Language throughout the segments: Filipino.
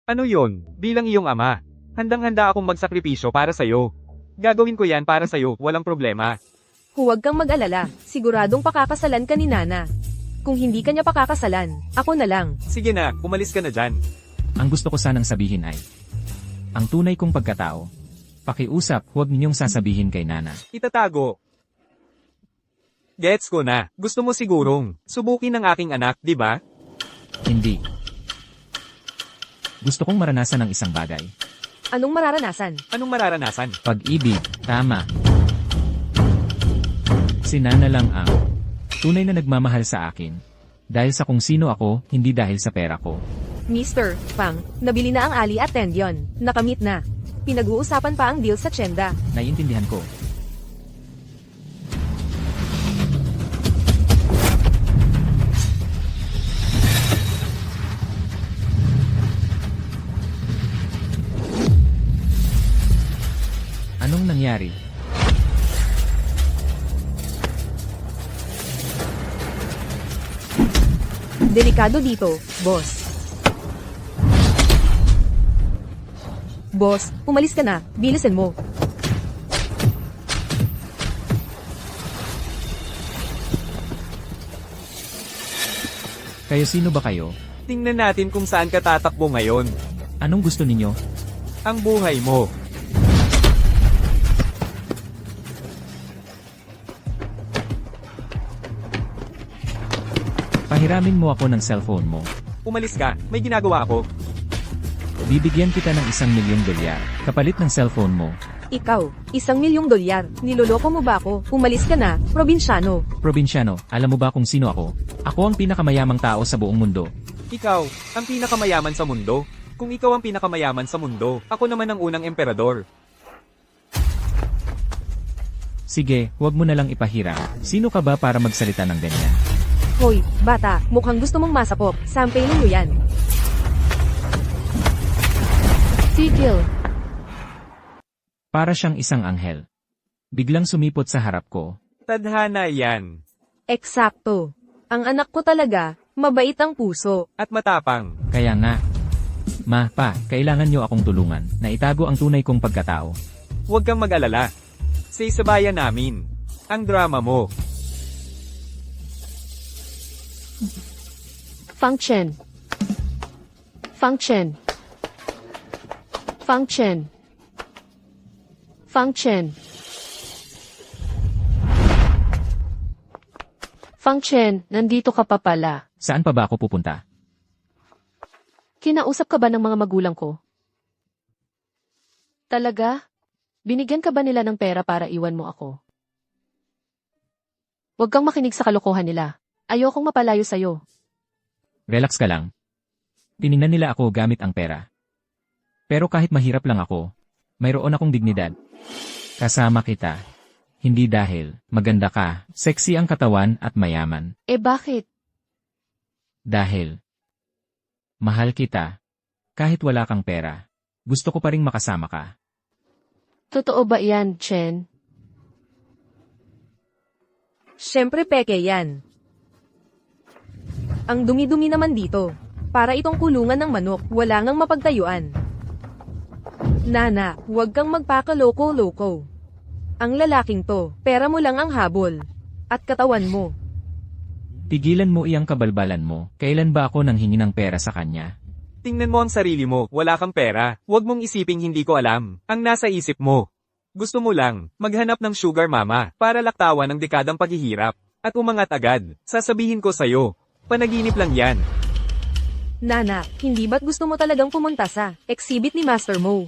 Ano yon? Bilang iyong ama, handang-handa akong magsakripisyo para sa'yo. Gagawin ko yan para sa'yo, walang problema. Huwag kang mag-alala, siguradong pakakasalan ka ni Nana. Kung hindi ka niya pakakasalan, ako na lang. Sige na, umalis ka na dyan. Ang gusto ko sanang sabihin ay, ang tunay kong pagkatao. Pakiusap, huwag ninyong sasabihin kay Nana. Itatago. Gets ko na, gusto mo sigurong subukin ng aking anak, di ba? Hindi. Gusto kong maranasan ng isang bagay. Anong mararanasan? Anong mararanasan? Pag-ibig, tama. Si Nana lang ang tunay na nagmamahal sa akin. Dahil sa kung sino ako, hindi dahil sa pera ko. Mr. Pang, nabili na ang Ali at Tendion. Nakamit na. Pinag-uusapan pa ang deal sa Tienda. Naiintindihan ko. Anong nangyari? Delikado dito, boss. Boss, umalis ka na. Bilisan mo. Kayo sino ba kayo? Tingnan natin kung saan ka tatakbo ngayon. Anong gusto ninyo? Ang buhay mo. Pahiramin mo ako ng cellphone mo. Umalis ka, may ginagawa ako. Bibigyan kita ng $1,000,000 kapalit ng cellphone mo. Ikaw, $1,000,000. Niloloko mo ba ako? Umalis ka na, probinsyano. Probinsyano, alam mo ba kung sino ako? Ako ang pinakamayamang tao sa buong mundo. Ikaw, ang pinakamayaman sa mundo. Kung ikaw ang pinakamayaman sa mundo, ako naman ang unang emperador. Sige, huwag mo na lang ipahiram. Sino ka ba para magsalita ng ganyan? Hoy, bata, mukhang gusto mong masapok. Sampailin mo yan. Sigil. Para siyang isang anghel. Biglang sumipot sa harap ko. Tadhana yan. Eksakto. Ang anak ko talaga, mabait ang puso. At matapang. Kaya nga, Ma, pa, kailangan nyo akong tulungan na itago ang tunay kong pagkatao. Huwag kang mag-alala. Sa isabayan namin. Ang drama mo. Function. Function. Function. Function. Function, nandito ka pa pala. Saan pa ba ako pupunta? Kinausap ka ba ng mga magulang ko? Talaga? Binigyan ka ba nila ng pera para iwan mo ako? Huwag kang makinig sa kalokohan nila. Ayokong mapalayo sa'yo. Relax ka lang. Tiningnan nila ako gamit ang pera. Pero kahit mahirap lang ako, mayroon akong dignidad. Kasama kita. Hindi dahil maganda ka, sexy ang katawan at mayaman. Eh bakit? Dahil mahal kita. Kahit wala kang pera, gusto ko pa ring makasama ka. Totoo ba yan, Chen? Syempre peke yan. Ang dumi-dumi naman dito. Para itong kulungan ng manok, wala ngang mapagtayuan. Nana, huwag kang magpakaloko-loko. Ang lalaking to, pera mo lang ang habol. At katawan mo. Tigilan mo iyang kabalbalan mo. Kailan ba ako nanghingi ng pera sa kanya? Tingnan mo ang sarili mo, wala kang pera. Huwag mong isiping hindi ko alam. Ang nasa isip mo. Gusto mo lang, maghanap ng sugar mama, para laktawan ng dekadang paghihirap. At umangat agad. Sasabihin ko sa'yo, panaginip lang yan. Nana, hindi ba't gusto mo talagang pumunta sa exhibit ni Master Mo?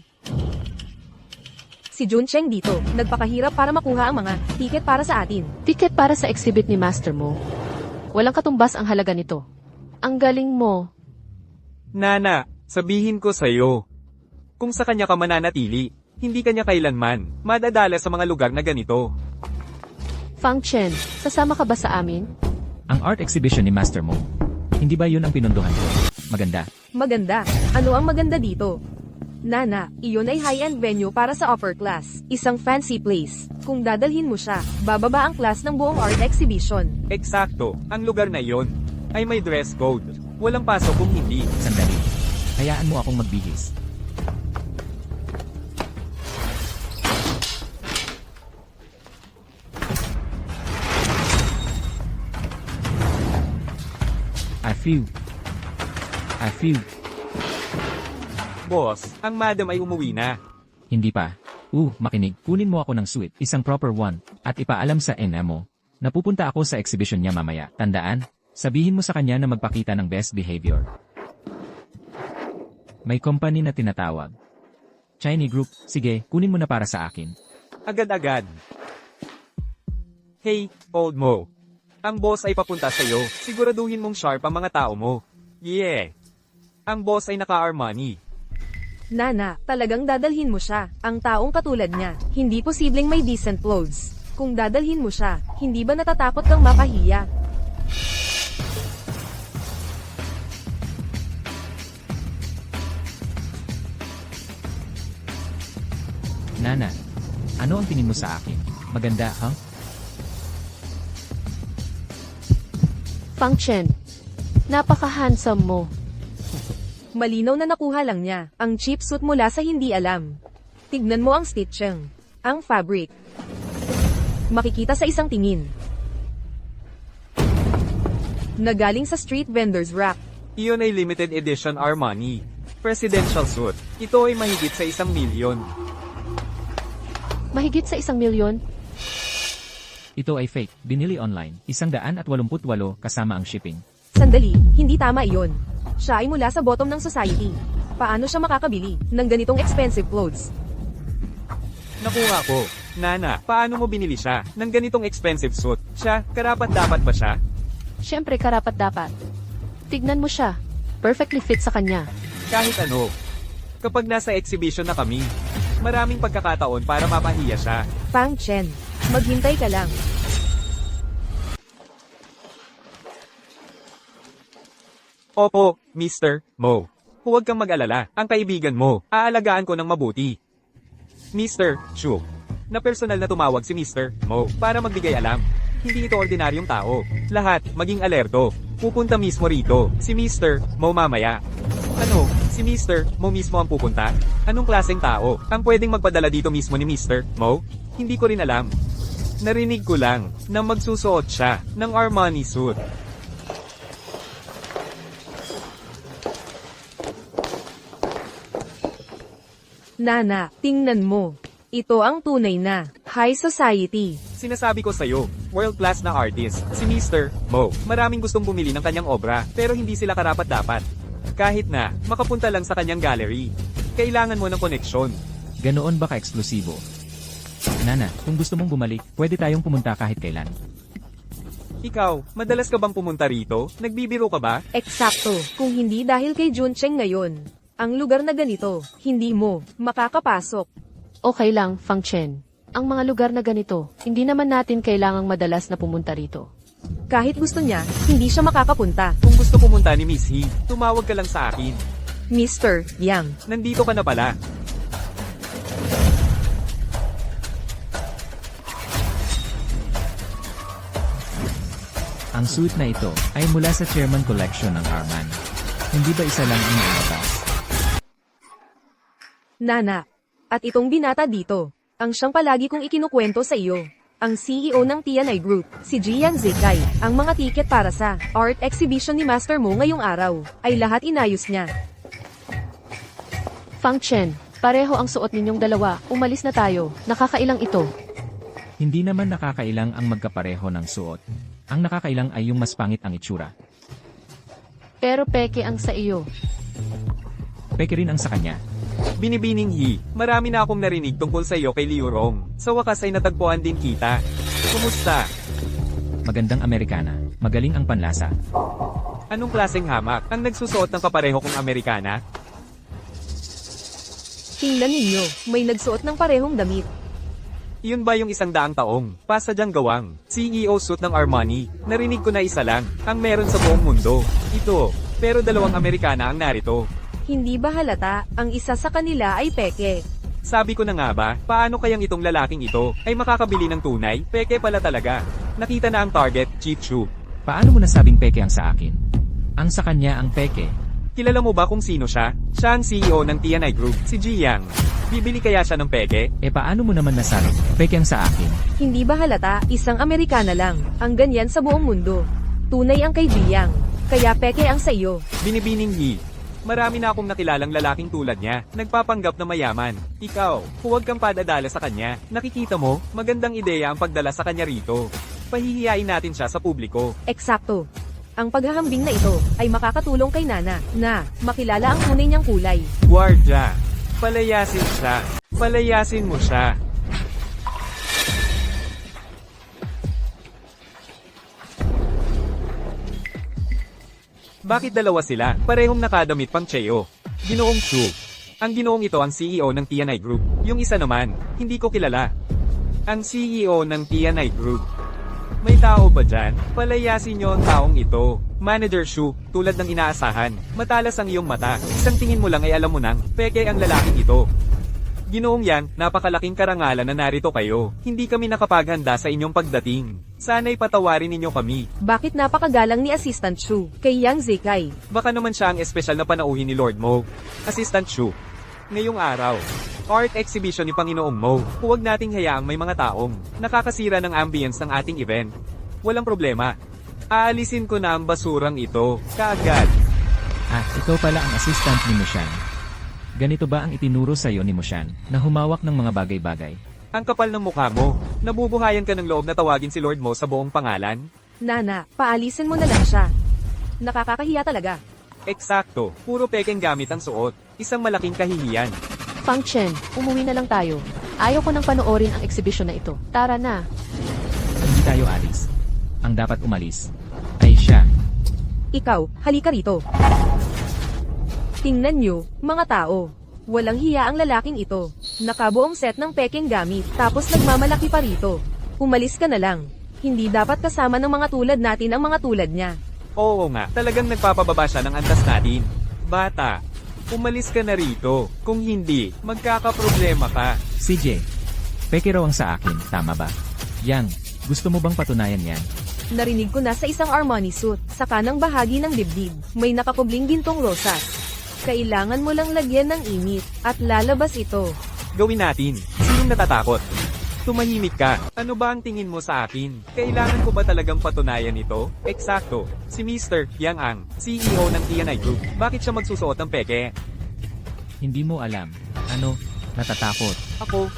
Si Jun Cheng dito, nagpakahirap para makuha ang mga tiket para sa atin. Ticket para sa exhibit ni Master Mo. Walang katumbas ang halaga nito. Ang galing mo. Nana, sabihin ko sa'yo. Kung sa kanya ka mananatili, hindi kanya kailanman madadala sa mga lugar na ganito. Fang Chen, sasama ka ba sa amin? Ang art exhibition ni Master Mo. Hindi ba yun ang pinunduhan ko? Maganda. Maganda. Ano ang maganda dito? Nana, iyon ay high-end venue para sa upper class. Isang fancy place. Kung dadalhin mo siya, bababa ang class ng buong art exhibition. Eksakto, ang lugar na iyon ay may dress code. Walang pasok kung hindi. Sandali. Hayaan mo akong magbihis. I feel. Boss, ang madam ay umuwi na. Hindi pa. Makinig. Kunin mo ako ng suite, isang proper one, at ipaalam sa ina mo. Napupunta ako sa exhibition niya mamaya. Tandaan, sabihin mo sa kanya na magpakita ng best behavior. May company na tinatawag. Chinese Group, sige, kunin mo na para sa akin. Agad-agad. Hey, old mo. Ang boss ay papunta sa'yo. Siguraduhin mong sharp ang mga tao mo. Yeah. Ang boss ay naka-Armani. Nana, talagang dadalhin mo siya. Ang taong katulad niya, hindi posibleng may decent clothes. Kung dadalhin mo siya, hindi ba natatakot kang mapahiya? Nana, ano ang tingin mo sa akin? Maganda, ha? Fang Chen, napaka-handsome mo. Malinaw na nakuha lang niya ang cheap suit mula sa hindi alam. Tignan mo ang stitching, ang fabric. Makikita sa isang tingin. Nagaling sa street vendor's rack. Iyon ay limited edition Armani. Presidential suit. Ito ay mahigit sa 1 milyon. Mahigit sa 1 milyon? Ito ay fake. Binili online. 188 kasama ang shipping. Sandali, hindi tama iyon. Siya ay mula sa bottom ng society. Paano siya makakabili ng ganitong expensive clothes? Nakuha ko. Nana, paano mo binili siya ng ganitong expensive suit? Siya, karapat-dapat ba siya? Siyempre karapat-dapat. Tignan mo siya. Perfectly fit sa kanya. Kahit ano. Kapag nasa exhibition na kami, maraming pagkakataon para mapahiya siya. Fang Chen, maghintay ka lang. Opo, Mr. Mo. Huwag kang mag-alala, ang kaibigan mo, aalagaan ko ng mabuti. Mr. Chu. Na personal na tumawag si Mr. Mo para magbigay alam. Hindi ito ordinaryong tao. Lahat, maging alerto. Pupunta mismo rito, si Mr. Mo mamaya. Ano, si Mr. Mo mismo ang pupunta? Anong klaseng tao ang pwedeng magpadala dito mismo ni Mr. Mo? Hindi ko rin alam. Narinig ko lang na magsusuot siya ng Armani suit. Nana, tingnan mo. Ito ang tunay na high society. Sinasabi ko sa'yo, world-class na artist, si Mr. Mo. Maraming gustong bumili ng kanyang obra, pero hindi sila karapat-dapat. Kahit na, makapunta lang sa kanyang gallery. Kailangan mo ng koneksyon. Ganoon ba ka-eksklusibo? Nana, kung gusto mong bumalik, pwede tayong pumunta kahit kailan. Ikaw, madalas ka bang pumunta rito? Nagbibiro ka ba? Eksakto, kung hindi dahil kay Juncheng ngayon. Ang lugar na ganito, hindi mo makakapasok. Okay lang, Fang Chen. Ang mga lugar na ganito, hindi naman natin kailangang madalas na pumunta rito. Kahit gusto niya, hindi siya makakapunta. Kung gusto pumunta ni Miss He, tumawag ka lang sa akin. Mr. Yang. Nandito ka na pala. Ang suit na ito ay mula sa Chairman Collection ng Arman. Hindi ba isa lang ang nailabas? Nana. At itong binata dito, ang siyang palagi kong ikinukwento sa iyo. Ang CEO ng TNI Group, si Jian Zikai, ang mga tiket para sa art exhibition ni Master Mo ngayong araw, ay lahat inayos niya. Fang Chen, pareho ang suot ninyong dalawa, umalis na tayo, nakakailang ito. Hindi naman nakakailang ang magkapareho ng suot. Ang nakakailang ay yung mas pangit ang itsura. Pero peke ang sa iyo. Peke rin ang sa kanya. Binibining He, marami na akong narinig tungkol sa iyo kay Liu Rong. Sa wakas ay natagpuan din kita. Kumusta? Magandang Amerikana, magaling ang panlasa. Anong klaseng hamak ang nagsusuot ng kapareho kong Amerikana? Tingnan ninyo, may nagsuot ng parehong damit. Iyon ba yung 100 taong pasadyang gawang CEO suit ng Armani? Narinig ko na isa lang ang meron sa buong mundo. Ito, pero 2 Amerikana ang narito. Hindi ba halata, ang isa sa kanila ay peke? Sabi ko na nga ba, paano kayang itong lalaking ito ay makakabili ng tunay? Peke pala talaga. Nakita na ang target, cheap shoe. Paano mo nasabing peke ang sa akin? Ang sa kanya ang peke. Kilala mo ba kung sino siya? Siya ang CEO ng TNI Group, si Jiang. Bibili kaya siya ng peke? Paano mo naman nasabi? Peke ang sa akin. Hindi ba halata, isang Amerikana lang, ang ganyan sa buong mundo. Tunay ang kay Jiang, kaya peke ang sa iyo. Binibining He. Marami na akong nakilalang lalaking tulad niya, nagpapanggap na mayaman. Ikaw, huwag kang padadala sa kanya. Nakikita mo, magandang ideya ang pagdala sa kanya rito. Pahihiyain natin siya sa publiko. Eksakto. Ang paghahambing na ito ay makakatulong kay Nana na makilala ang tunay niyang kulay. Guardia, palayasin siya. Palayasin mo siya. Bakit dalawa sila? Parehong nakadamit pang Cheo. Ginoong Chu. Ang ginoong ito ang CEO ng TNI Group. Yung isa naman, hindi ko kilala. Ang CEO ng TNI Group. May tao ba dyan? Palayasin niyo ang taong ito. Manager Shu, tulad ng inaasahan. Matalas ang iyong mata. Isang tingin mo lang ay alam mo nang, peke ang lalaking ito. Ginoong Yang, napakalaking karangalan na narito kayo. Hindi kami nakapaghanda sa inyong pagdating. Sana'y patawarin ninyo kami. Bakit napakagalang ni Assistant Shu kay Yang Zikai? Baka naman siya ang espesyal na panauhin ni Lord Mo. Assistant Shu. Ngayong araw, art exhibition ni Panginoong Mo. Huwag nating hayaang may mga taong nakakasira ng ambience ng ating event. Walang problema. Aalisin ko na ang basurang ito, kaagad. Ikaw pala ang assistant ni Mushan. Ganito ba ang itinuro sa iyo ni Mushan, na humawak ng mga bagay-bagay? Ang kapal ng mukha mo. Nabubuhayan ka ng loob na tawagin si Lord Mo sa buong pangalan? Nana, paalisin mo na lang siya. Nakakakahiya talaga. Eksakto, puro pekeng gamit ang suot. Isang malaking kahihiyan. Fang Chen, umuwi na lang tayo. Ayaw ko nang panoorin ang exhibition na ito. Tara na. Hindi tayo alis. Ang dapat umalis ay siya. Ikaw, halika rito. Tingnan nyo, mga tao. Walang hiya ang lalaking ito. Nakabuong set ng pekeng gamit, tapos nagmamalaki pa rito. Umalis ka na lang. Hindi dapat kasama ng mga tulad natin ang mga tulad niya. Oo nga, talagang nagpapababa siya ng antas natin. Bata, umalis ka na rito. Kung hindi, magkakaproblema ka. CJ, peke raw ang sa akin, tama ba? Yang, gusto mo bang patunayan yan? Narinig ko na sa isang Armani suit, sa kanang bahagi ng dibdib, may nakakubling gintong rosas. Kailangan mo lang lagyan ng init, at lalabas ito. Gawin natin. Sinong natatakot? Tumahimik ka. Ano ba ang tingin mo sa akin? Kailangan ko ba talagang patunayan ito? Eksakto. Si Mr. Yang Ang, CEO ng TNI Group. Bakit siya magsusuot ng peke? Hindi mo alam. Ano? Natatakot. Ako?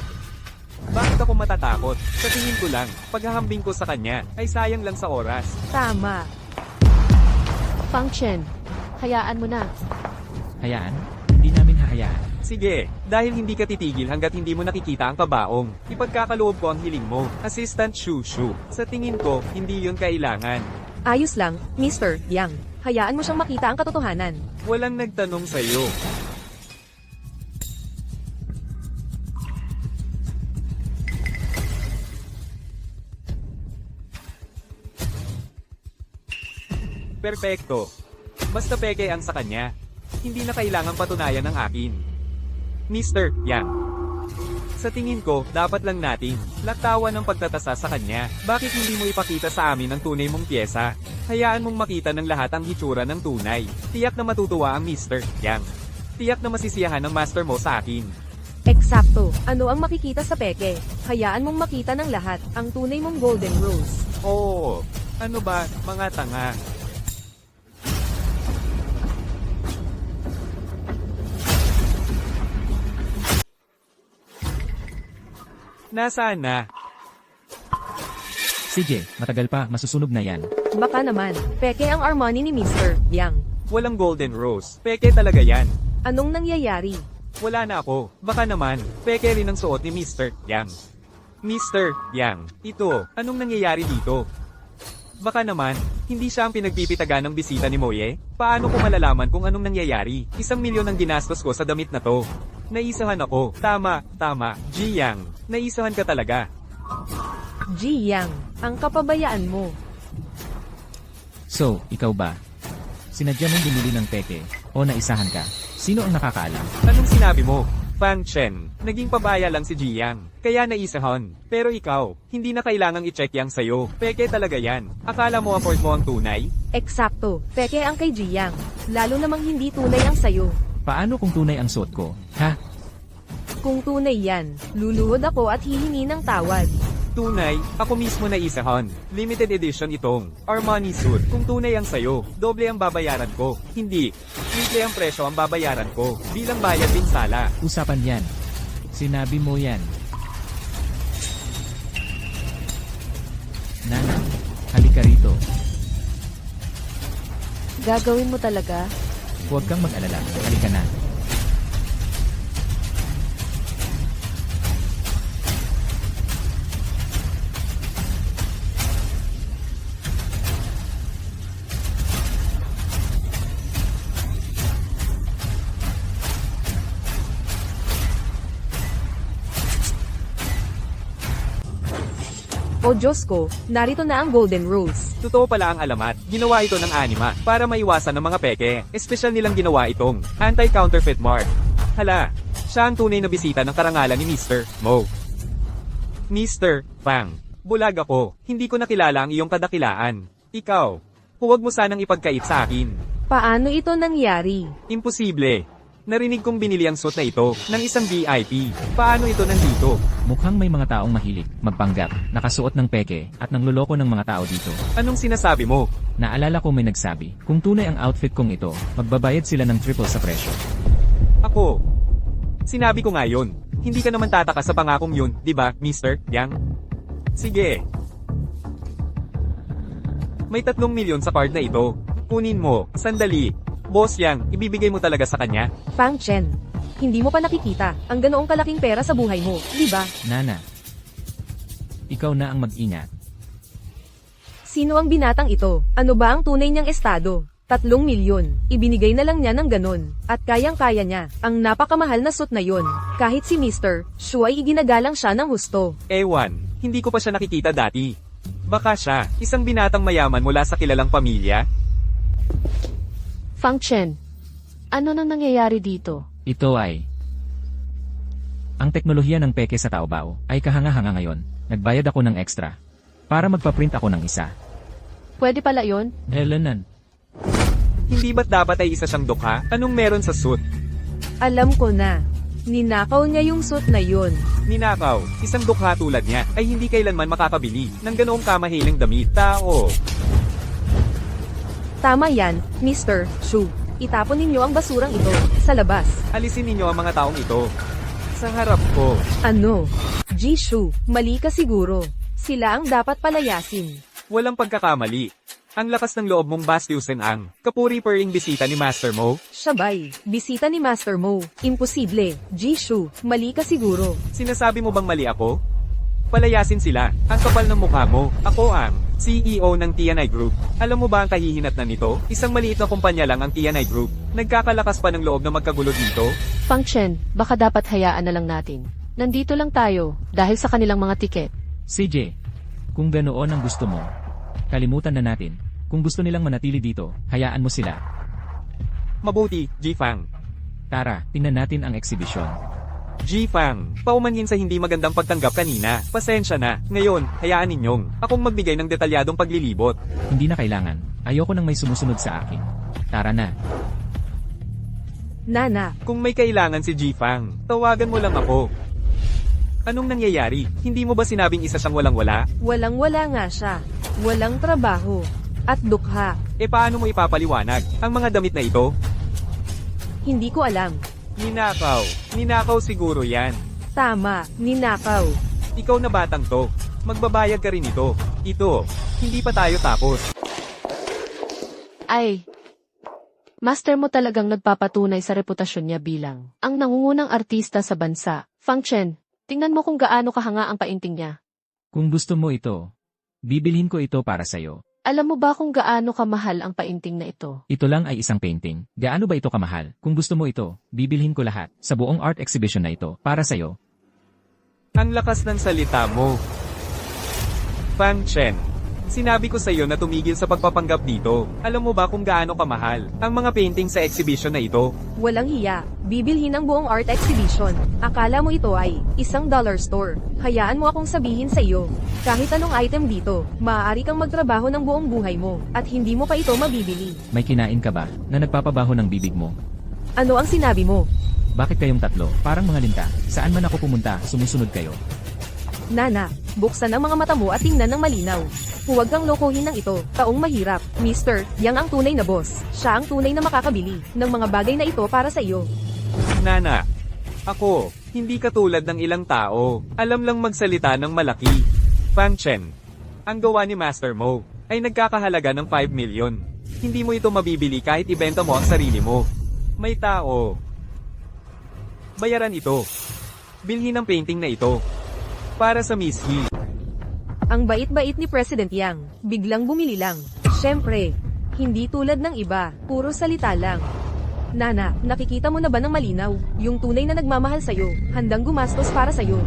Bakit ako matatakot? Sa tingin ko lang, paghahambing ko sa kanya, ay sayang lang sa oras. Tama. Fang Chen, hayaan mo na. Hayaan? Hindi namin hahayaan. Sige, dahil hindi ka titigil hanggat hindi mo nakikita ang kabaong. Ipagkakaloob ko ang hiling mo, Assistant Shushu. Sa tingin ko, hindi yun kailangan. Ayos lang, Mr. Yang. Hayaan mo siyang makita ang katotohanan. Walang nagtanong sa'yo. Perpekto. Basta peke ang sa kanya. Hindi na kailangang patunayan ng akin. Mr. Yang. Sa tingin ko, dapat lang natin laktawan ng pagtatasa sa kanya. Bakit hindi mo ipakita sa amin ang tunay mong pyesa? Hayaan mong makita ng lahat ang hitsura ng tunay. Tiyak na matutuwa ang Mr. Yang. Tiyak na masisiyahan ng master mo sa akin. Eksakto. Ano ang makikita sa peke? Hayaan mong makita ng lahat, ang tunay mong golden rose. Oo. Ano ba, mga tanga? Nasaan na? Sige, matagal pa, masusunog na yan. Baka naman, peke ang Armani ni Mr. Yang. Walang golden rose. Peke talaga yan. Anong nangyayari? Wala na ako. Baka naman, peke rin ang suot ni Mr. Yang. Mr. Yang, ito, anong nangyayari dito? Baka naman, hindi siya ang pinagpipitaga ng bisita ni Moye? Paano ko malalaman kung anong nangyayari? 1 milyon ang ginastos ko sa damit na to. Naisahan ako. Tama, Ji Yang. Naisahan ka talaga. Ji Yang, ang kapabayaan mo. So, ikaw ba? Sinadya mong bumili ng peke, o naisahan ka? Sino ang nakakaalam? Anong sinabi mo? Fang Chen, naging pabaya lang si Ji Yang. Kaya naisahan. Pero ikaw, hindi na kailangang i-check yang sayo. Peke talaga yan. Akala mo afford mo ang tunay? Eksakto, peke ang kay Ji Yang. Lalo namang hindi tunay ang sayo. Paano kung tunay ang suot ko? Ha? Kung tunay yan, luluhod ako at hihingi ng tawad. Tunay, ako mismo naisahan. Limited edition itong Armani suit. Kung tunay ang sayo, doble ang babayaran ko. Hindi. Simple ang presyo ang babayaran ko. Bilang bayad din sala. Usapan yan. Sinabi mo yan. Nana, halika rito. Gagawin mo talaga? Huwag kang mag-alala. Halika na. O Diyos ko, narito na ang golden rose. Totoo pala ang alamat. Ginawa ito ng anima para maiwasan ng mga peke. Espesyal nilang ginawa itong anti-counterfeit mark. Hala, siya ang tunay na bisita ng karangalan ni Mr. Mo. Mr. Fang, bulag ako. Hindi ko nakilala ang iyong kadakilaan. Ikaw, huwag mo sanang ipagkait sa akin. Paano ito nangyari? Imposible. Narinig kong binili ang suit na ito ng isang VIP. Paano ito nandito? Mukhang may mga taong mahilig, magpanggap, nakasuot ng peke, at nangloloko ng mga tao dito. Anong sinasabi mo? Naalala ko may nagsabi, kung tunay ang outfit kong ito, magbabayad sila ng triple sa presyo. Ako. Sinabi ko nga yun. Hindi ka naman tataka sa pangakong yun, di ba, Mr. Yang? Sige. May 3 milyon sa card na ito. Kunin mo. Sandali. Boss Yang, ibibigay mo talaga sa kanya? Fang Chen, hindi mo pa nakikita ang ganoong kalaking pera sa buhay mo, di ba? Nana, ikaw na ang mag-ingat. Sino ang binatang ito? Ano ba ang tunay niyang estado? 3 milyon. Ibinigay na lang niya ng ganon. At kayang-kaya niya. Ang napakamahal na suit na yon. Kahit si Mr. Shu ay iginagalang siya ng husto. Ewan, hindi ko pa siya nakikita dati. Baka siya, isang binatang mayaman mula sa kilalang pamilya? Fang Chen, ano nang nangyayari dito? Ito ay... Ang teknolohiya ng peke sa Taobao ay kahanga-hanga ngayon. Nagbayad ako ng extra. Para magpa-print ako ng isa. Pwede pala yon? Helenan. Hindi ba't dapat ay isa siyang dukha? Anong meron sa suit? Alam ko na. Ninakaw niya yung suit na yun. Ninakaw, isang dukha tulad niya, ay hindi kailanman makakabili ng ganoong kamahiling damit. Tao. Tama yan, Mr. Shu. Itapon ninyo ang basurang ito sa labas. Alisin ninyo ang mga taong ito. Sa harap ko. Ano? Jishu, mali ka siguro. Sila ang dapat palayasin. Walang pagkakamali. Ang lakas ng loob mong bastyusin ang kapuri-puring bisita ni Master Mo. Shabay, bisita ni Master Mo. Imposible. Jishu, mali ka siguro. Sinasabi mo bang mali ako? Palayasin sila. Ang kapal ng mukha mo. Ako ang CEO ng TNI Group. Alam mo ba ang kahihinatnan nito? Isang maliit na kumpanya lang ang TNI Group. Nagkakalakas pa ng loob na magkagulo dito. Fang Chen, baka dapat hayaan na lang natin. Nandito lang tayo, dahil sa kanilang mga tiket. CJ, kung ganoon ang gusto mo, kalimutan na natin. Kung gusto nilang manatili dito, hayaan mo sila. Mabuti, Jifang. Tara, tingnan natin ang eksibisyon. Jifang, paumanhin sa hindi magandang pagtanggap kanina. Pasensya na. Ngayon, hayaan ninyong akong magbigay ng detalyadong paglilibot. Hindi na kailangan. Ayoko nang may sumusunod sa akin. Tara na. Nana, Kung may kailangan si Jifang, tawagan mo lang ako. Anong nangyayari? Hindi mo ba sinabing isa siyang walang-wala? walang-wala nga siya. Walang trabaho. At dukha. E paano mo ipapaliwanag ang mga damit na ito? Hindi ko alam. Ninakaw. Ninakaw siguro yan. Tama, ninakaw. Ikaw na batang to. Magbabayad ka rin ito. Ito. Hindi pa tayo tapos. Ay, Master mo talagang nagpapatunay sa reputasyon niya bilang ang nangungunang artista sa bansa. Fang Chen, tingnan mo kung gaano kahanga ang painting niya. Kung gusto mo ito, bibilhin ko ito para sa'yo. Alam mo ba kung gaano kamahal ang painting na ito? Ito lang ay isang painting. Gaano ba ito kamahal? Kung gusto mo ito, bibilhin ko lahat sa buong art exhibition na ito para sa'yo. Ang lakas ng salita mo. Fang Chen. Sinabi ko sa iyo na tumigil sa pagpapanggap dito. Alam mo ba kung gaano kamahal ang mga painting sa exhibition na ito? Walang hiya. Bibilhin ang buong art exhibition. Akala mo ito ay isang dollar store. Hayaan mo akong sabihin sa iyo. Kahit anong item dito, maaari kang magtrabaho ng buong buhay mo, at hindi mo pa ito mabibili. May kinain ka ba na nagpapabaho ng bibig mo? Ano ang sinabi mo? Bakit kayong tatlo? Parang mga linta. Saan man ako pumunta, sumusunod kayo. Nana, buksan ang mga mata mo at tingnan ng malinaw. Huwag kang lokohin ng ito, taong mahirap. Mister, yang ang tunay na boss. Siya ang tunay na makakabili ng mga bagay na ito para sa iyo. Nana, ako, hindi katulad ng ilang tao. Alam lang magsalita ng malaki. Fang Chen, ang gawa ni Master Mo ay nagkakahalaga ng 5 million. Hindi mo ito mabibili kahit ibenta mo ang sarili mo. May tao. Bayaran ito. Bilhin ang painting na ito. Para sa Miss He. Ang bait-bait ni President Yang, biglang bumili lang. Siyempre, hindi tulad ng iba, puro salita lang. Nana, nakikita mo na ba ng malinaw? Yung tunay na nagmamahal sa'yo, handang gumastos para sa'yo.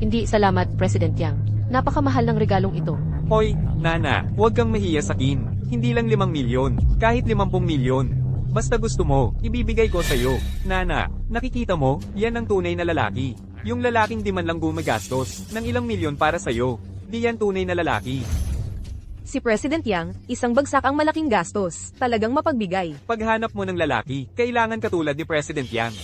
Hindi, salamat, President Yang. Napakamahal ng regalong ito. Hoy, Nana, huwag kang mahiya sa akin. Hindi lang 5 milyon, kahit 50 milyon. Basta gusto mo, ibibigay ko sa'yo. Nana, nakikita mo, yan ang tunay na lalaki. Yung lalaking di man lang gumagastos ng ilang milyon para sa'yo. Di yan tunay na lalaki. Si President Yang, isang bagsak ang malaking gastos, talagang mapagbigay. Paghanap mo ng lalaki, kailangan katulad ni President Yang.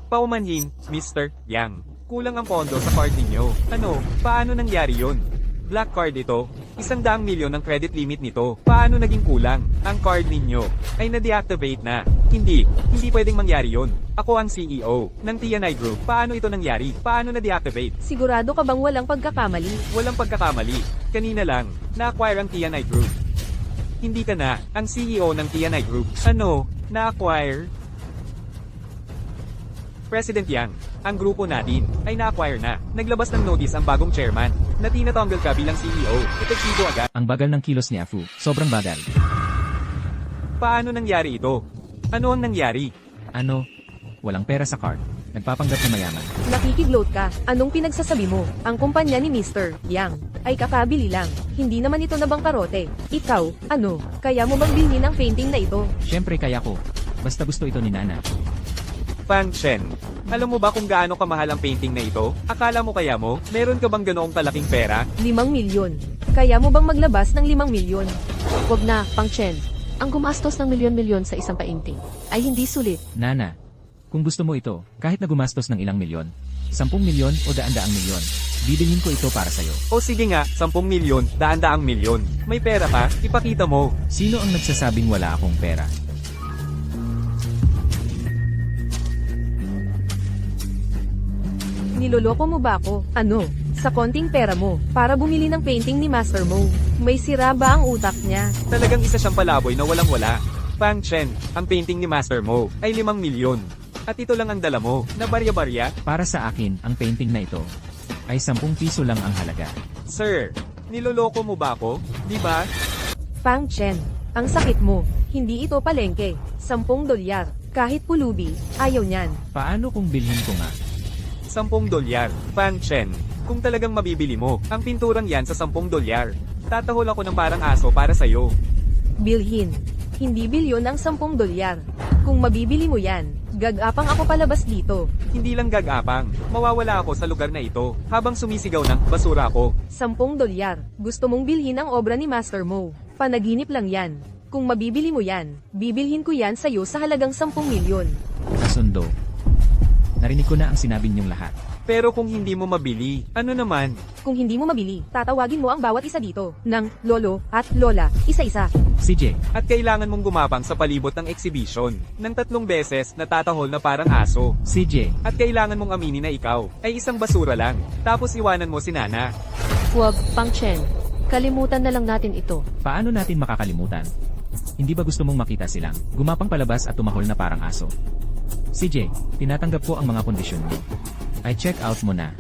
Paumanhin, Mr. Yang. Kulang ang pondo sa card ninyo. Ano, paano nangyari yon? Black card ito. 100 milyon ang credit limit nito. Paano naging kulang? Ang card ninyo ay na-deactivate na. Hindi pwedeng mangyari yon. Ako ang CEO ng TNI Group. Paano ito nangyari? Paano na-deactivate? Sigurado ka bang walang pagkakamali? Walang pagkakamali. Kanina lang, na-acquire ang TNI Group. Hindi ka na ang CEO ng TNI Group. Ano? Na-acquire? President Yang, ang grupo natin ay na-acquire na. Naglabas ng notice ang bagong chairman na tinatanggal ka bilang CEO. Epektibo agad. Ang bagal ng kilos ni Afu. Sobrang bagal. Paano nangyari ito? Ano ang nangyari? Ano? Walang pera sa card. Nagpapanggap na mayaman. Nakikigloat ka, anong pinagsasabi mo? Ang kumpanya ni Mr. Yang ay kakabili lang. Hindi naman ito nabangkarote. Ikaw, ano? Kaya mo bang bilhin ang painting na ito? Siyempre kaya ko. Basta gusto ito ni Nana. Fang Chen, alam mo ba kung gaano kamahal ang painting na ito? Akala mo kaya mo, meron ka bang ganoong kalaking pera? 5 milyon. Kaya mo bang maglabas ng 5 milyon? Wag na, Pang Chen. Ang gumastos ng milyon-milyon sa isang painting ay hindi sulit. Nana, kung gusto mo ito, kahit na gumastos ng ilang milyon, 10 milyon o daan-daang milyon, bibilhin ko ito para sa'yo. O sige nga, 10 milyon, daan-daang milyon. May pera ka? Ipakita mo. Sino ang nagsasabing wala akong pera? Niloloko mo ba ako? Ano? Sa konting pera mo, para bumili ng painting ni Master Mo. May sira ba ang utak niya? Talagang isa siyang palaboy na walang-wala. Fang Chen, ang painting ni Master Mo ay 5 milyon. At ito lang ang dala mo, na barya-barya? Para sa akin, ang painting na ito ay 10 piso lang ang halaga. Sir, niloloko mo ba ako? Di ba? Fang Chen, ang sakit mo. Hindi ito palengke. 10 dolyar. Kahit pulubi, ayaw niyan. Paano kung bilhin ko nga? 10 dolyar. Fang Chen, kung talagang mabibili mo, ang pinturang yan sa 10 dolyar. Tatahol ako ng parang aso para sa'yo. Bilhin. Hindi bilyon ang 10 dolyar. Kung mabibili mo yan, gag-apang ako palabas dito. Hindi lang gag-apang, mawawala ako sa lugar na ito, habang sumisigaw ng basura ako. 10 dolyar. Gusto mong bilhin ang obra ni Master Mo. Panaginip lang yan. Kung mabibili mo yan, bibilhin ko yan sa'yo sa halagang 10 milyon. Kasundo. Narinig ko na ang sinabi niyong lahat. Pero kung hindi mo mabili, ano naman? Kung hindi mo mabili, tatawagin mo ang bawat isa dito, ng lolo at lola, isa-isa. CJ, At kailangan mong gumapang sa palibot ng exhibition, ng 3 beses na tatahol na parang aso. CJ, At kailangan mong aminin na ikaw, ay isang basura lang, tapos iwanan mo si Nana. Huwag, Pang Chen. Kalimutan na lang natin ito. paano natin makakalimutan? Hindi ba gusto mong makita silang gumapang palabas at tumahol na parang aso? CJ, tinatanggap ko ang mga kondisyon mo. I check out mo na.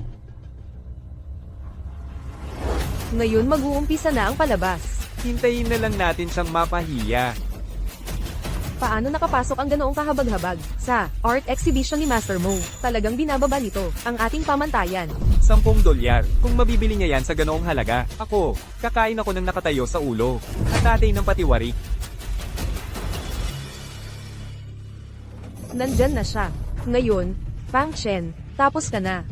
Ngayon mag-uumpisa na ang palabas. Hintayin na lang natin siyang mapahiya. Paano nakapasok ang ganoong kahabag-habag sa art exhibition ni Master Mo? Talagang binababa nito ang ating pamantayan. 10 dolyar. Kung mabibili niya yan sa ganoong halaga, ako, kakain ako ng nakatayo sa ulo. At tatay ng patiwarik. Nandyan na siya. Ngayon, Fang Chen, tapos ka na.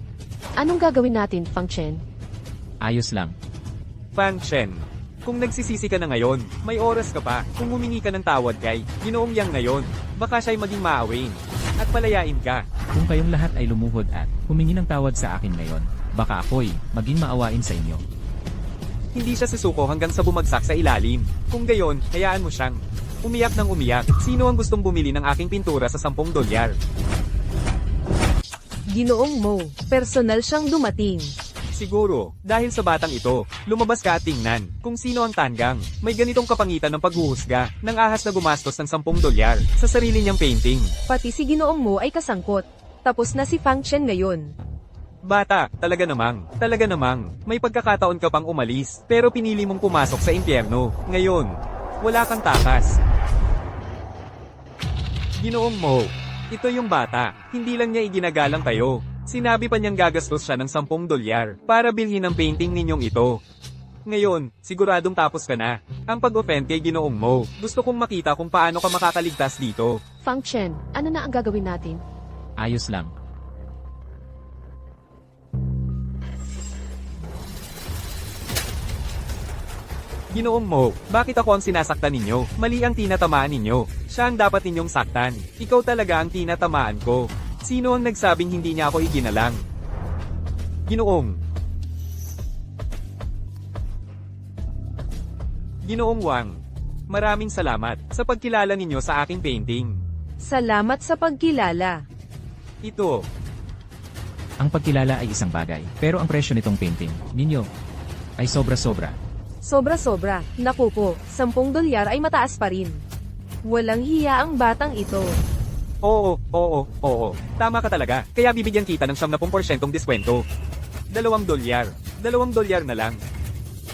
Anong gagawin natin, Pang Chen? Ayos lang. Fang Chen, kung nagsisisi ka na ngayon, may oras ka pa. Kung humingi ka ng tawad kay Ginoong Yang ngayon, baka siya'y maging maawin. At palayain ka. Kung kayong lahat ay lumuhod at humingi ng tawad sa akin ngayon, baka ako'y maging maawain sa inyo. Hindi siya susuko hanggang sa bumagsak sa ilalim. Kung gayon, hayaan mo siyang umiyak ng umiyak. Sino ang gustong bumili ng aking pintura sa 10 dolyar? Ginoong Mo, personal siyang dumating. Siguro, dahil sa batang ito, lumabas ka at tingnan kung sino ang tanggang. May ganitong kapangitan ng paghuhusga ng ahas na gumastos ng 10 dolyar sa sarili niyang painting. Pati si Ginoong Mo ay kasangkot. Tapos na si Fang Chen ngayon. Bata, talaga namang, may pagkakataon ka pang umalis, pero pinili mong pumasok sa impyerno. Ngayon, wala kang takas. Ginoong Mo, ito yung bata, hindi lang niya iginagalang kayo. Sinabi pa niyang gagastos siya ng 10 dolyar para bilhin ang painting ninyong ito. Ngayon, siguradong tapos ka na. Ang pag-offend kay Ginoong Mo, gusto kong makita kung paano ka makakaligtas dito. Fang Chen, ano na ang gagawin natin? Ayos lang. Ginoong Mo, bakit ako ang sinasaktan ninyo? Mali ang tinatamaan ninyo. Siya ang dapat ninyong saktan. Ikaw talaga ang tinatamaan ko. Sino ang nagsabing hindi niya ako iginalang? Ginoong Wang, maraming salamat sa pagkilala ninyo sa aking painting. Salamat sa pagkilala. Ito, Ang pagkilala ay isang bagay, pero ang presyo nitong painting, ninyo, ay sobra-sobra. Sobra-sobra. Naku po, 10 dolyar ay mataas pa rin. Walang hiya ang batang ito. Oo. Tama ka talaga. Kaya bibigyan kita ng 70% diskwento. 2 dolyar. 2 dolyar na lang.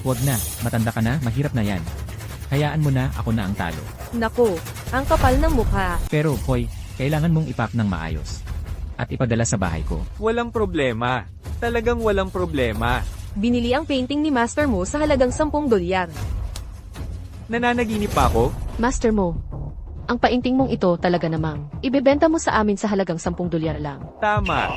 Huwag na, matanda ka na, mahirap na yan. Hayaan mo na, ako na ang talo. Naku, ang kapal ng mukha. Pero, hoy, kailangan mong ipack ng maayos. At ipadala sa bahay ko. Walang problema. Talagang walang problema. Binili ang painting ni Master Mo sa halagang 10 dolyar. Nananaginip pa ako? Master Mo, ang painting mong ito talaga namang ibebenta mo sa amin sa halagang 10 dolyar lang. Tama.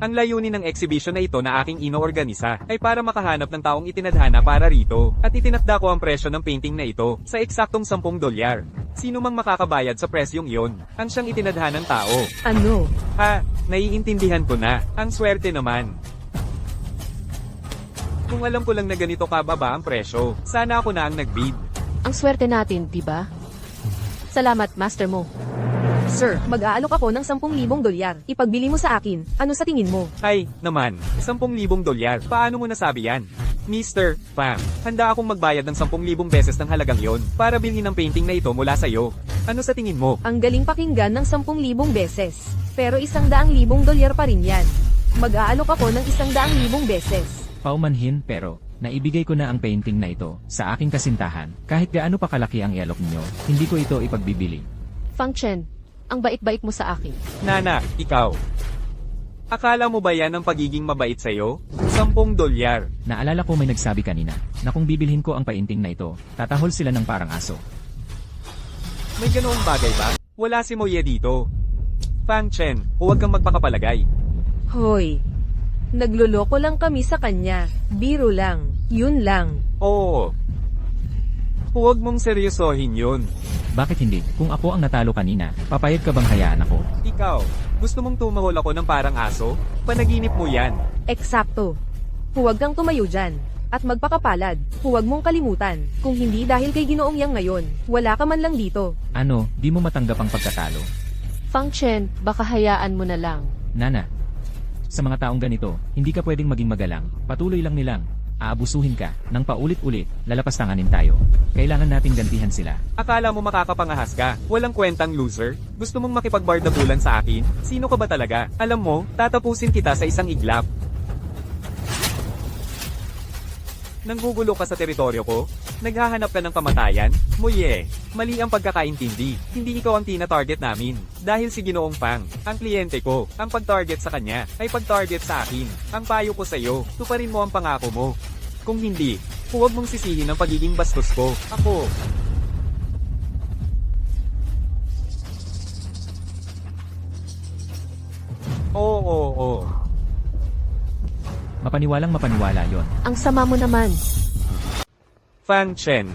Ang layunin ng exhibition na ito na aking inoorganisa ay para makahanap ng taong itinadhana para rito, at itinakda ko ang presyo ng painting na ito sa eksaktong $10. Sino mang makakabayad sa presyong iyon, ang siyang itinadhanang tao. Ano? Naiintindihan ko na. Ang swerte naman. Kung alam ko lang na ganito kababa ang presyo, sana ako na ang nag-bid. Ang swerte natin, di ba? Salamat, Master Mo. Sir, mag-aalok ako ng $10,000. Ipagbili mo sa akin. Ano sa tingin mo? Ay, naman, $10,000. Paano mo nasabi yan? Mr. Pam, handa akong magbayad ng 10,000 beses ng halagang yon para bilhin ang painting na ito mula sa iyo. Ano sa tingin mo? Ang galing pakinggan ng 10,000 beses. Pero $100,000 pa rin yan. Mag-aalok ako ng $100,000 beses. Paumanhin pero, naibigay ko na ang painting na ito sa aking kasintahan. Kahit gaano pa kalaki ang ialok niyo, hindi ko ito ipagbibili. Fang Chen, ang bait-bait mo sa akin. Nana, ikaw. Akala mo ba yan ang pagiging mabait sa'yo? $10. Naalala ko may nagsabi kanina na kung bibilhin ko ang painting na ito, tatahol sila ng parang aso. May ganoong bagay ba? Wala si Moye dito. Fang Chen, huwag kang magpakapalagay. Hoy. Nagloloko lang kami sa kanya. Biro lang. Yun lang. Oo. Huwag mong seryosohin yun. Bakit hindi? Kung ako ang natalo kanina, papayag ka bang hayaan ako? Ikaw, gusto mong tumahol ako ng parang aso? Panaginip mo yan. Eksakto. Huwag kang tumayo dyan. At magpakapalad. Huwag mong kalimutan. Kung hindi dahil kay Ginoong Yang ngayon, wala ka man lang dito. Ano, di mo matanggap ang pagkatalo? Fang Chen, baka hayaan mo na lang. Nana, sa mga taong ganito, hindi ka pwedeng maging magalang. Patuloy lang nilang. Aabusuhin ka, nang paulit-ulit, lalapastanganin tayo. Kailangan nating gantihan sila. Akala mo makakapangahas ka? Walang kwentang loser? Gusto mong makipagbardagulan sa akin? Sino ka ba talaga? Alam mo, tatapusin kita sa isang iglap. Nanggugulo ka sa teritoryo ko? Naghahanap ka ng kamatayan? Moye, mali ang pagkakaintindi. Hindi ikaw ang tina-target namin. Dahil si Ginoong Pang, ang kliyente ko, ang pag-target sa kanya, ay pag-target sa akin. Ang payo ko sa iyo, tuparin mo ang pangako mo. Kung hindi, huwag mong sisihin ang pagiging bastos ko. Ako. Oo. Mapaniwalang mapaniwala yon. Ang sama mo naman. Fang Chen.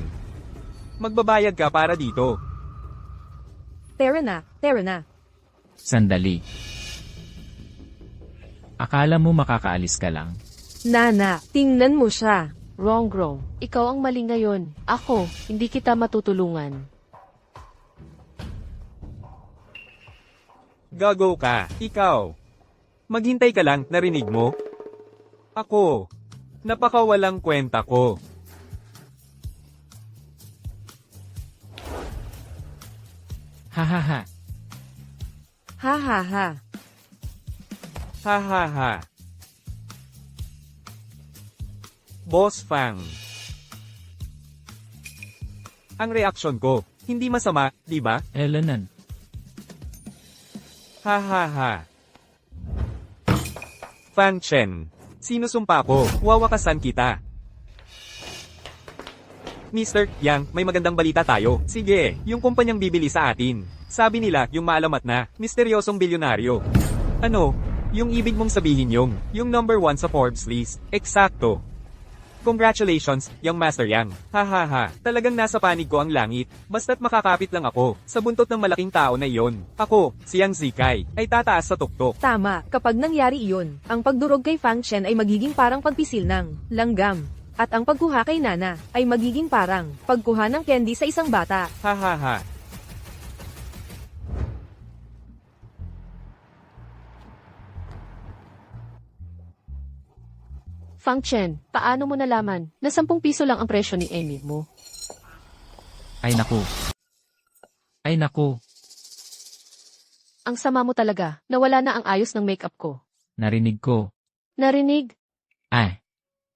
Magbabayad ka para dito. Tara na. Sandali. Akala mo makakaalis ka lang? Nana, tingnan mo siya. Wrong. Ikaw ang mali ngayon. Ako, hindi kita matutulungan. Gago ka, ikaw. Maghintay ka lang, narinig mo? Ako. Napakawalang kwenta ko. Hahaha. Ha. Hahaha. Boss Fang. Ang reaksyon ko, hindi masama, di ba? Elenan. Hahaha. Fang Chen. Sinusumpa ko, wawakasan kita. Mr. Yang, may magandang balita tayo. Sige, yung kumpanyang bibili sa atin. Sabi nila, yung maalamat na, misteryosong bilyonaryo. Ano? Yung ibig mong sabihin yung number 1 sa Forbes list. Eksakto. Congratulations, young Master Yang. Hahaha, talagang nasa panig ko ang langit. Basta't makakapit lang ako, sa buntot ng malaking tao na iyon. Ako, si Yang Zikai, ay tataas sa tuktok. Tama, kapag nangyari iyon, ang pagdurog kay Fang Chen ay magiging parang pagpisil ng langgam. At ang pagkuha kay Nana ay magiging parang pagkuha ng candy sa isang bata. Hahaha. Fang Chen, paano mo nalaman na 10 piso lang ang presyo ni Amy mo? Ay naku. Ang sama mo talaga, nawala na ang ayos ng makeup ko. Narinig ko. Narinig?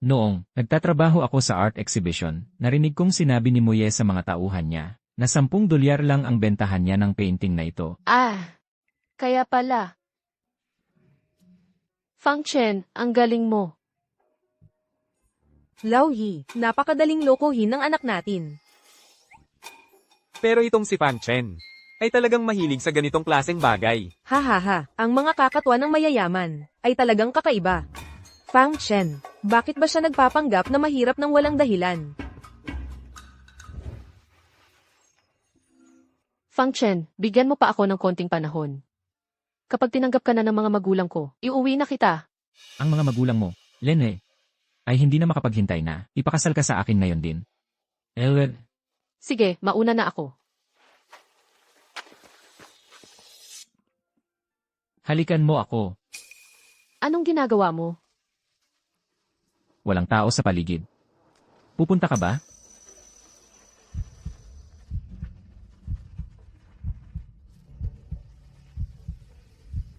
Noong nagtatrabaho ako sa art exhibition, narinig kong sinabi ni Moye sa mga tauhan niya na $10 lang ang bentahan niya ng painting na ito. Kaya pala. Fang Chen, ang galing mo. Lauhi, napakadaling lokohin ng anak natin. Pero itong si Fang Chen, ay talagang mahilig sa ganitong klaseng bagay. Hahaha, ang mga kakatwa ng mayayaman ay talagang kakaiba. Fang Chen, bakit ba siya nagpapanggap na mahirap ng walang dahilan? Fang Chen, bigyan mo pa ako ng konting panahon. Kapag tinanggap ka na ng mga magulang ko, iuwi na kita. Ang mga magulang mo, Lene, ay hindi na makapaghintay na. Ipakasal ka sa akin ngayon din. Well, Sige, mauna na ako. halikan mo ako. Anong ginagawa mo? Walang tao sa paligid. Pupunta ka ba?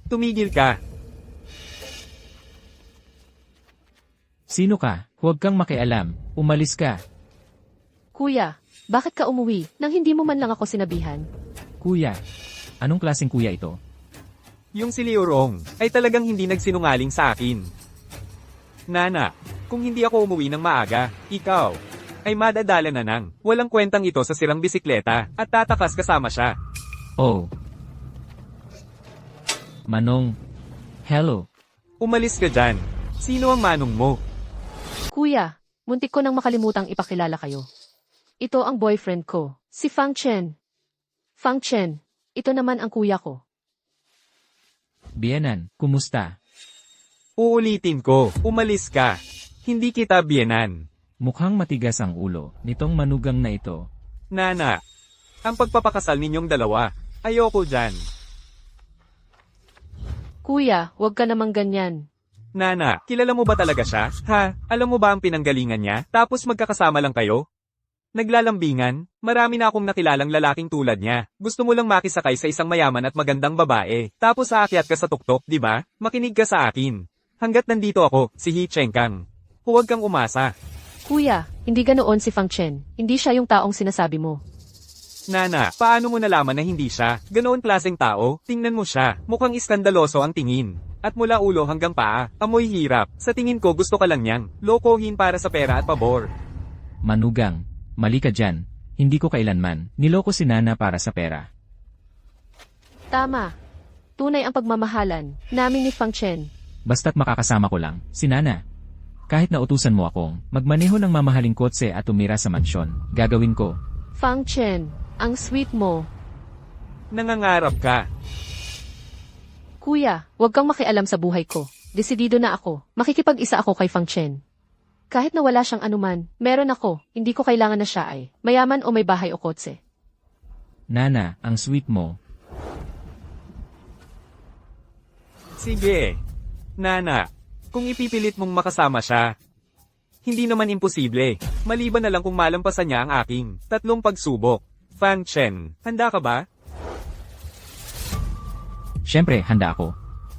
Tumigil ka. Sino ka? Huwag kang makialam. Umalis ka. Kuya, bakit ka umuwi nang hindi mo man lang ako sinabihan? Kuya. Anong klaseng kuya ito? Yung si Liurong ay talagang hindi nagsinungaling sa akin. Nana, kung hindi ako umuwi ng maaga, ikaw ay madadala na nang walang kwentang ito sa sirang bisikleta at tatakas kasama siya. Oh. Manong. Hello. Umalis ka dyan. Sino ang manong mo? Kuya, muntik ko nang makalimutang ipakilala kayo. Ito ang boyfriend ko, si Fang Chen. Fang Chen, ito naman ang kuya ko. Bienan, kumusta? Uulitin ko, umalis ka. Hindi kita biyenan. Mukhang matigas ang ulo nitong manugang na ito. Nana, ang pagpapakasal ninyong dalawa, ayoko dyan. Kuya, huwag ka namang ganyan. Nana, kilala mo ba talaga siya? Ha? Alam mo ba ang pinanggalingan niya? Tapos magkakasama lang kayo? Naglalambingan? Marami na akong nakilalang lalaking tulad niya. Gusto mo lang makisakay sa isang mayaman at magandang babae. Tapos aakyat ka sa tuktok, di ba? Makinig ka sa akin. Hanggat nandito ako, si He Chengkang. Huwag kang umasa. Kuya, hindi ganoon si Fang Chen. Hindi siya yung taong sinasabi mo. Nana, paano mo nalaman na hindi siya? Ganoon klaseng tao? Tingnan mo siya. Mukhang iskandaloso ang tingin. At mula ulo hanggang paa, amoy hirap. Sa tingin ko gusto ka lang niyang lokohin para sa pera at pabor. Manugang, mali ka dyan. Hindi ko kailanman niloko si Nana para sa pera. Tama. Tunay ang pagmamahalan namin ni Fang Chen. Basta't makakasama ko lang, si Nana. Kahit nautusan mo akong magmaneho ng mamahaling kotse at tumira sa mansyon, gagawin ko. Fang Chen, ang sweet mo. Nangangarap ka. Kuya, huwag kang makialam sa buhay ko. Desidido na ako. Makikipag-isa ako kay Fang Chen. Kahit na wala siyang anuman, meron ako. Hindi ko kailangan na siya ay mayaman o may bahay o kotse. Nana, ang sweet mo. Sige. Nana, kung ipipilit mong makasama siya, hindi naman imposible. Maliban na lang kung malampasan niya ang aking 3 pagsubok. Fang Chen, handa ka ba? Siyempre, handa ako.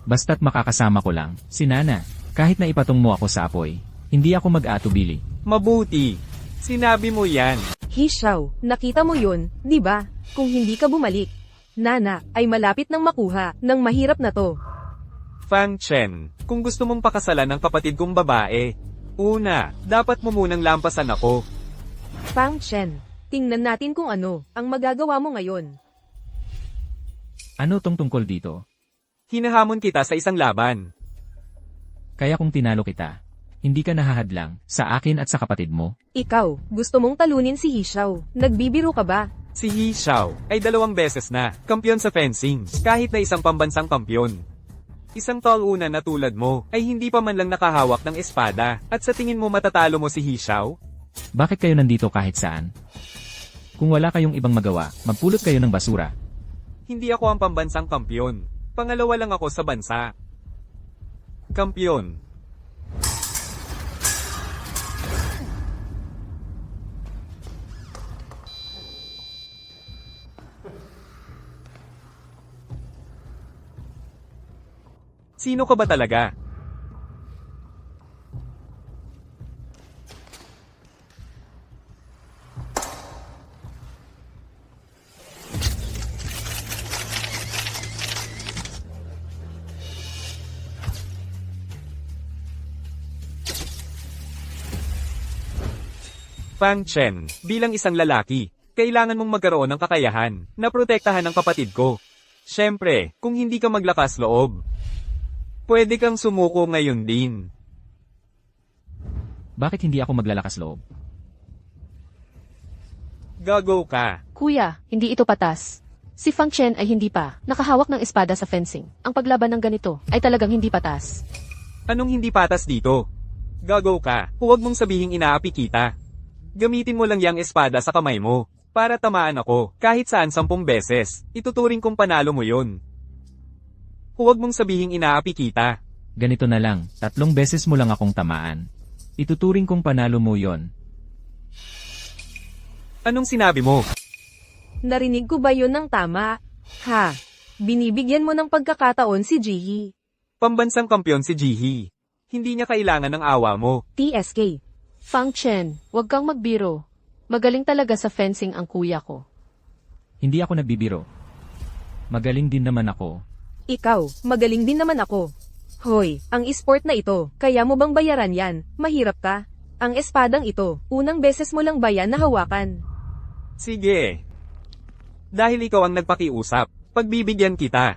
Basta't makakasama ko lang, si Nana. Kahit na ipatong mo ako sa apoy, hindi ako mag-atubili. Mabuti. Sinabi mo yan. He Xiao, nakita mo yun, di ba? Kung hindi ka bumalik, Nana ay malapit nang makuha ng mahirap na to. Fang Chen, kung gusto mong pakasalan ng kapatid kong babae, una, dapat mo munang lampasan ako. Fang Chen, tingnan natin kung ano ang magagawa mo ngayon. Ano tong tungkol dito? Hinahamon kita sa isang laban. Kaya kung tinalo kita, hindi ka nahahadlang sa akin at sa kapatid mo? Ikaw, gusto mong talunin si He Xiao. Nagbibiro ka ba? Si He Xiao ay 2 beses na kampiyon sa fencing, kahit na isang pambansang kampiyon. Isang talunan na tulad mo ay hindi pa man lang nakahawak ng espada, at sa tingin mo matatalo mo si He Xiao? Bakit kayo nandito kahit saan? Kung wala kayong ibang magawa, magpulot kayo ng basura. Hindi ako ang pambansang kampiyon. Pangalawa lang ako sa bansa. Kampiyon. Sino ka ba talaga? Fang Chen, bilang isang lalaki, kailangan mong magkaroon ng kakayahan na protektahan ang kapatid ko. Siyempre, kung hindi ka maglakas loob, pwede kang sumuko ngayon din. Bakit hindi ako maglalakas loob? Gago ka. Kuya, hindi ito patas. Si Fang Chen ay hindi pa nakahawak ng espada sa fencing. Ang paglaban ng ganito ay talagang hindi patas. Anong hindi patas dito? Gago ka. Huwag mong sabihing inaapi kita. Gamitin mo lang yang espada sa kamay mo para tamaan ako kahit saan 10 beses. Ituturing kong panalo mo yon. Huwag mong sabihing inaapi kita. Ganito na lang, 3 beses mo lang akong tamaan. Ituturing kong panalo mo yon. Anong sinabi mo? Narinig ko ba yun ng tama? Ha? Binibigyan mo ng pagkakataon si Jihi. Pambansang kampyon si Jihi. Hindi niya kailangan ng awa mo. TSK. Fang Chen, huwag kang magbiro. Magaling talaga sa fencing ang kuya ko. Hindi ako nagbibiro. Magaling din naman ako. Ikaw, magaling din naman ako. Hoy, ang esport na ito, kaya mo bang bayaran yan? Mahirap ka? Ang espadang ito, unang beses mo lang ba yan na hawakan? Sige. Dahil ikaw ang nagpakiusap, pagbibigyan kita.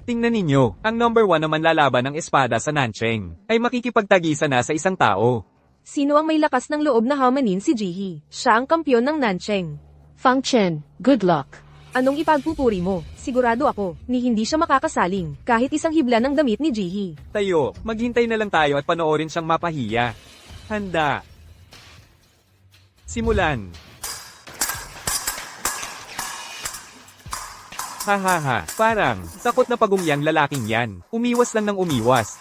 Tingnan ninyo, ang number 1 naman lalaban ng espada sa Nancheng, ay makikipagtagisa na sa isang tao. Sino ang may lakas ng loob na hamanin si Jihi? Siya ang kampyon ng Nancheng. Fang Chen, good luck. Anong ipagpupuri mo? Sigurado ako, ni hindi siya makakasaling, kahit isang hibla ng damit ni Jihi. Tayo, maghintay na lang tayo at panoorin siyang mapahiya. Handa. Simulan. Hahaha, parang, takot na pagumyang lalaking yan. Umiwas lang ng umiwas.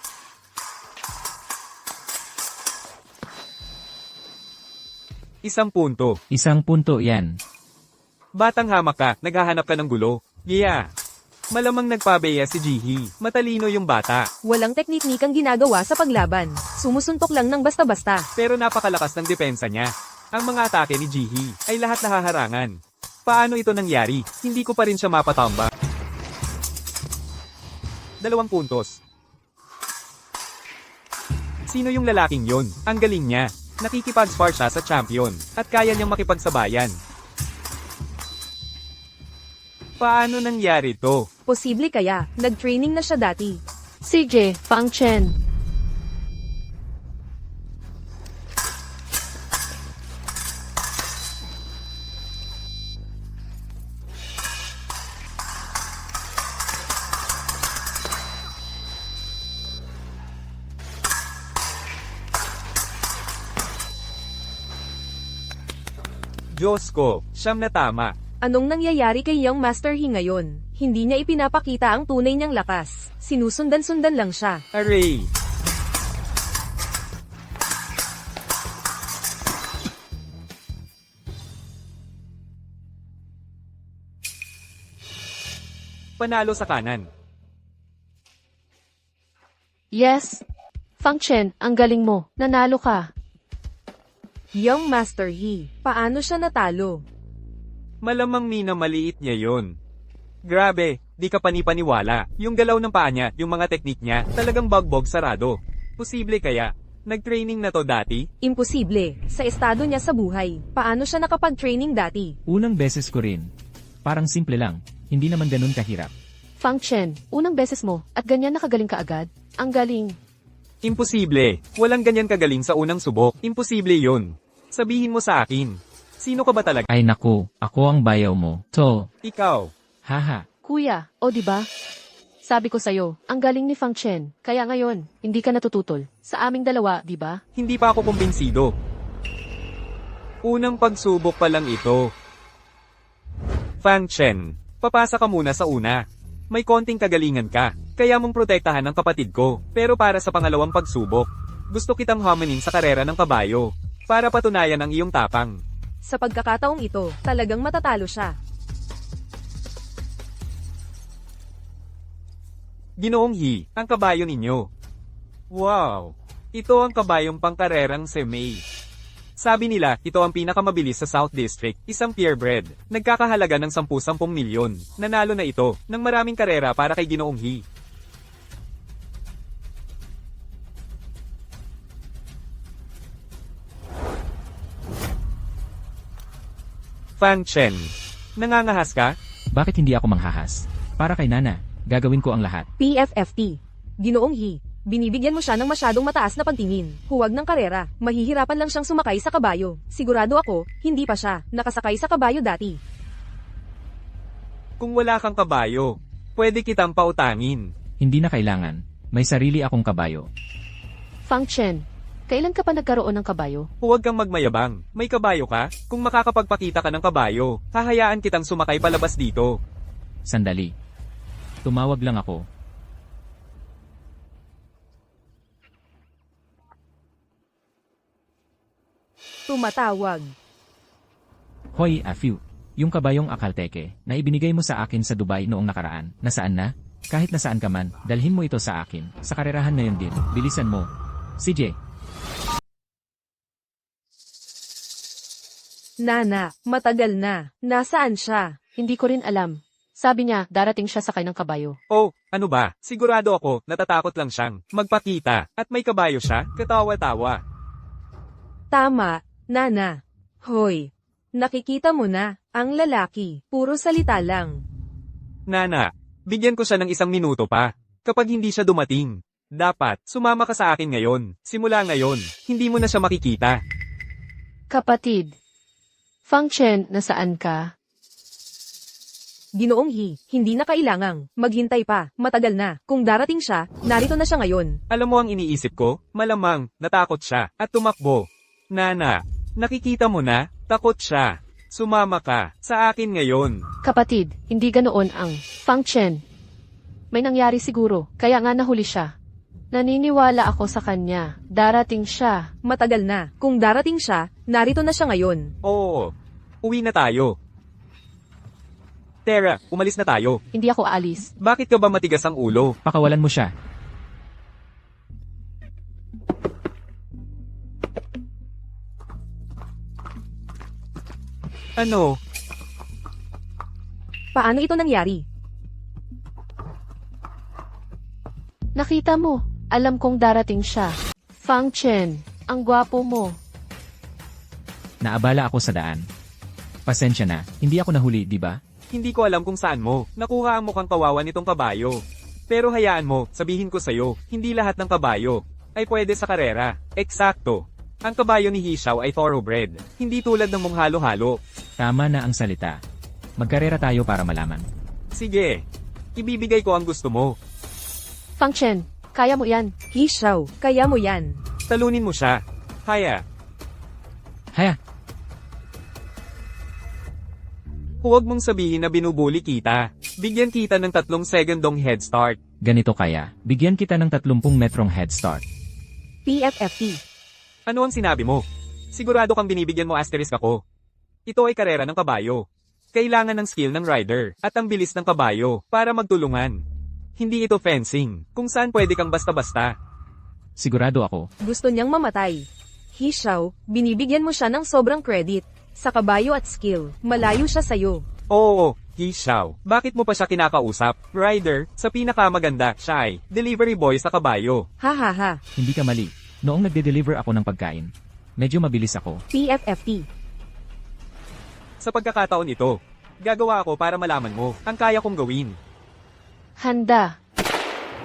Isang punto. 1 punto yan. Batang hamak ka, naghahanap ka ng gulo. Yeah. Malamang nagpabeya si Jihi. Matalino yung bata. Walang teknikang ginagawa sa paglaban. Sumusuntok lang ng basta-basta. Pero napakalakas ng depensa niya. Ang mga atake ni Jihi ay lahat nahaharangan. Paano ito nangyari? Hindi ko pa rin siya mapatamba. 2 puntos. Sino yung lalaking yon? Ang galing niya. Nakikipag-spar siya sa champion, at kaya niyang makipagsabayan. Paano nangyari to? Posible kaya, nag-training na siya dati. CJ, Fang Chen. Diyos ko, siyam na tama. Anong nangyayari kay Young Master He ngayon? Hindi niya ipinapakita ang tunay niyang lakas. Sinusundan-sundan lang siya. Array. Panalo sa kanan. Yes. Fang Chen, ang galing mo. Nanalo ka. Young Master He, paano siya natalo? Malamang mina maliit niya yon. Grabe, di ka panipaniwala. Yung galaw ng paa niya, yung mga teknik niya, talagang bagbog sarado. Posible kaya, nag-training na to dati? Imposible, sa estado niya sa buhay. Paano siya nakapag-training dati? Unang beses ko rin. Parang simple lang. Hindi naman ganun kahirap. Fang Chen, unang beses mo, at ganyan nakagaling ka agad? Ang galing. Imposible. Walang ganyan kagaling sa unang subok. Imposible yun. Sabihin mo sa akin. Sino ka ba talaga? Ay naku, ako ang bayaw mo. To, Ikaw. haha. Kuya, o di ba? Sabi ko sa'yo, ang galing ni Fang Chen. Kaya ngayon, hindi ka natututol. Sa aming dalawa, di ba? Hindi pa ako kumbinsido. Unang pagsubok pa lang ito. Fang Chen, papasa ka muna sa una. May konting kagalingan ka, kaya mong protektahan ang kapatid ko. Pero para sa pangalawang pagsubok, gusto kitang hamanin sa karera ng kabayo, para patunayan ang iyong tapang. Sa pagkakataong ito, talagang matatalo siya. Ginoong He, ang kabayo ninyo. Wow! Ito ang kabayong pangkarerang Semei. Sabi nila, ito ang pinakamabilis sa South District, isang purebred. Nagkakahalaga ng 10-10 milyon. Nanalo na ito, ng maraming karera para kay Ginoong He. Fang Chen. Nangangahas ka? Bakit hindi ako manghahas? Para kay Nana, gagawin ko ang lahat. PFFT. Ginoong He, binibigyan mo siya ng masyadong mataas na pagtingin. Huwag ng karera, mahihirapan lang siyang sumakay sa kabayo. Sigurado ako, hindi pa siya nakasakay sa kabayo dati. Kung wala kang kabayo, pwede kitang pautangin. Hindi na kailangan. May sarili akong kabayo. Fang Chen, kailan ka pa nagkaroon ng kabayo? Huwag kang magmayabang. May kabayo ka? Kung makakapagpakita ka ng kabayo, hahayaan kitang sumakay palabas dito. Sandali. Tumawag lang ako. Tumatawag. Hoy, Afiu. Yung kabayong akalteke na ibinigay mo sa akin sa Dubai noong nakaraan, nasaan na? Kahit nasaan ka man, dalhin mo ito sa akin. Sa karerahan na yun din. Bilisan mo. CJ. Nana, matagal na. Nasaan siya? Hindi ko rin alam. Sabi niya, darating siya sakay ng kabayo. Oh, ano ba? Sigurado ako, natatakot lang siyang magpakita. At may kabayo siya, katawa-tawa. Tama, Nana. Hoy, nakikita mo na, ang lalaki, puro salita lang. Nana, bigyan ko siya ng 1 minuto pa. Kapag hindi siya dumating, dapat sumama ka sa akin ngayon. Simula ngayon, hindi mo na siya makikita. Kapatid. Fang Chen, nasaan ka? Ginoong He, hindi na kailangang maghintay pa, matagal na. Kung darating siya, narito na siya ngayon. Alam mo ang iniisip ko? Malamang, natakot siya, at tumakbo. Nana, nakikita mo na, takot siya. Sumama ka sa akin ngayon. Kapatid, hindi ganoon ang Fang Chen. May nangyari siguro, kaya nga nahuli siya. Naniniwala ako sa kanya. Darating siya. Matagal na. Kung darating siya, narito na siya ngayon. Oo, uwi na tayo. Tara, umalis na tayo. Hindi ako aalis. Bakit ka ba matigas ang ulo? Pakawalan mo siya. Ano? Paano ito nangyari? Nakita mo, alam kong darating siya. Fang Chen, ang gwapo mo. Naabala ako sa daan. Pasensya na, hindi ako nahuli, di ba? Hindi ko alam kung saan mo. Nakuha ang mukhang kawawa nitong kabayo. Pero hayaan mo, sabihin ko sa'yo, hindi lahat ng kabayo ay pwede sa karera. Eksakto. Ang kabayo ni Hishao ay thoroughbred. Hindi tulad ng mong halo-halo. Tama na ang salita. Magkarera tayo para malaman. Sige. Ibibigay ko ang gusto mo. Fang Chen, kaya mo yan. Hishao, kaya mo yan. Talunin mo siya. Haya. Haya, Huwag mong sabihin na binubuli kita. Bigyan kita ng 3 segundong head start. ganito kaya. Bigyan kita ng 30 metrong head start. PFFT. Ano ang sinabi mo? Sigurado kang binibigyan mo asterisk ako. Ito ay karera ng kabayo. Kailangan ng skill ng rider at ang bilis ng kabayo para magtulungan. Hindi ito fencing, kung saan pwede kang basta-basta. Sigurado ako. Gusto niyang mamatay. Hishao, binibigyan mo siya ng sobrang credit. Sa kabayo at skill, malayo siya sa'yo. Oo, Hishao. Bakit mo pa siya kinakausap? Rider, sa pinakamaganda, siya ay delivery boy sa kabayo. Ha ha ha. Hindi ka mali. Noong nagde-deliver ako ng pagkain, medyo mabilis ako. PFFT. Sa pagkakataon ito, gagawa ako para malaman mo ang kaya kong gawin. Handa.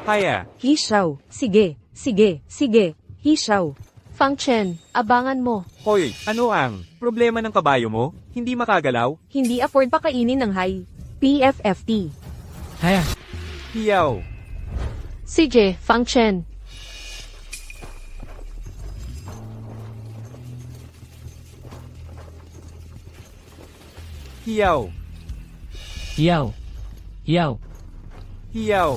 Kaya, Hishao, sige, sige, sige. Hishao. Fang Chen, abangan mo. hoy, ano ang problema ng kabayo mo? Hindi makagalaw? Hindi afford pakainin ng high. PFFT. Haya, Hiyaw. CJ, Fang Chen. Hiyaw. hiyaw. Hiyaw. Hiyaw.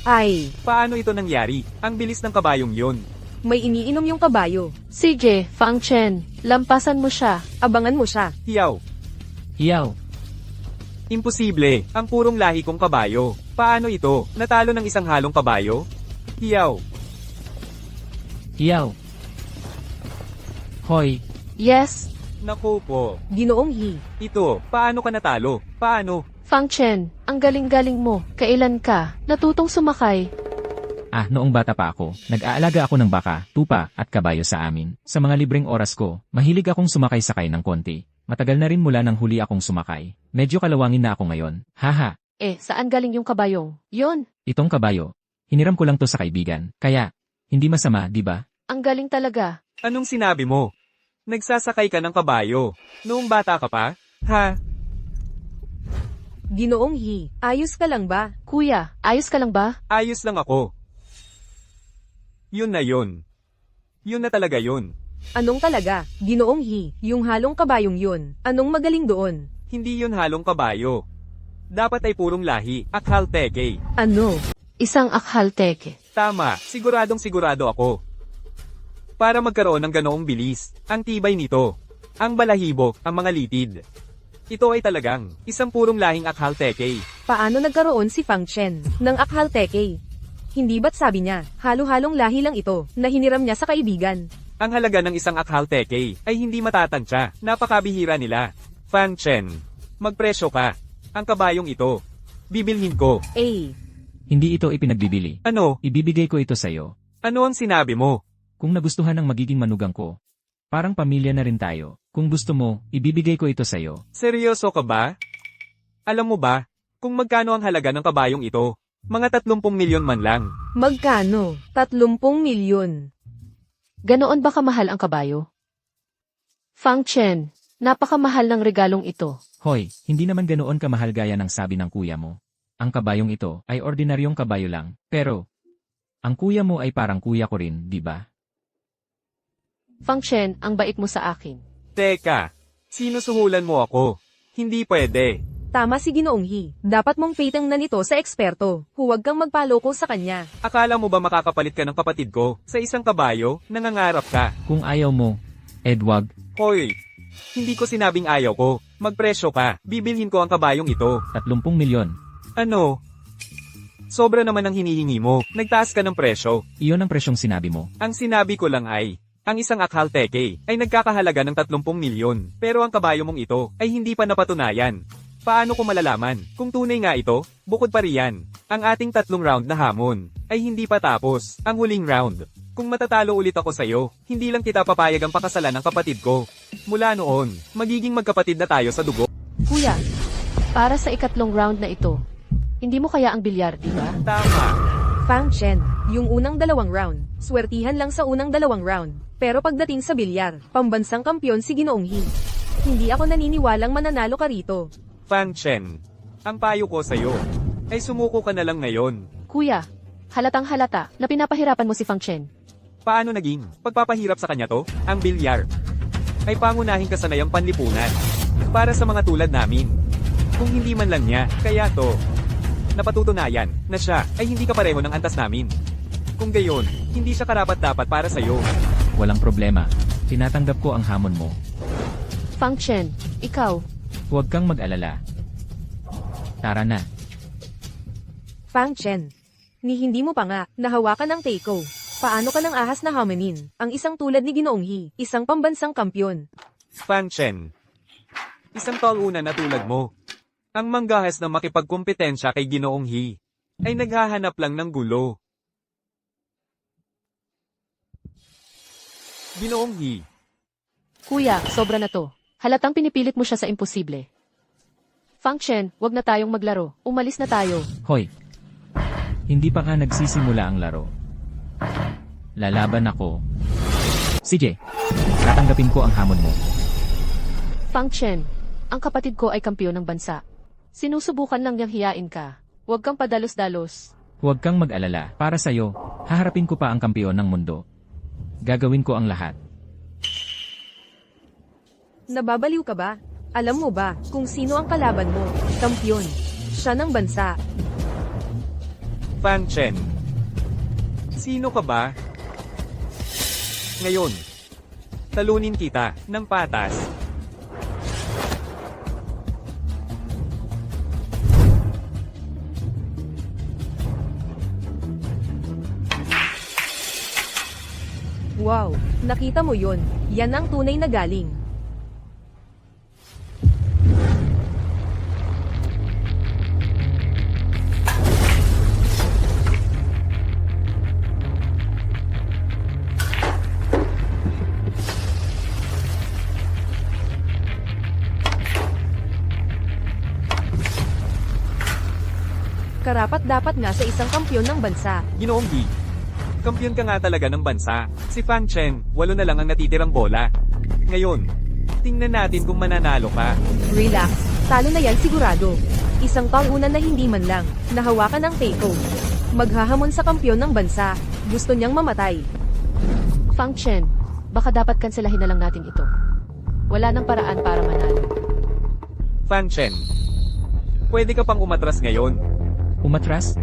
Ay, Paano ito nangyari? Ang bilis ng kabayong yun. may iniinom yung kabayo. CJ, Fang Chen, lampasan mo siya. Abangan mo siya. Hiyaw. Hiyaw. Imposible. Ang purong lahi kong kabayo. Paano ito? Natalo ng isang halong kabayo? Hiyaw. Hiyaw. Hoy, Yes, Naku po. Ginoong He. Ito, paano ka natalo? Paano? Fang Chen, ang galing-galing mo. Kailan ka natutong sumakay? noong bata pa ako, nag-aalaga ako ng baka, tupa, at kabayo sa amin. Sa mga libreng oras ko, mahilig akong sumakay-sakay ng konti. Matagal na rin mula nang huli akong sumakay. Medyo kalawangin na ako ngayon. Haha, Saan galing yung kabayong? Yon, itong kabayo. Hiniram ko lang to sa kaibigan. Kaya, hindi masama, di ba? ang galing talaga. Anong sinabi mo? Nagsasakay ka ng kabayo. Noong bata ka pa? Ha? Ginoong He, ayos ka lang ba? Kuya, ayos ka lang ba? Ayos lang ako. Yun na yun. Yun na talaga yun. Anong talaga? Ginoong He, yung halong kabayong yun. Anong magaling doon? Hindi yun halong kabayo. Dapat ay purong lahi, akhal teke. Ano? Isang akhal teke. Tama, siguradong sigurado ako. Para magkaroon ng ganoong bilis, ang tibay nito, ang balahibo, ang mga litid. Ito ay talagang isang purong lahing akhal teke. Paano nagkaroon si Fang Chen ng Akhal Teke? Hindi ba't sabi niya, halo-halong lahi lang ito, na hiniram niya sa kaibigan? Ang halaga ng isang akhal teke ay hindi matatantya, napakabihira nila. Fang Chen, magpresyo ka. Ang kabayong ito, bibilhin ko. Hindi ito ipinagbibili. Ano? Ibibigay ko ito sa'yo. Ano ang sinabi mo? Kung nagustuhan ng magiging manugang ko. Parang pamilya na rin tayo. Kung gusto mo, ibibigay ko ito sa'yo. Seryoso ka ba? Alam mo ba, kung magkano ang halaga ng kabayong ito? Mga 30 milyon man lang. Magkano? 30 milyon. Ganoon ba kamahal ang kabayo? Fang Chen, napakamahal ng regalong ito. Hoy, hindi naman ganoon kamahal gaya ng sabi ng kuya mo. Ang kabayong ito ay ordinaryong kabayo lang. Pero, ang kuya mo ay parang kuya ko rin, di ba? Fang Chen, ang bait mo sa akin. Teka, sinusuhulan mo ako. Hindi pwede. Tama si Ginoong He, dapat mong pitang na nito sa eksperto. Huwag kang magpaloko sa kanya. Akala mo ba makakapalit ka ng kapatid ko sa isang kabayo? Nangangarap ka. Kung ayaw mo, Edward, Hoy, hindi ko sinabing ayaw ko. Magpresyo ka. Bibilhin ko ang kabayong ito. 30 milyon. Ano? Sobra naman ang hinihingi mo. Nagtaas ka ng presyo. Iyon ang presyong sinabi mo. Ang sinabi ko lang ay, ang isang akhal teke ay nagkakahalaga ng 30 milyon. Pero ang kabayo mong ito ay hindi pa napatunayan. Paano ko malalaman kung tunay nga ito? Bukod pa riyan, ang ating 3 round na hamon ay hindi pa tapos. Ang huling round. Kung matatalo ulit ako sa'yo, hindi lang kita papayag ang pakasalan ng kapatid ko. Mula noon, magiging magkapatid na tayo sa dugo. Kuya, para sa ikatlong round na ito, hindi mo kaya ang bilyar, di ba? Tama. Fang Chen, yung unang 2 round, swertihan lang sa unang 2 round. Pero pagdating sa bilyar, pambansang kampyon si Ginoong He. Hindi ako naniniwalang mananalo ka rito. Fang Chen, ang payo ko sa'yo ay sumuko ka na lang ngayon. Kuya, halatang halata na pinapahirapan mo si Fang Chen. Paano naging pagpapahirap sa kanya to? Ang bilyar ay pangunahing kasanayang panlipunan para sa mga tulad namin. Kung hindi man lang niya, kaya to napatutunayan na siya ay hindi kapareho ng antas namin. Kung gayon, hindi siya karapat-dapat para sa'yo. Walang problema. Tinatanggap ko ang hamon mo. Fang Chen, ikaw, Huwag kang mag-alala. Tara na. Fang Chen, ni hindi mo pa nga, nahawakan ng Teiko. Paano ka ng ahas na hominin, ang isang tulad ni Ginoong He, isang pambansang kampyon? Fang Chen, isang tauna na tulad mo. Ang manggahas na makipagkumpetensya kay Ginoong He ay naghahanap lang ng gulo. Ginoong He, kuya, sobra na to. Halatang pinipilit mo siya sa imposible. Fang Chen, wag na tayong maglaro. Umalis na tayo. Hoy. Hindi pa nga nagsisimula ang laro. Lalaban ako. Sige. Tatanggapin ko ang hamon mo. Fang Chen, ang kapatid ko ay kampiyon ng bansa. Sinusubukan lang niyang hiyain ka. Huwag kang padalos-dalos. Huwag kang mag-alala. Para sa'yo, haharapin ko pa ang kampiyon ng mundo. Gagawin ko ang lahat. Nababaliw ka ba? Alam mo ba kung sino ang kalaban mo? Kampyon. Siya ng bansa. Fang Chen, sino ka ba? Ngayon, talunin kita ng patas. Wow, nakita mo yun. Yan ang tunay na galing. Karapat-dapat nga sa isang kampyon ng bansa. Ginoong Yi. Kampiyon ka nga talaga ng bansa. Si Fang Chen, 8 na lang ang natitirang bola. Ngayon, tingnan natin kung mananalo ka. Relax, talo na yan sigurado. Isang taon na hindi man lang, nahawakan ng Teiko. Maghahamon sa kampyon ng bansa, gusto niyang mamatay. Fang Chen, baka dapat kanselahin na lang natin ito. Wala nang paraan para manalo. Fang Chen, pwede ka pang umatras ngayon. Umatras?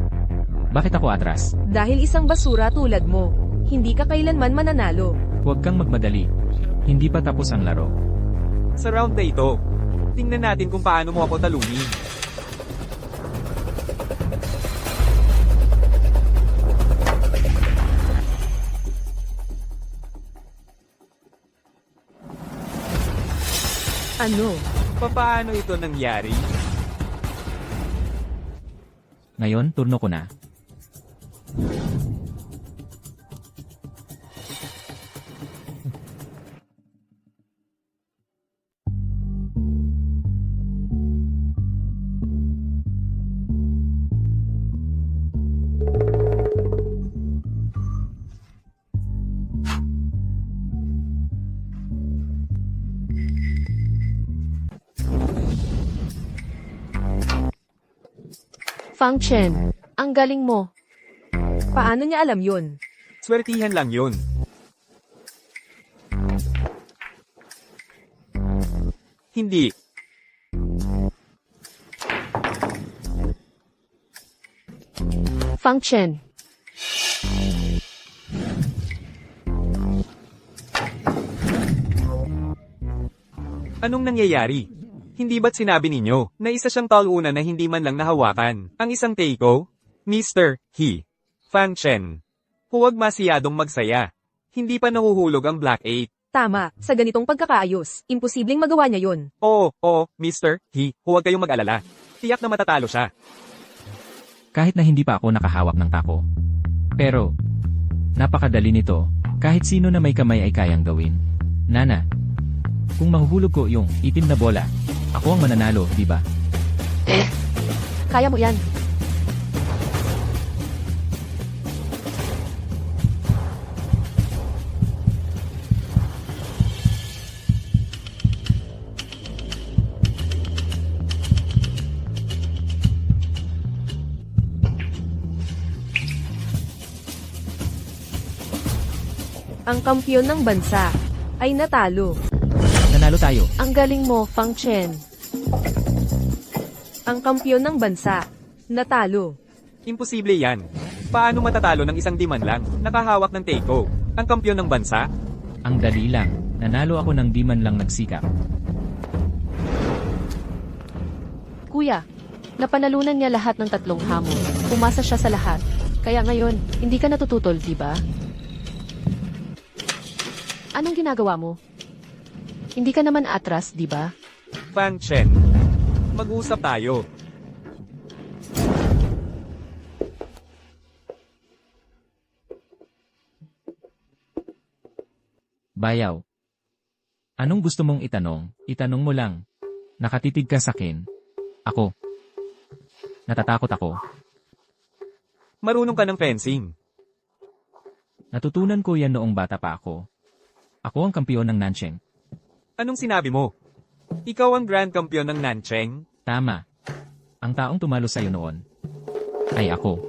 Bakit ako atras? Dahil isang basura tulad mo, hindi ka kailanman mananalo. Huwag kang magmadali. Hindi pa tapos ang laro. Sa round na ito, tingnan natin kung paano mo ako talunin. Ano? Paano ito nangyari? Ngayon, turno ko na. Fang Chen, ang galing mo. Paano niya alam yun? Swertihan lang yun. Hindi. Fang Chen, Anong nangyayari? Hindi ba't sinabi ninyo na isa siyang talunan na hindi man lang nahawakan? Ang isang Teiko? Mr. He. Fang Chen. Huwag masyadong magsaya. Hindi pa nahuhulog ang Black 8. Tama, sa ganitong pagkakaayos, imposibleng magawa niya yun. Oo, Mr. He, huwag kayong mag-alala. Tiyak na matatalo siya. Kahit na hindi pa ako nakahawak ng tako. Pero, napakadali nito. Kahit sino na may kamay ay kayang gawin. Nana, kung mahuhulog ko yung itim na bola, ako ang mananalo, di ba? kaya mo yan. Ang kampyon ng bansa ay natalo. Nanalo tayo. Ang galing mo, Fang Chen. Ang kampyon ng bansa natalo. Imposible yan. Paano matatalo ng isang diman lang, nakahawak ng Teiko? Ang kampyon ng bansa? Ang dali lang. Nanalo ako ng di man lang nagsikap. Kuya, napanalunan niya lahat ng 3 hamon. Umasa siya sa lahat. Kaya ngayon, hindi ka natututol, di ba? Anong ginagawa mo? Hindi ka naman atras, di ba? Fang Chen. Mag-usap tayo. Bayaw. Anong gusto mong itanong? Itanong mo lang. Nakatitig ka sa akin. Ako. Natatakot ako. Marunong ka ng fencing. Natutunan ko yan noong bata pa ako. Ako ang kampiyon ng Nancheng. Anong sinabi mo? Ikaw ang Grand Champion ng Nancheng? Tama. Ang taong tumalo sa'yo noon ay ako.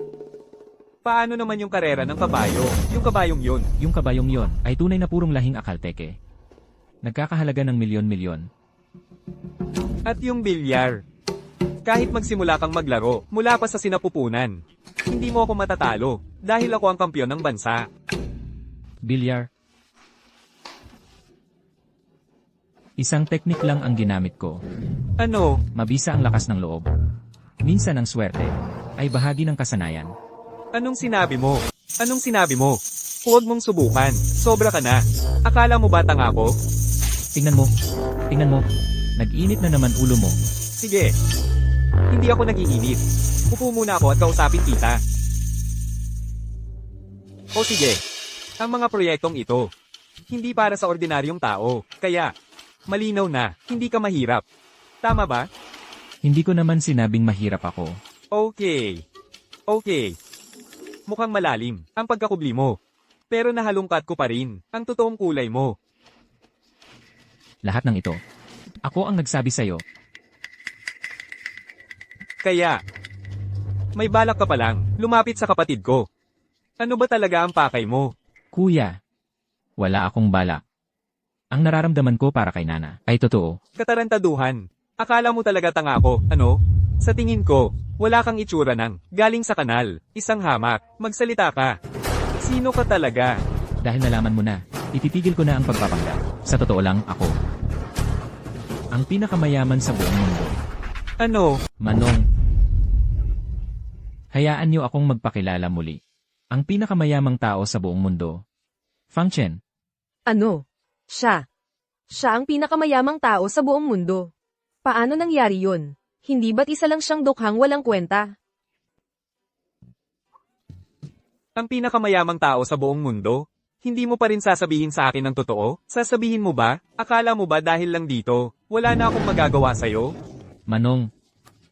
Paano naman yung karera ng kabayo? Yung kabayong yun. Yung kabayong yon ay tunay na purong lahing akalteke. Nagkakahalaga ng milyon-milyon. At yung bilyar. Kahit magsimula kang maglaro, mula pa sa sinapupunan. Hindi mo ako matatalo, dahil ako ang kampiyon ng bansa. Bilyar. Isang teknik lang ang ginamit ko. Ano? Mabisa ang lakas ng loob. Minsan ang swerte ay bahagi ng kasanayan. Anong sinabi mo? Anong sinabi mo? Huwag mong subukan. Sobra ka na. Akala mo batang ako? Tingnan mo. Tingnan mo. Nag-init na naman ulo mo. Sige. Hindi ako nag-iinit. Upo muna ako at kausapin kita. O sige. Ang mga proyektong ito, hindi para sa ordinaryong tao. Kaya, malinaw na, hindi ka mahirap. Tama ba? Hindi ko naman sinabing mahirap ako. Okay. Okay. Mukhang malalim ang pagkakubli mo. Pero nahalungkat ko pa rin ang totoong kulay mo. Lahat ng ito. Ako ang nagsabi sa'yo. Kaya, may balak ka pa lang lumapit sa kapatid ko. Ano ba talaga ang pakay mo? Kuya, wala akong balak. Ang nararamdaman ko para kay Nana ay totoo. Katarantaduhan. Akala mo talaga tanga ako, ano? Sa tingin ko, wala kang itsura ng galing sa kanal, isang hamak, magsalita ka. Sino ka talaga? Dahil nalaman mo na, ititigil ko na ang pagpapanggap. Sa totoo lang, ako. Ang pinakamayaman sa buong mundo. Ano? Manong. Hayaan niyo akong magpakilala muli. Ang pinakamayamang tao sa buong mundo. Fang Chen. Ano? Siya. Siya ang pinakamayamang tao sa buong mundo. Paano nangyari yun? Hindi ba't isa lang siyang dukhang walang kwenta? Ang pinakamayamang tao sa buong mundo? Hindi mo pa rin sasabihin sa akin ang totoo? Sasabihin mo ba? Akala mo ba dahil lang dito, wala na akong magagawa sa'yo? Manong.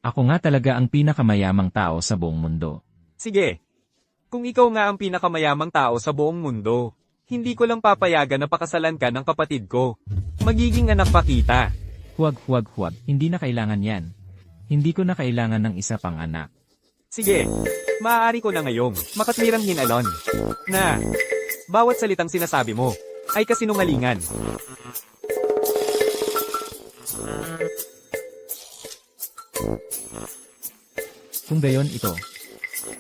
Ako nga talaga ang pinakamayamang tao sa buong mundo. Sige. Kung ikaw nga ang pinakamayamang tao sa buong mundo, hindi ko lang papayagan na pakasalan ka ng kapatid ko. Magiging anak pa kita. Huwag. Hindi na kailangan yan. Hindi ko na kailangan ng isa pang anak. Sige. Maaari ko na ngayong makatwirang hinalon na bawat salitang sinasabi mo ay kasinungalingan. Kung gayon ito,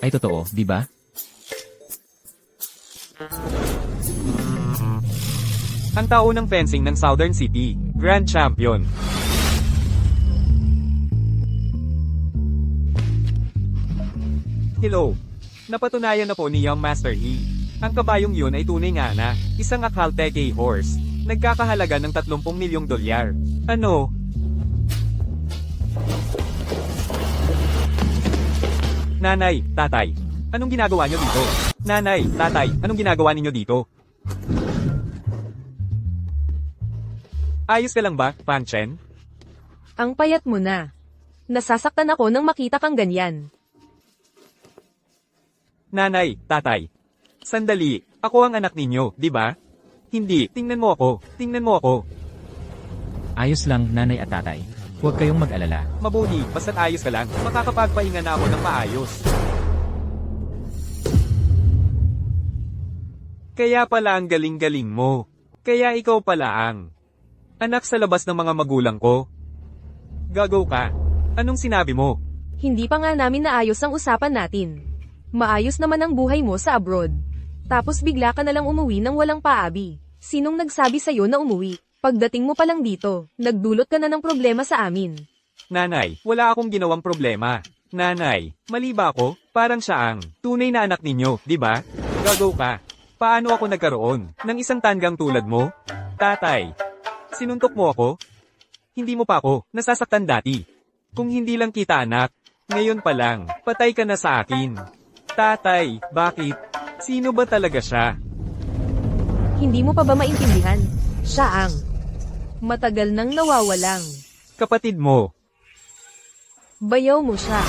ay totoo, di ba? Ang tao ng fencing ng Southern City, Grand Champion. Hello. Napatunayan na po ni Young Master Yi. Ang kabayong yun ay tunay nga na, isang Akhal-Teke horse. Nagkakahalaga ng 30 milyong dolyar. Ano? Nanay, tatay, anong ginagawa nyo dito? Nanay, tatay, anong ginagawa ninyo dito? Ayos ka lang ba, Fang Chen? Ang payat mo na. Nasasaktan ako nang makita kang ganyan. Nanay, tatay. Sandali, ako ang anak ninyo, di ba? Hindi, tingnan mo ako. Ayos lang, nanay at tatay. Huwag kayong mag-alala. Mabuti, basta't ayos ka lang, makakapagpahinga na ako ng maayos. Kaya pala ang galing-galing mo. Kaya ikaw pala ang anak sa labas ng mga magulang ko. Gagaw ka. Anong sinabi mo? Hindi pa nga namin naayos ang usapan natin. Maayos naman ang buhay mo sa abroad. Tapos bigla ka na lang umuwi nang walang paabi. Sinong nagsabi sa'yo na umuwi? Pagdating mo pa lang dito, nagdulot ka na ng problema sa amin. Nanay, wala akong ginawang problema. Nanay, mali ba ako? Parang siya ang tunay na anak ninyo, di ba? Gagaw ka. Paano ako nagkaroon ng isang tanggang tulad mo? Tatay, sinuntok mo ako? Hindi mo pa ako nasasaktan dati. Kung hindi lang kita anak, ngayon pa lang, patay ka na sa akin. Tatay, bakit? Sino ba talaga siya? Hindi mo pa ba maintindihan? Siya ang matagal nang nawawalang. Kapatid mo. Bayaw mo siya.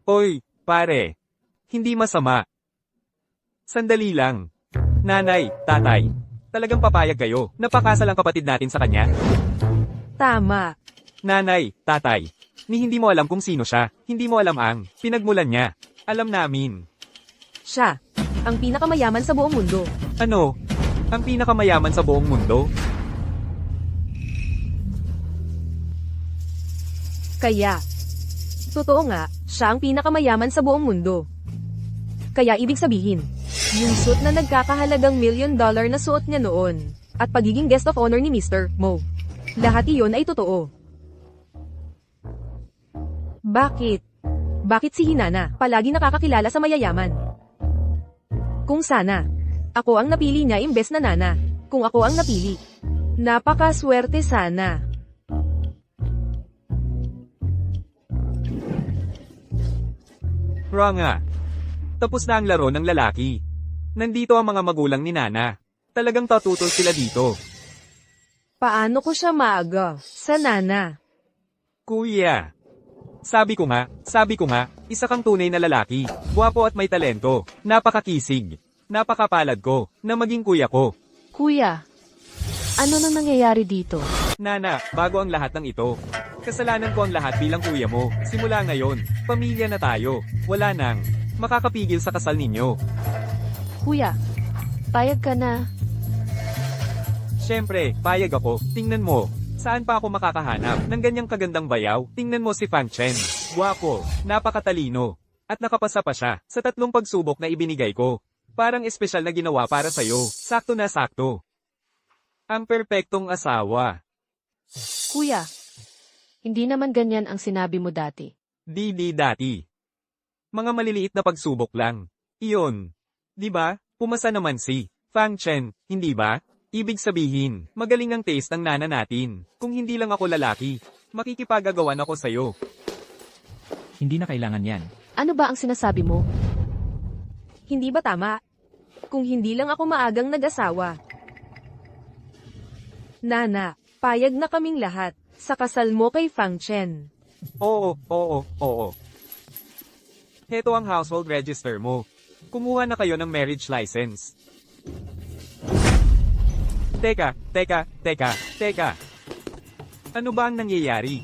Oy, pare. Hindi masama. Sandali lang. Nanay, tatay. Talagang papayag kayo. Napakasal ang kapatid natin sa kanya. Tama. Nanay, tatay. Ni hindi mo alam kung sino siya. Hindi mo alam ang pinagmulan niya. Alam namin. Siya. Ang pinakamayaman sa buong mundo. Ano? Ang pinakamayaman sa buong mundo? Kaya. Totoo nga, siya ang pinakamayaman sa buong mundo. Kaya ibig sabihin, yung suit na nagkakahalagang $1 million na suot niya noon, at pagiging guest of honor ni Mr. Mo. Lahat iyon ay totoo. Bakit? Bakit si Hinana palagi nakakakilala sa mayayaman? Kung sana, ako ang napili niya imbes na Nana. Kung ako ang napili. Napakaswerte sana. Wrong nga. Tapos na ang laro ng lalaki. Nandito ang mga magulang ni Nana. Talagang tatutol sila dito. Paano ko siya maaga? Sa Nana. Kuya. Sabi ko nga, isa kang tunay na lalaki. Gwapo at may talento. Napakakisig. Napakapalad ko, na maging kuya ko. Kuya, ano nang nangyayari dito? Nana, bago ang lahat ng ito. Kasalanan ko ang lahat bilang kuya mo. Simula ngayon, pamilya na tayo. Wala nang makakapigil sa kasal ninyo. Kuya, payag ka na. Siyempre, payag ako. Tingnan mo. Saan pa ako makakahanap ng ganyang kagandang bayaw? Tingnan mo si Fang Chen. Guwapo, napakatalino. At nakapasa pa siya sa 3 pagsubok na ibinigay ko. Parang espesyal na ginawa para sa'yo. Sakto na sakto. Ang perpektong asawa. Kuya, hindi naman ganyan ang sinabi mo dati. Di dati. Mga maliliit na pagsubok lang. Iyon. Di ba? Pumasa naman si Fang Chen, hindi ba? Ibig sabihin, magaling ang taste ng nana natin. Kung hindi lang ako lalaki, makikipagagawan ako sa'yo. Hindi na kailangan yan. Ano ba ang sinasabi mo? Hindi ba tama? Kung hindi lang ako maagang nag-asawa. Nana, payag na kaming lahat sa kasal mo kay Fang Chen. Oo. Heto ang household register mo. Kumuha na kayo ng marriage license. Teka. Ano ba ang nangyayari?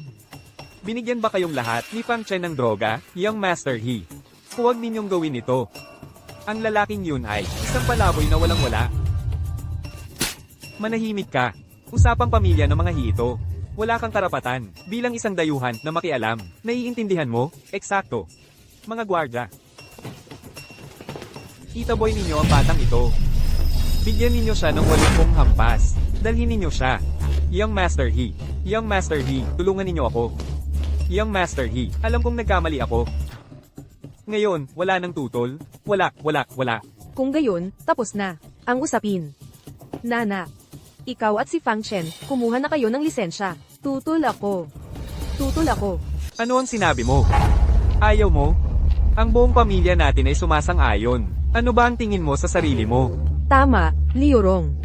Binigyan ba kayong lahat ni Fang Chen ng droga, Young Master He? Huwag ninyong gawin ito. Ang lalaking yun ay isang palaboy na walang-wala. Manahimik ka. Usapang pamilya ng mga hito. Wala kang karapatan bilang isang dayuhan na makialam. Naiintindihan mo? Eksakto. Mga gwardya. Itaboy ninyo ang batang ito. Bigyan ninyo siya ng 80 hampas. Dalhin ninyo siya. Young Master He, tulungan ninyo ako. Young Master He, alam kong nagkamali ako. Ngayon, wala nang tutol. Wala. Kung gayon, tapos na ang usapin. Nana, ikaw at si Fang Chen, kumuha na kayo ng lisensya. Tutol ako. Ano ang sinabi mo? Ayaw mo? Ang buong pamilya natin ay sumasang-ayon. Ano ba ang tingin mo sa sarili mo? Tama, Liurong.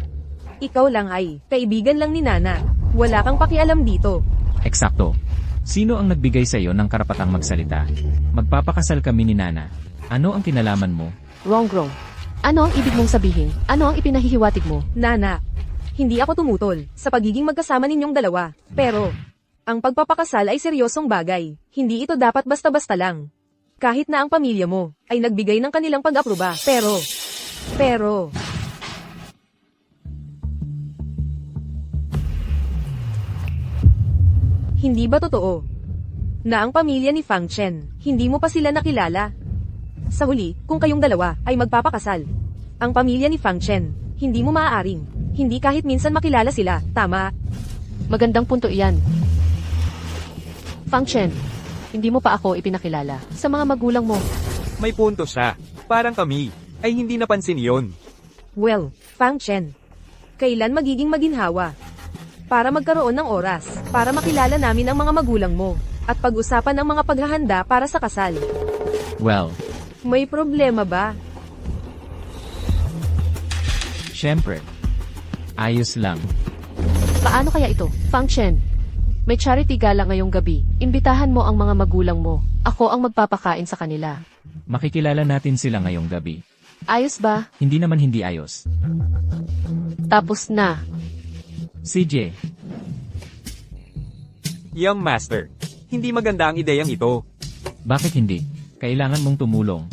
Ikaw lang ay kaibigan lang ni Nana. Wala kang pakialam dito. Eksakto. Sino ang nagbigay sa iyo ng karapatang magsalita? Magpapakasal kami ni Nana. Ano ang kinalaman mo? Wrong. Ano ang ibig mong sabihin? Ano ang ipinahihiwatig mo? Nana, hindi ako tumutol sa pagiging magkasama ninyong dalawa. Pero, ang pagpapakasal ay seryosong bagay. Hindi ito dapat basta-basta lang. Kahit na ang pamilya mo ay nagbigay ng kanilang pag-aproba. Pero, hindi ba totoo na ang pamilya ni Fang Chen, hindi mo pa sila nakilala? Sa huli, kung kayong dalawa ay magpapakasal, ang pamilya ni Fang Chen, hindi mo maaaring, hindi kahit minsan makilala sila, tama? Magandang punto iyan. Fang Chen, hindi mo pa ako ipinakilala sa mga magulang mo. May punto siya. Parang kami ay hindi napansin yon. Well, Fang Chen, kailan magiging maginhawa? Para magkaroon ng oras, para makilala namin ang mga magulang mo, at pag-usapan ang mga paghahanda para sa kasal. Well, May problema ba? syempre. Ayos lang. Paano kaya ito, Fang Chen? May charity gala ngayong gabi. Imbitahan mo ang mga magulang mo. Ako ang magpapakain sa kanila. Makikilala natin sila ngayong gabi. Ayos ba? Hindi naman hindi ayos. Tapos na. CJ, Young Master, hindi maganda ang ideyang ito. bakit hindi? Kailangan mong tumulong.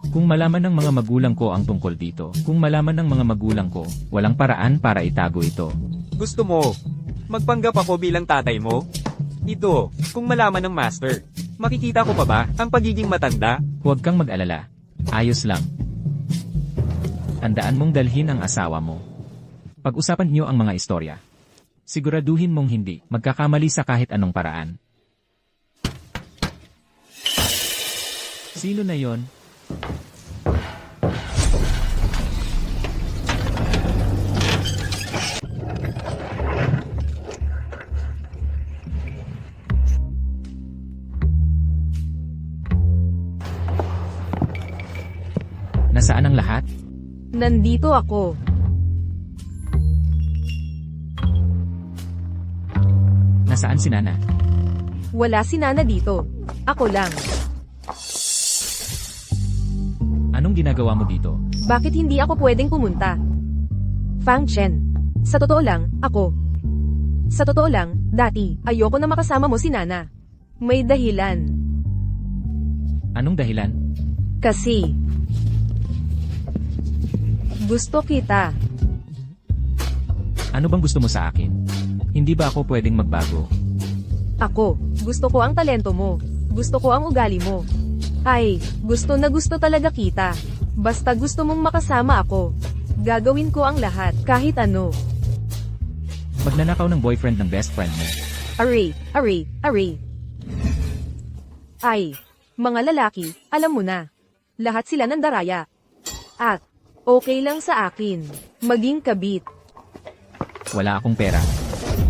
Kung malaman ng mga magulang ko ang tungkol dito, kung malaman ng mga magulang ko, walang paraan para itago ito. Gusto mo, magpanggap ako bilang tatay mo? Ito, kung malaman ng Master, makikita ko pa ba ang pagiging matanda? Huwag kang mag-alala. Ayos lang. Tandaan mong dalhin ang asawa mo. Pag-usapan niyo ang mga istorya. Siguraduhin mong hindi magkakamali sa kahit anong paraan. Sino na yon? Nasaan ang lahat? Nandito ako. Nasaan si Nana? Wala si Nana dito. Ako lang. Anong ginagawa mo dito? Bakit hindi ako pwedeng pumunta? Fang Chen. Sa totoo lang, ako. Sa totoo lang, dati, ayoko na makasama mo si Nana. May dahilan. Anong dahilan? Kasi, gusto kita. Ano bang gusto mo sa akin? Hindi ba ako pwedeng magbago? Ako, gusto ko ang talento mo. Gusto ko ang ugali mo. Ay, gusto na gusto talaga kita. Basta gusto mong makasama ako. Gagawin ko ang lahat, kahit ano. Magnanakaw ng boyfriend ng best friend mo. Array. Ay, mga lalaki, alam mo na. Lahat sila ng daraya. At, okay lang sa akin. Maging kabit. Wala akong pera.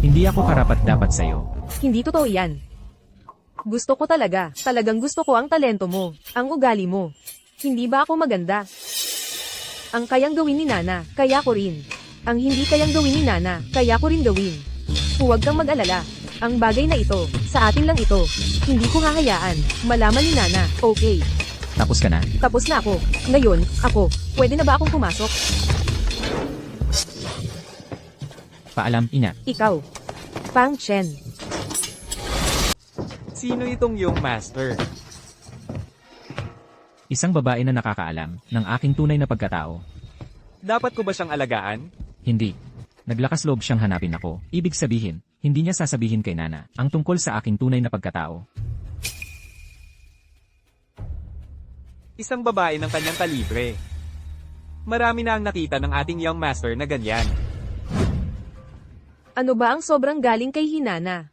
Hindi ako karapat-dapat sa'yo. Hindi totoo yan. Gusto ko talaga. Talagang gusto ko ang talento mo. Ang ugali mo. Hindi ba ako maganda? Ang kayang gawin ni Nana, kaya ko rin. Ang hindi kayang gawin ni Nana, kaya ko rin gawin. Huwag kang mag-alala. Ang bagay na ito, sa atin lang ito. Hindi ko hahayaan. Malaman ni Nana, okay. Tapos ka na? Tapos na ako. Ngayon, ako. Pwede na ba akong pumasok? Paalam, ina. Ikaw. Fang Chen. Sino itong yung master? Isang babae na nakakaalam ng aking tunay na pagkatao. Dapat ko ba siyang alagaan? Hindi. Naglakas loob siyang hanapin ako. Ibig sabihin, hindi niya sasabihin kay Nana ang tungkol sa aking tunay na pagkatao. Isang babae ng kanyang kalibre. Marami na ang nakita ng ating young master na ganyan. Ano ba ang sobrang galing kay Hinana?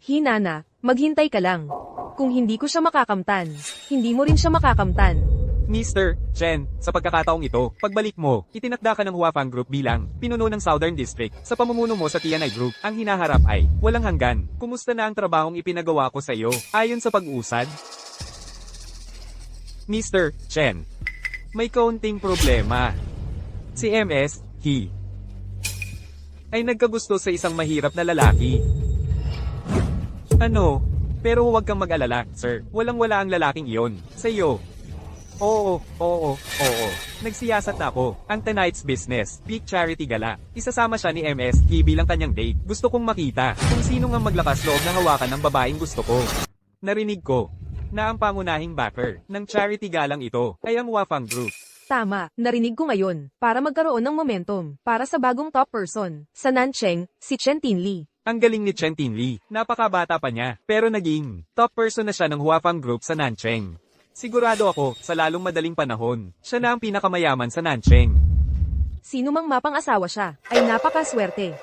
Hinana, maghintay ka lang. Kung hindi ko siya makakamtan, hindi mo rin siya makakamtan. Mr. Chen, sa pagkakataong ito, pagbalik mo, itinakda ka ng Huafang Group bilang pinuno ng Southern District. Sa pamumuno mo sa Tianai Group, ang hinaharap ay walang hanggan. Kumusta na ang trabahong ipinagawa ko sa iyo? Ayon sa pag-usad? Mr. Chen, may kaunting problema. Si MS, ay nagkagusto sa isang mahirap na lalaki. Ano? Pero huwag kang mag-alala, sir. Walang-wala ang lalaking iyon. Sa iyo. Oo. Nagsiyasat na ako. Ang tonight's business, big charity gala. Isasama siya ni MS bilang kanyang date. Gusto kong makita kung sino nga maglakas loob na hawakan ng babaeng gusto ko. Narinig ko na ang pangunahing backer ng charity galang ito ay ang Huafang Group. Tama, narinig ko ngayon, para magkaroon ng momentum, para sa bagong top person, sa Nancheng, si Chen Tinli. Ang galing ni Chen Tinli, napakabata pa niya, pero naging top person na siya ng Huafang Group sa Nancheng. Sigurado ako, sa lalong madaling panahon, siya na ang pinakamayaman sa Nancheng. Sino mang mapang-asawa siya, ay napakaswerte.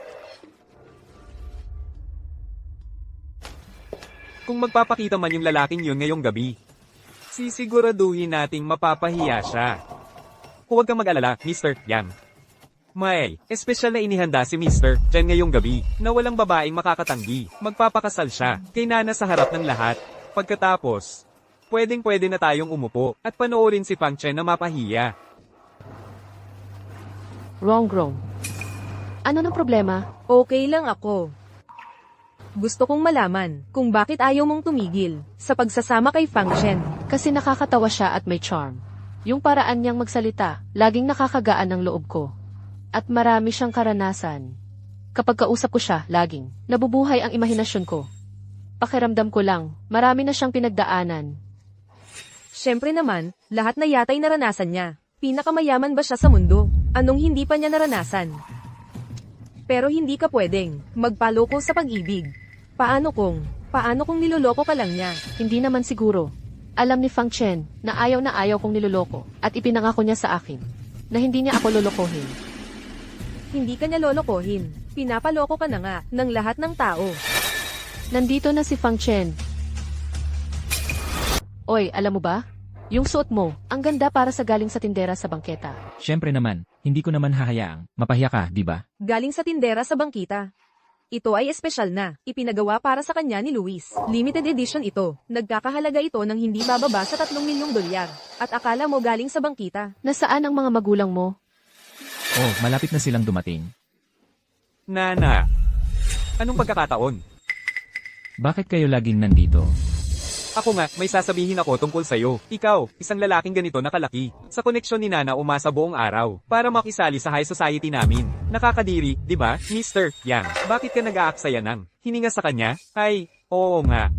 Kung magpapakita man yung lalaking yun ngayong gabi, sisiguraduhin nating mapapahiya siya. Huwag kang mag-alala, Mr. Yang. May, espesyal na inihanda si Mr. Chen ngayong gabi, na walang babaeng makakatanggi. Magpapakasal siya, kay Nana sa harap ng lahat. Pagkatapos, pwedeng-pwede na tayong umupo, at panoorin si Fang Chen na mapahiya. Wrong. Ano ng problema? Okay lang ako. Gusto kong malaman, kung bakit ayaw mong tumigil, sa pagsasama kay Fang Chen. Kasi nakakatawa siya at may charm. Yung paraan niyang magsalita, laging nakakagaan ng loob ko. At marami siyang karanasan. Kapag kausap ko siya, laging nabubuhay ang imahinasyon ko. Pakiramdam ko lang, marami na siyang pinagdaanan. Siyempre naman, lahat na yata'y naranasan niya. Pinakamayaman ba siya sa mundo? Anong hindi pa niya naranasan? Pero hindi ka pwedeng magpaloko sa pag-ibig. Paano kung niloloko ka lang niya? Hindi naman siguro. Alam ni Fang Chen na ayaw kong niloloko at ipinangako niya sa akin na hindi niya ako lolokohin. Hindi ka niya lolokohin. Pinapaloko ka na nga ng lahat ng tao. Nandito na si Fang Chen. Oy, alam mo ba? Yung suot mo, ang ganda para sa galing sa tindera sa bangketa. Siyempre naman, hindi ko naman hahayaang mapahiya ka, di ba? Galing sa tindera sa bangkita. Ito ay espesyal na, ipinagawa para sa kanya ni Luis. Limited edition ito. Nagkakahalaga ito ng hindi bababa sa 3 milyong dolyar. At akala mo galing sa bangkita. Nasaan ang mga magulang mo? Oh, malapit na silang dumating. Nana, anong pagkakataon? Bakit kayo laging nandito? Ako nga, may sasabihin ako tungkol sa'yo. Ikaw, isang lalaking ganito na kalaki. Sa koneksyon ni Nana umasa buong araw, para makisali sa high society namin. Nakakadiri, di ba, Mr. Yang? Bakit ka nag-aaksaya ng hininga sa kanya? Ay, oo nga.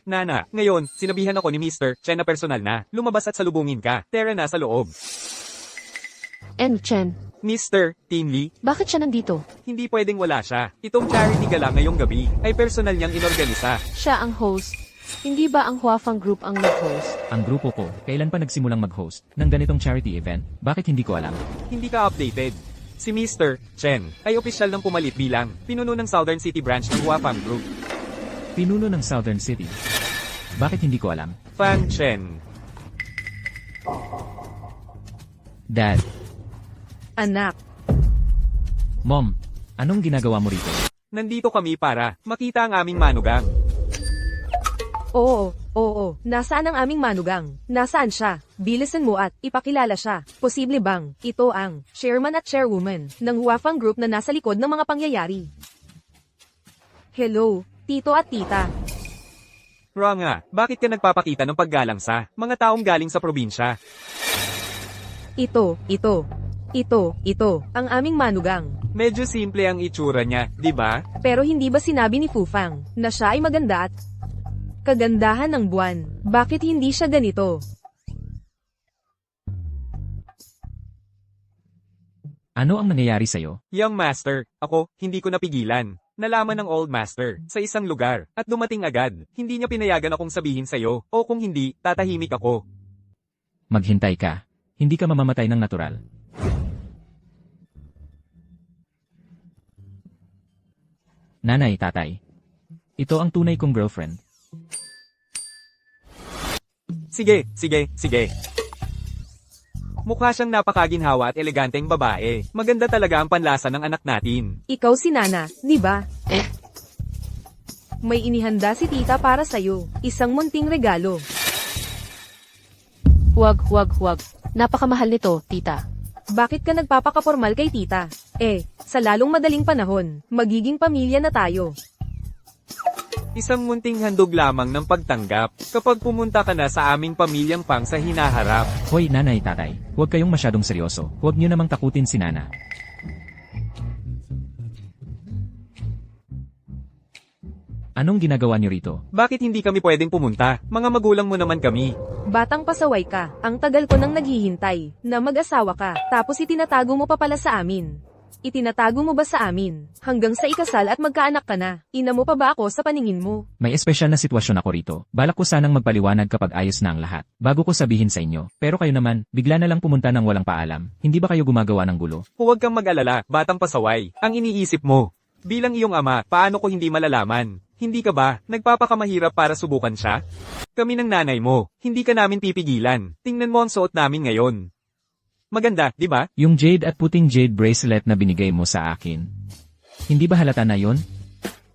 Nana, ngayon, sinabihan ako ni Mr. Chen na personal na. Lumabas at salubungin ka. Tara na sa loob. And Chen, Mr. Tinley, bakit siya nandito? hindi pwedeng wala siya. Itong charity gala ngayong gabi ay personal niyang inorganisa. Siya ang host. Hindi ba ang Huafang Group ang nag-host? Ang grupo ko, kailan pa nagsimulang mag-host ng ganitong charity event? Bakit hindi ko alam? Hindi ka updated. Si Mr. Chen ay opisyal ng pumalit bilang pinuno ng Southern City branch ng Huafang Group. Pinuno ng Southern City. Bakit hindi ko alam? Fang Chen. Dad, Anak, Mom, anong ginagawa mo rito? Nandito kami para makita ang aming manugang. oo, nasaan ang aming manugang? Nasaan siya? Bilisan mo at ipakilala siya. Posible bang ito ang chairman at chairwoman ng Huafang Group na nasa likod ng mga pangyayari? Hello, tito at tita. Wrong nga, bakit ka nagpapakita ng paggalang sa mga taong galing sa probinsya? Ito, ang aming manugang. Medyo simple ang itsura niya, di ba? Pero hindi ba sinabi ni Fufang na siya ay maganda at kagandahan ng buwan? Bakit hindi siya ganito? Ano ang nangyayari sa'yo? Young master, ako, hindi ko napigilan. Nalaman ng old master sa isang lugar at dumating agad. Hindi niya pinayagan akong sabihin sa'yo o kung hindi, tatahimik ako. Maghintay ka. Hindi ka mamamatay ng natural. Nanay, tatay. Ito ang tunay kong girlfriend. Sige. Mukha siyang napakaginhawa at eleganteng babae. Maganda talaga ang panlasa ng anak natin. Ikaw si Nana, di ba? May inihanda si tita para sa'yo. Isang munting regalo. Huwag. Napakamahal nito, tita. Bakit ka nagpapakapormal kay tita? Sa lalong madaling panahon, magiging pamilya na tayo. Isang munting handog lamang ng pagtanggap kapag pumunta ka na sa aming pamilyang pang sa hinaharap. Hoy, nanay, tatay. Huwag kayong masyadong seryoso. Huwag niyo namang takutin si Nana. Anong ginagawa niyo rito? Bakit hindi kami pwedeng pumunta? Mga magulang mo naman kami. Batang pasaway ka, ang tagal ko nang naghihintay, na mag-asawa ka, tapos itinatago mo pa pala sa amin. Itinatago mo ba sa amin, hanggang sa ikasal at magkaanak ka na? Ina mo pa ba ako sa paningin mo? May espesyal na sitwasyon ako rito. Balak ko sanang magpaliwanag kapag ayos na ang lahat. Bago ko sabihin sa inyo. Pero kayo naman, bigla na lang pumunta ng walang paalam. Hindi ba kayo gumagawa ng gulo? Huwag kang mag-alala, batang pasaway. Ang iniisip mo. Bilang iyong ama, paano ko hindi malalaman? Hindi ka ba nagpapakamahirap para subukan siya? Kami ng nanay mo, hindi ka namin pipigilan. Tingnan mo ang suot namin ngayon. Maganda, di ba? Yung jade at puting jade bracelet na binigay mo sa akin. Hindi ba halata na yon?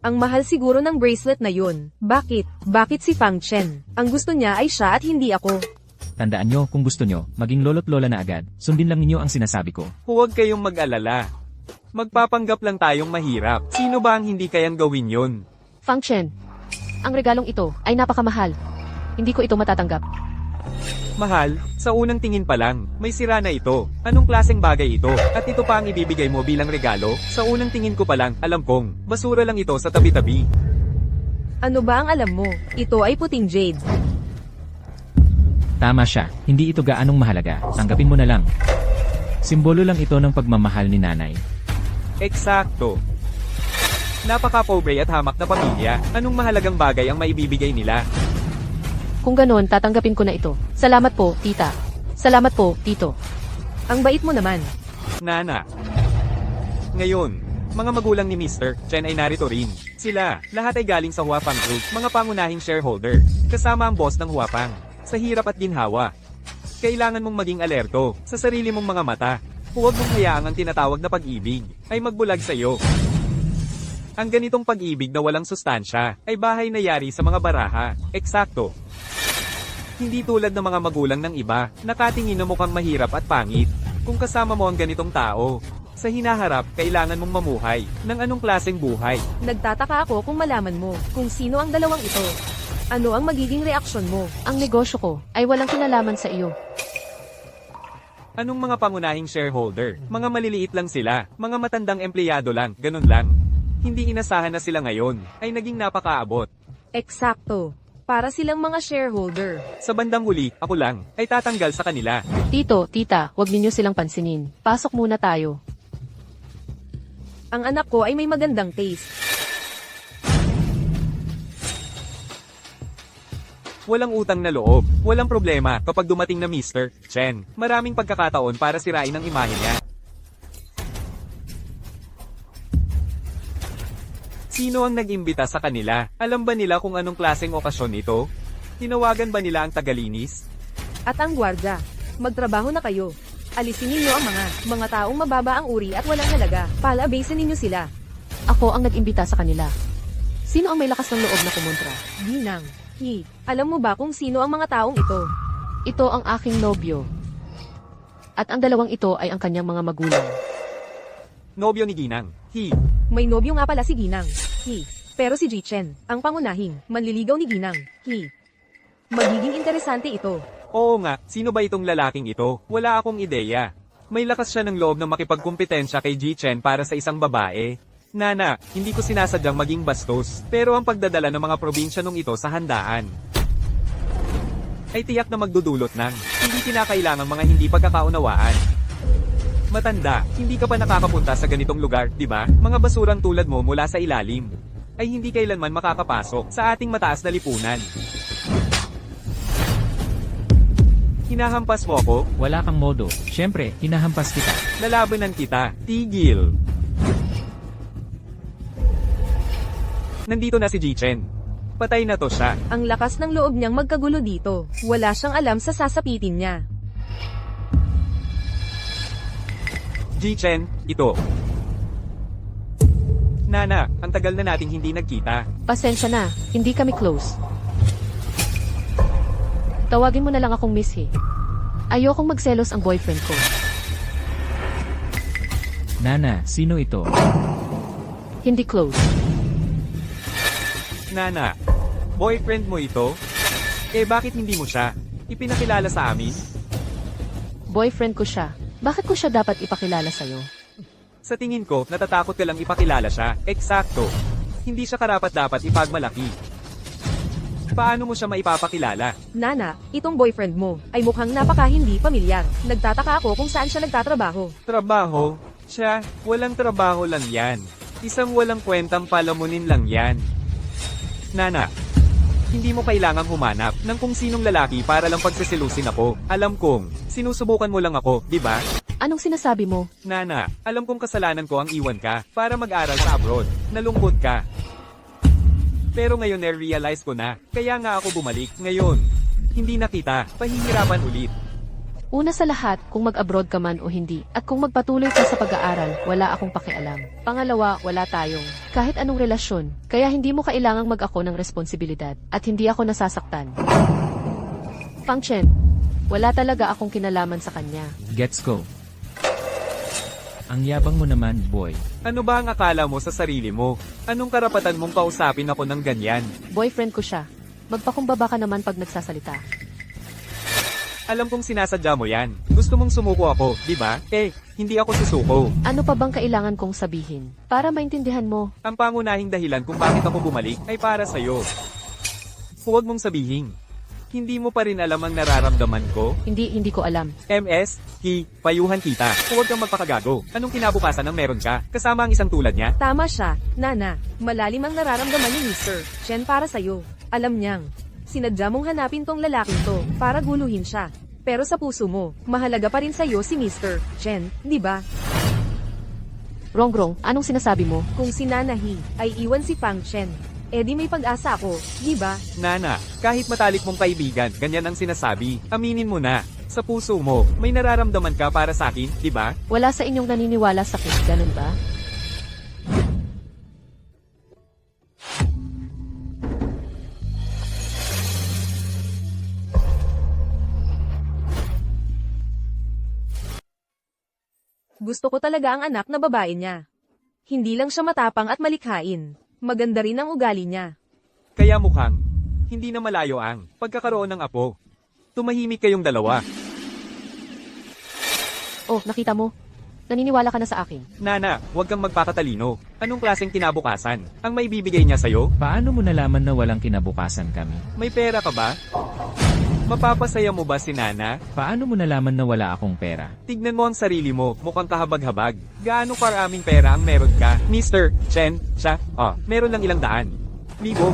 Ang mahal siguro ng bracelet na yun. Bakit? Bakit si Fang Chen? Ang gusto niya ay siya at hindi ako. Tandaan nyo, kung gusto nyo, maging lolo't lola na agad. Sundin lang ninyo ang sinasabi ko. Huwag kayong mag-alala. Magpapanggap lang tayong mahirap. Sino ba ang hindi kayang gawin yun? Fang Chen, ang regalong ito ay napakamahal. Hindi ko ito matatanggap. Mahal, sa unang tingin pa lang, may sira na ito. Anong klaseng bagay ito? At ito pa ang ibibigay mo bilang regalo? Sa unang tingin ko pa lang, alam kong, basura lang ito sa tabi-tabi. Ano ba ang alam mo? Ito ay puting jade. Tama siya, hindi ito gaanong mahalaga. Tanggapin mo na lang. Simbolo lang ito ng pagmamahal ni nanay. Eksakto. Napaka-pobre at hamak na pamilya. Anong mahalagang bagay ang maibibigay nila? Kung ganoon, tatanggapin ko na ito. Salamat po, tita. Salamat po, tito. Ang bait mo naman. Nana. Ngayon, mga magulang ni Mr. Chen ay narito rin. Sila, lahat ay galing sa Huafang Group, mga pangunahing shareholder, kasama ang boss ng Huafang. Sa hirap at ginhawa. Kailangan mong maging alerto sa sarili mong mga mata. Huwag mong hayaang ang tinatawag na pag-ibig ay magbulag sa iyo. Ang ganitong pag-ibig na walang sustansya ay bahay na yari sa mga baraha. Eksakto. Hindi tulad ng mga magulang ng iba, nakatingin na mukhang mahirap at pangit. Kung kasama mo ang ganitong tao, sa hinaharap, kailangan mong mamuhay ng anong klaseng buhay. Nagtataka ako kung malaman mo kung sino ang dalawang ito. Ano ang magiging reaksyon mo? Ang negosyo ko ay walang kinalaman sa iyo. Anong mga pangunahing shareholder? Mga maliliit lang sila, mga matandang empleyado lang, ganun lang. Hindi inasahan na sila ngayon, ay naging napakaabot. Eksakto. Para silang mga shareholder. Sa bandang huli, ako lang, ay tatanggal sa kanila. Tito, tita, huwag ninyo silang pansinin. Pasok muna tayo. Ang anak ko ay may magandang taste. Walang utang na loob, walang problema kapag dumating na Mr. Chen. Maraming pagkakataon para sirain ang imahe niya. Sino ang nag-imbita sa kanila? Alam ba nila kung anong klaseng okasyon ito? Tinawagan ba nila ang tagalinis? At ang gwardya. Magtrabaho na kayo. Alisin ninyo ang mga taong mababa ang uri at walang halaga. Palabasin ninyo sila. Ako ang nag-imbita sa kanila. Sino ang may lakas ng loob na kumontra? Ginang. Alam mo ba kung sino ang mga taong ito? Ito ang aking nobyo. At ang dalawang ito ay ang kanyang mga magulang. Nobyo ni Ginang. May nobyo nga pala si Ginang. Pero si Jichen, ang pangunahing, manliligaw ni Ginang. Magiging interesante ito. Oo nga, sino ba itong lalaking ito? Wala akong ideya. May lakas siya ng loob na makipagkumpetensya kay Ji-Chen para sa isang babae. Nana, hindi ko sinasadyang maging bastos, pero ang pagdadala ng mga probinsya nung ito sa handaan ay tiyak na magdudulot ng hindi kinakailangang mga hindi pagkakaunawaan. Matanda, hindi ka pa nakakapunta sa ganitong lugar, di ba? Mga basurang tulad mo mula sa ilalim ay hindi kailanman makakapasok sa ating mataas na lipunan. Hinahampas mo ako? Wala kang modo. Siyempre, hinahampas kita. Lalabanan kita. Tigil. Nandito na si Ji-Chen. Patay na to siya. Ang lakas ng loob niyang magkagulo dito. Wala siyang alam sa sasapitin niya. Ji-Chen, ito. Nana, ang tagal na nating hindi nagkita. Pasensya na, hindi kami close. Tawagin mo na lang akong Miss He. Ayokong magselos ang boyfriend ko. Nana, sino ito? Hindi close. Nana, boyfriend mo ito? Eh bakit hindi mo siya ipinakilala sa amin? Boyfriend ko siya. Bakit ko siya dapat ipakilala sa'yo? Sa tingin ko, natatakot ka lang ipakilala siya. Eksakto. Hindi siya karapat-dapat ipagmalaki. Paano mo siya maipapakilala? Nana, itong boyfriend mo ay mukhang napaka hindi pamilyar. Nagtataka ako kung saan siya nagtatrabaho. Trabaho? Siya, walang trabaho lang yan. Isang walang kwentang palamunin lang yan. Nana, hindi mo kailangang humanap ng kung sinong lalaki para lang pagsisilusin ako. Alam kong, sinusubukan mo lang ako, di ba? Anong sinasabi mo? Nana, alam kong kasalanan ko ang iwan ka para mag-aral sa abroad. Nalungkot ka. Pero ngayon na-realize ko na, kaya nga ako bumalik. Ngayon, hindi na kita, pahihirapan ulit. Una sa lahat, kung mag-abroad ka man o hindi, at kung magpatuloy ka sa pag-aaral, wala akong pakialam. Pangalawa, wala tayong kahit anong relasyon, kaya hindi mo kailangang mag-ako ng responsibilidad, at hindi ako nasasaktan. Pang Chen, wala talaga akong kinalaman sa kanya. Gets go. Ang yabang mo naman, boy. Ano ba ang akala mo sa sarili mo? Anong karapatan mong kausapin ako ng ganyan? Boyfriend ko siya. Magpakumbaba ka naman pag nagsasalita. Alam kong sinasadya mo yan. Gusto mong sumuko ako, di ba? Eh, hindi ako susuko. Ano pa bang kailangan kong sabihin? Para maintindihan mo, Ang pangunahing dahilan kung bakit ako bumalik ay para sa'yo. Huwag mong sabihin. Hindi mo pa rin alam ang nararamdaman ko? hindi ko alam. MS, payuhan kita. Huwag kang magpakagago. Anong kinabukasan ng meron ka? Kasama ang isang tulad niya? Tama siya, Nana. Malalim ang nararamdaman ni Mr. Chen para sa'yo. Alam niyang, sinadya mong hanapin tong lalaking to para guluhin siya. Pero sa puso mo, mahalaga pa rin sa'yo si Mr. Chen, di ba? Rongrong, anong sinasabi mo? Kung si Nana He ay iwan si Fang Chen, edi may pag-asa ako, di ba? Nana, kahit matalik mong kaibigan, ganyan ang sinasabi. Aminin mo na. Sa puso mo, may nararamdaman ka para sa akin, di ba? Wala sa inyong naniniwala sa akin, ganun ba? Gusto ko talaga ang anak na babae niya. Hindi lang siya matapang at malikhain. Maganda rin ang ugali niya. Kaya mukhang, hindi na malayo ang pagkakaroon ng apo. Tumahimik kayong dalawa. Oh, nakita mo? Naniniwala ka na sa akin. Nana, huwag kang magpakatalino. Anong klaseng kinabukasan ang may bibigay niya sa'yo? Paano mo nalaman na walang kinabukasan kami? May pera ka ba? Mapapasaya mo ba si Nana? Paano mo nalaman na wala akong pera? Tignan mo ang sarili mo, mukhang kahabag-habag. Gaano karaming pera ang meron ka? Mr. Chen, siya, meron lang 100. Libo?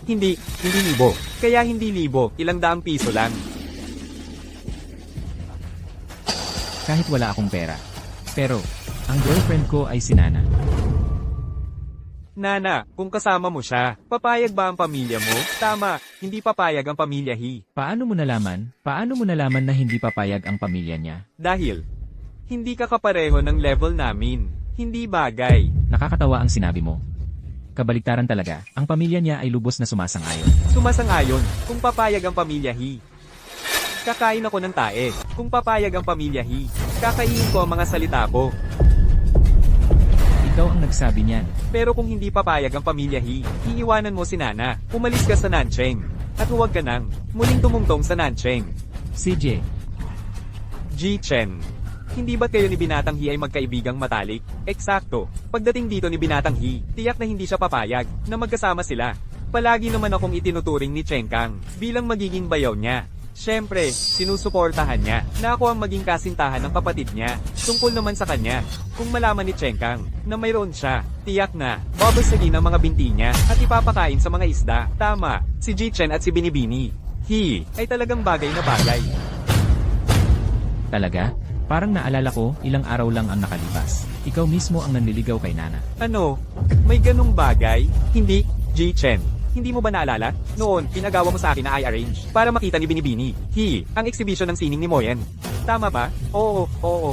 Hindi libo. Kaya hindi libo, 100 piso lang. Kahit wala akong pera. Pero, ang girlfriend ko ay si Nana. Nana, kung kasama mo siya, papayag ba ang pamilya mo? Tama, hindi papayag ang pamilya He. Paano mo nalaman? Paano mo nalaman na hindi papayag ang pamilya niya? Dahil, hindi ka kapareho ng level namin. Hindi bagay. Nakakatawa ang sinabi mo. Kabaliktaran talaga, ang pamilya niya ay lubos na sumasang-ayon. Sumasang-ayon, kung papayag ang pamilya He. Kakain ako ng tae. Kung papayag ang pamilya He, kakainin ko ang mga salita ko. Ikaw ang nagsabi niyan. Pero kung hindi papayag ang pamilya He, iiwanan mo si Nana. Umalis ka sa Nancheng. At huwag ka nang muling tumungtong sa Nancheng. CJ, Ji Chen. Hindi ba't kayo ni Binatang He ay magkaibigang matalik? Eksakto. Pagdating dito ni Binatang He, tiyak na hindi siya papayag na magkasama sila. Palagi naman akong itinuturing ni Cheng Kang bilang magiging bayaw niya. Siyempre, sinusuportahan niya na ako ang maging kasintahan ng kapatid niya. Tungkol naman sa kanya, kung malaman ni Cheng Kang na mayroon siya, tiyak na babasagin ang mga binti niya at ipapakain sa mga isda. Tama, si Ji Chen at si Binibini. He ay talagang bagay na bagay. talaga? Parang naalala ko, ilang araw lang ang nakalipas. Ikaw mismo ang nanliligaw kay Nana. Ano? May ganung bagay? Hindi, Ji Chen. Hindi mo ba naalala? Noon, pinagawa mo sa akin na I-arrange para makita ni Binibini. Ang exhibition ng sining ni Moyen. Tama ba? Oo.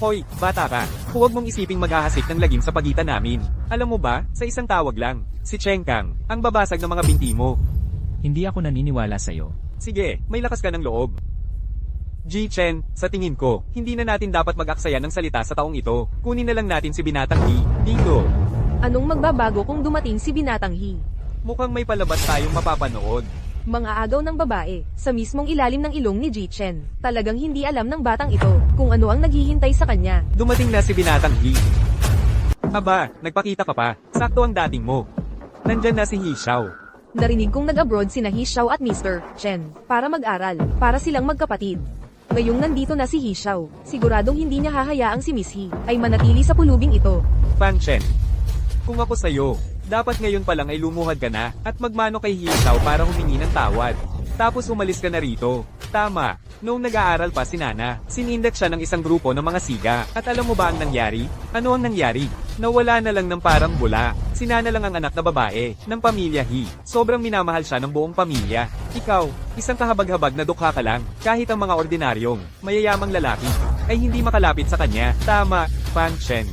Hoy, bata ka. Huwag mong isiping maghahasik ng lagim sa pagitan namin. Alam mo ba, sa isang tawag lang, si Cheng Kang, ang babasag ng mga binti mo. Hindi ako naniniwala sa'yo. Sige, may lakas ka ng loob. Ji Chen, sa tingin ko, hindi na natin dapat mag-aksaya ng salita sa taong ito. Kunin na lang natin si Binatang He. Bingo! Anong magbabago kung dumating si Binatang He? Mukhang may palabas tayong mapapanood. Mga agaw ng babae, sa mismong ilalim ng ilong ni Ji Chen. Talagang hindi alam ng batang ito kung ano ang naghihintay sa kanya. Dumating na si Binatang He. Aba, nagpakita ka pa. Sakto ang dating mo. Nandyan na si He Xiao. Narinig kong nag-abroad sina He Xiao at Mr. Chen para mag-aral, para silang magkapatid. Ngayong nandito na si He Xiao, siguradong hindi niya hahayaang si Miss He ay manatili sa pulubing ito. Fang Chen, kung ako sa'yo, dapat ngayon pa lang ay lumuhad ka na at magmano kay He Xiao para humingi ng tawad. Tapos umalis ka na rito. Tama, noong nag-aaral pa si Nana, sinindak siya ng isang grupo ng mga siga. At alam mo ba ang nangyari? Ano ang nangyari? Nawala na lang ng parang bula. Si Nana lang ang anak na babae ng pamilya He. Sobrang minamahal siya ng buong pamilya. Ikaw, isang kahabag-habag na dukha ka lang. Kahit ang mga ordinaryong, mayayamang lalaki, ay hindi makalapit sa kanya. Tama, Fang Chen.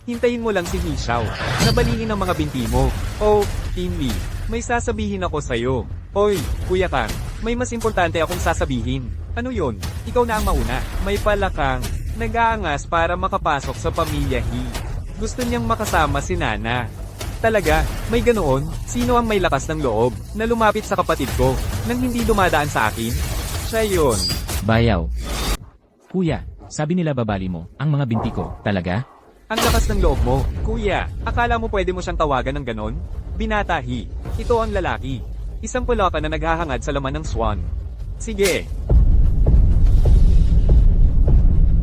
Hintayin mo lang si He Xiao. Nabalingin ang mga binti mo. Oh, Team Lee, may sasabihin ako sa'yo. Hoy, Kuya Kang, may mas importante akong sasabihin. Ano yon? Ikaw na ang mauna. May pala kang nag-aangas para makapasok sa pamilya He. Gusto niyang makasama si Nana. Talaga, may ganoon? Sino ang may lakas ng loob na lumapit sa kapatid ko nang hindi dumadaan sa akin? Siya yun. Bayaw. Kuya, sabi nila babali mo, ang mga binti ko, talaga? Ang lakas ng loob mo, kuya. Akala mo pwede mo siyang tawagan ng ganon? Binata He. Ito ang lalaki. Isang pulaka na naghahangad sa laman ng swan. Sige.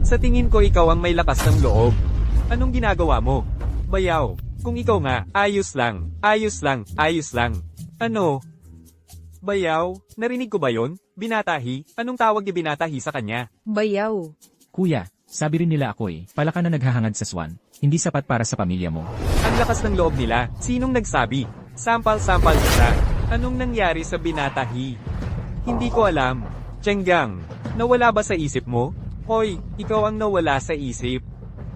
Sa tingin ko ikaw ang may lakas ng loob. Anong ginagawa mo? Bayaw. Kung ikaw nga, ayos lang. Ano? Bayaw, narinig ko ba yon? Binata He? Anong tawag ni Binata He sa kanya? Bayaw. Kuya, sabi rin nila ako palaka na naghahangad sa swan. Hindi sapat para sa pamilya mo. Ang lakas ng loob nila. Sinong nagsabi? Sampal-sampal siya. Anong nangyari sa Binata He? Hindi ko alam. Chenggang, nawala ba sa isip mo? Hoy, ikaw ang nawala sa isip.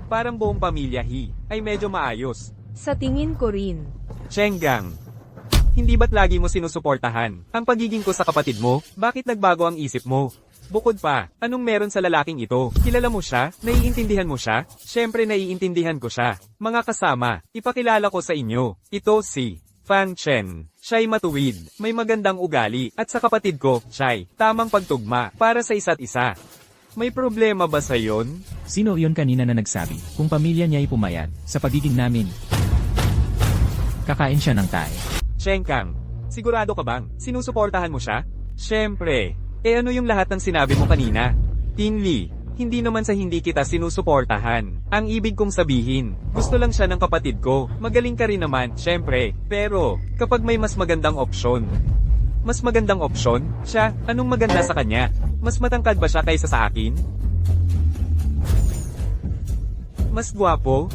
Parang buong pamilya He ay medyo maayos. Sa tingin ko rin. Chenggang, hindi ba't lagi mo sinusuportahan ang pagiging ko sa kapatid mo? Bakit nagbago ang isip mo? Bukod pa, anong meron sa lalaking ito? Kilala mo siya? Naiintindihan mo siya? Siyempre naiintindihan ko siya. Mga kasama, ipakilala ko sa inyo. Ito si Fang Chen. Siya'y matuwid, may magandang ugali, at sa kapatid ko, siya'y tamang pagtugma para sa isa't isa. May problema ba sa yon? Sino iyon kanina na nagsabi kung pamilya niya ay pumayat sa pagiging namin? Kakain siya ng tae. Cheng Kang, sigurado ka bang sinusuportahan mo siya? Siyempre. Ano yung lahat ng sinabi mo kanina? Tin Lee, hindi naman sa hindi kita sinusuportahan. Ang ibig kong sabihin, gusto lang siya ng kapatid ko. Magaling ka rin naman, siyempre. Pero, kapag may mas magandang opsyon. Mas magandang opsyon? Siya, anong maganda sa kanya? Mas matangkad ba siya kaysa sa akin? Mas gwapo?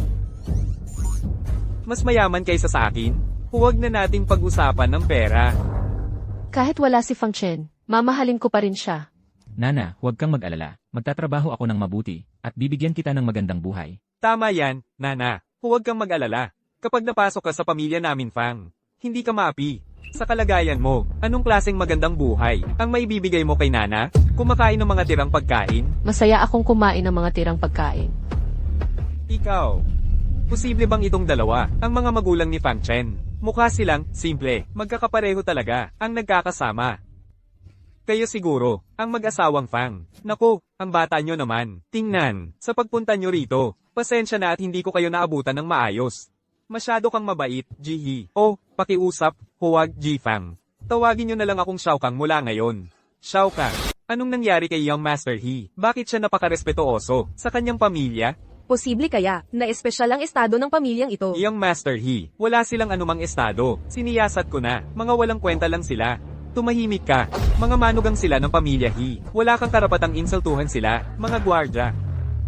Mas mayaman kaysa sa akin? Huwag na nating pag-usapan ng pera. Kahit wala si Fang Chen, mamahalin ko pa rin siya. Nana, huwag kang mag-alala. Magtatrabaho ako ng mabuti, at bibigyan kita ng magandang buhay. Tama yan, Nana. Huwag kang mag-alala. Kapag napasok ka sa pamilya namin, Fang, hindi ka maapi. Sa kalagayan mo, anong klaseng magandang buhay ang maibibigay mo kay Nana? Kumakain ng mga tirang pagkain? Masaya akong kumain ng mga tirang pagkain. Ikaw. Posible bang itong dalawa, ang mga magulang ni Fang Chen? Mukha silang, simple, magkakapareho talaga, ang nagkakasama. Kayo siguro, ang mag-asawang Fang. Naku, ang bata nyo naman. Tingnan, sa pagpunta nyo rito, pasensya na at hindi ko kayo naabutan ng maayos. Masyado kang mabait, Ji-hee. O, pakiusap, huwag, Ji-fang. Tawagin nyo na lang akong Xiao Kang mula ngayon. Xiao Kang, anong nangyari kay Young Master He? Bakit siya napakarespetuoso sa kanyang pamilya? Posible kaya na espesyal ang estado ng pamilyang ito? Young Master He, wala silang anumang estado. Siniyasat ko na, mga walang kwenta lang sila. Tumahimik ka, mga manugang sila ng pamilya He. Wala kang karapatang insultuhan sila, mga gwardya.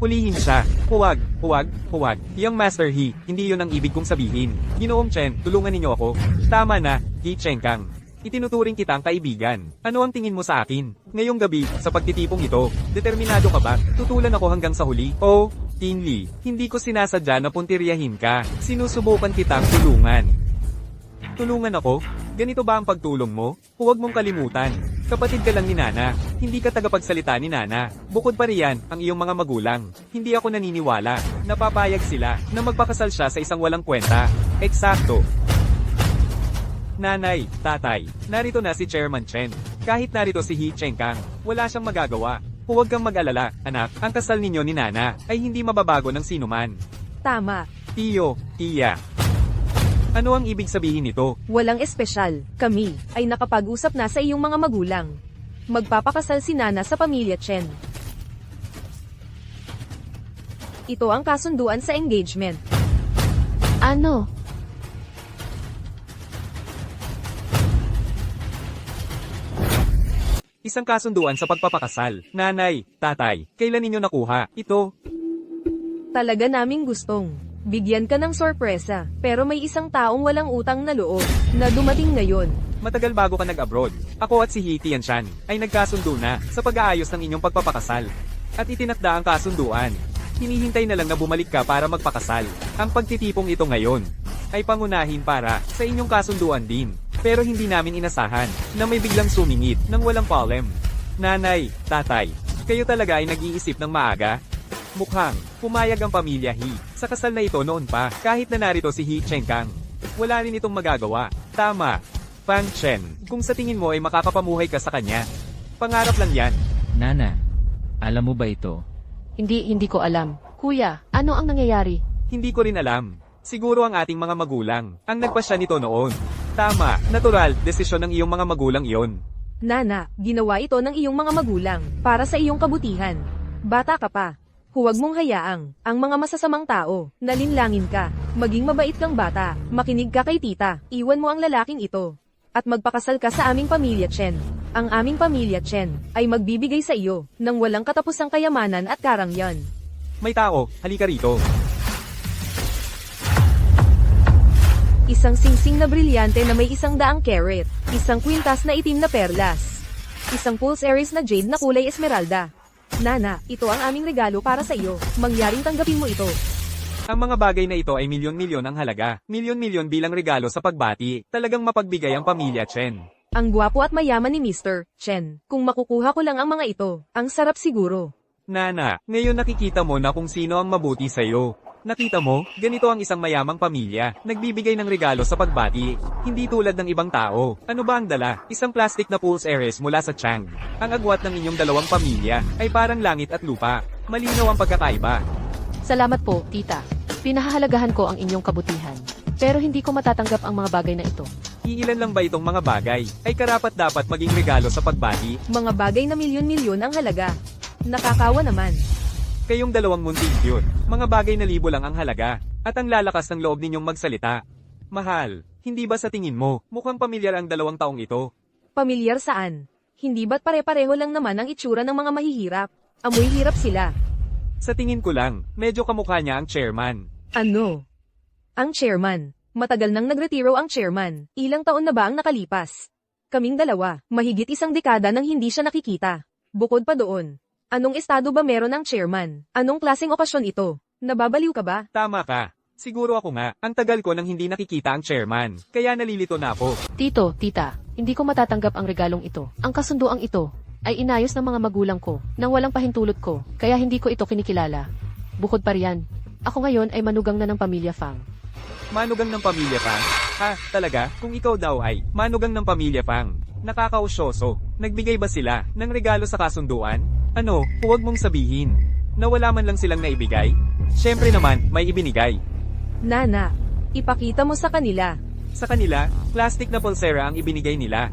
Hulihin siya. Huwag, huwag, huwag. Young Master He, hindi yun ang ibig kong sabihin. Ginoong Chen, tulungan ninyo ako. Tama na, He Cheng Kang. Itinuturing kitang kaibigan. Ano ang tingin mo sa akin? Ngayong gabi, sa pagtitipong ito, determinado ka ba? Tutulan ako hanggang sa huli? Oh, Tin Lee, hindi ko sinasadya na puntiryahin ka. Sinusubukan kitang tulungan. Tulungan ako? Ganito ba ang pagtulong mo? Huwag mong kalimutan. Kapatid ka lang ni Nana. Hindi ka tagapagsalita ni Nana. Bukod pa riyan, ang iyong mga magulang. Hindi ako naniniwala. Napapayag sila na magpakasal siya sa isang walang kwenta. Eksakto. Nanay, tatay, narito na si Chairman Chen. Kahit narito si He Cheng Kang, wala siyang magagawa. Huwag kang mag-alala, anak. Ang kasal ninyo ni Nana ay hindi mababago ng sinuman. Tama. Tiyo, tiya. Ano ang ibig sabihin nito? Walang espesyal. Kami ay nakapag-usap na sa iyong mga magulang. Magpapakasal si Nana sa pamilya Chen. Ito ang kasunduan sa engagement. Ano? Isang kasunduan sa pagpapakasal. Nanay, tatay, kailan ninyo nakuha? Ito. Talaga naming gustong bigyan ka ng sorpresa, pero may isang taong walang utang na loob na dumating ngayon. Matagal bago ka nag-abroad. Ako at si He Tianshan ay nagkasundo na sa pag-aayos ng inyong pagpapakasal. At itinakda ang kasunduan. Hinihintay na lang na bumalik ka para magpakasal. Ang pagtitipong ito ngayon ay pangunahin para sa inyong kasunduan din. Pero hindi namin inasahan na may biglang sumingit ng walang problem. Nanay, tatay, kayo talaga ay nag-iisip ng maaga? Mukhang pumayag ang pamilya He sa kasal na ito noon pa kahit na narito si He Cheng Kang. Wala rin itong magagawa. Tama. Fang Chen, kung sa tingin mo ay makakapamuhay ka sa kanya, pangarap lang yan. Nana, alam mo ba ito? Hindi ko alam. Kuya, ano ang nangyayari? Hindi ko rin alam. Siguro ang ating mga magulang ang nagpasya nito noon. Tama, natural, desisyon ng iyong mga magulang iyon. Nana, ginawa ito ng iyong mga magulang para sa iyong kabutihan. Bata ka pa. Huwag mong hayaang ang mga masasamang tao na linlangin ka. Maging mabait kang bata, makinig ka kay tita, iwan mo ang lalaking ito. At magpakasal ka sa aming pamilya Chen. Ang aming pamilya Chen ay magbibigay sa iyo ng walang katapusang kayamanan at karangyan. May tao, halika rito. Isang singsing na brilyante na may 100 carat, isang kwintas na itim na perlas, isang pulse Aries na jade na kulay esmeralda. Nana, ito ang aming regalo para sa iyo. Mangyaring tanggapin mo ito. Ang mga bagay na ito ay milyon-milyon ang halaga. Milyon-milyon bilang regalo sa pagbati. Talagang mapagbigay ang pamilya Chen. Ang gwapo at mayaman ni Mr. Chen. Kung makukuha ko lang ang mga ito, ang sarap siguro. Nana, ngayon nakikita mo na kung sino ang mabuti sa'yo. Nakita mo, ganito ang isang mayamang pamilya, nagbibigay ng regalo sa pagbati. Hindi tulad ng ibang tao. Ano ba ang dala? Isang plastic na Pulse Ares mula sa Chang. Ang agwat ng inyong dalawang pamilya ay parang langit at lupa. Malinaw ang pagkakaiba. Salamat po, tita. Pinahahalagahan ko ang inyong kabutihan. Pero hindi ko matatanggap ang mga bagay na ito. Iilan lang ba itong mga bagay ay karapat dapat maging regalo sa pagbati? Mga bagay na milyon-milyon ang halaga. Nakakawa naman. Kayong dalawang munting cute, mga bagay na libo lang ang halaga, at ang lalakas ng loob ninyong magsalita. Mahal, hindi ba sa tingin mo, mukhang pamilyar ang 2 taong ito? Pamilyar saan? Hindi ba't pare-pareho lang naman ang itsura ng mga mahihirap? Amoy hirap sila. Sa tingin ko lang, medyo kamukha niya ang chairman. Ano? Ang chairman. Matagal nang nagretiro ang chairman. Ilang taon na ba ang nakalipas? Kaming dalawa, mahigit 1 dekada nang hindi siya nakikita. Bukod pa doon, anong estado ba meron ang chairman? Anong klaseng okasyon ito? Nababaliw ka ba? Tama ka. Siguro ako nga, ang tagal ko nang hindi nakikita ang chairman, kaya nalilito na ako. Tito, tita, hindi ko matatanggap ang regalong ito. Ang kasunduang ito ay inayos ng mga magulang ko nang walang pahintulot ko, kaya hindi ko ito kinikilala. Bukod pa riyan, ako ngayon ay manugang na ng pamilya Fang. Manugang ng pamilya Fang? Ha, talaga? Kung ikaw daw ay manugang ng pamilya Fang, nakakausyoso. Nagbigay ba sila ng regalo sa kasunduan? Ano, huwag mong sabihin. Nawala man lang silang naibigay? Siyempre naman, may ibinigay. Nana, ipakita mo sa kanila. Sa kanila, plastic na pulsera ang ibinigay nila.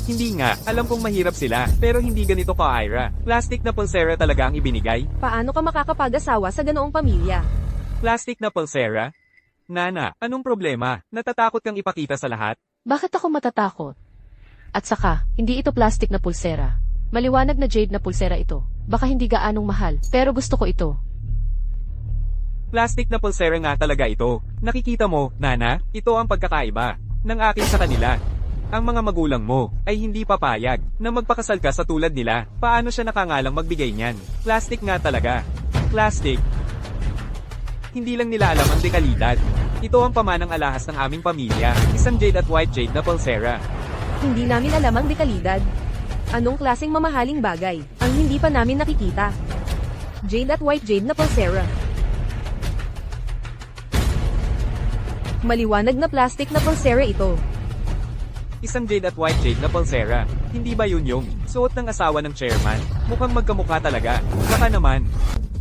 Hindi nga, alam kong mahirap sila, pero hindi ganito ka, Ira. Plastic na pulsera talaga ang ibinigay? Paano ka makakapag-asawa sa ganoong pamilya? Plastic na pulsera? Nana, anong problema? Natatakot kang ipakita sa lahat? Bakit ako matatakot? At saka, hindi ito plastic na pulsera. Maliwanag na jade na pulsera ito. Baka hindi gaanong mahal, pero gusto ko ito. Plastic na pulsera nga talaga ito. Nakikita mo, Nana, ito ang pagkakaiba ng akin sa kanila. Ang mga magulang mo ay hindi papayag na magpakasal ka sa tulad nila. Paano siya nakangalang magbigay niyan? Plastic nga talaga. Plastic. Hindi lang nila alam ang dekalidad. Ito ang pamanang alahas ng aming pamilya. Isang jade at white jade na pulsera. Hindi namin alam ang dekalidad. Anong klaseng mamahaling bagay ang hindi pa namin nakikita? Jade at white jade na pulsera. Maliwanag na plastic na pulsera ito. Isang jade at white jade na pulsera. Hindi ba yun yung suot ng asawa ng chairman? Mukhang magkamukha talaga. Baka naman.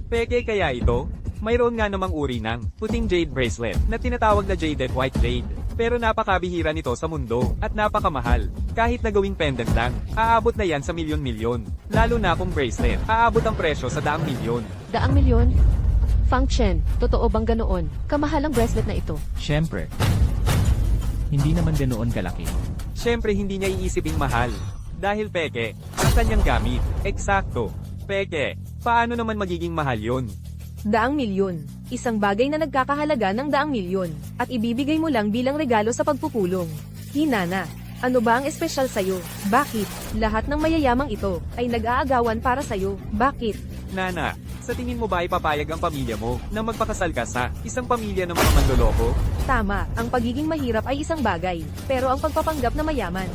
Peke kaya ito? Mayroon nga namang uri ng puting jade bracelet na tinatawag na jade at white jade. Pero napakabihira nito sa mundo at napakamahal. Kahit na gawing pendant lang, aabot na yan sa milyon-milyon. Lalo na kung bracelet, aabot ang presyo sa 100,000,000. 100,000,000? Fang Chen, totoo bang ganoon? Kamahal ang bracelet na ito. Siyempre. Hindi naman ganoon kalaki. Siyempre hindi niya iisiping mahal. Dahil peke, ang kanyang gamit. Eksakto. Peke, paano naman magiging mahal yun? 100,000,000. Isang bagay na nagkakahalaga ng 100,000,000 at ibibigay mo lang bilang regalo sa pagpupulong. Hinana, ano ba ang espesyal sa'yo? Bakit? Lahat ng mayayamang ito ay nag-aagawan para sa'yo. Bakit? Nana, sa tingin mo ba ipapayag ang pamilya mo na magpakasal ka sa isang pamilya ng mga manloloko? Tama, ang pagiging mahirap ay isang bagay, pero ang pagpapanggap na mayaman.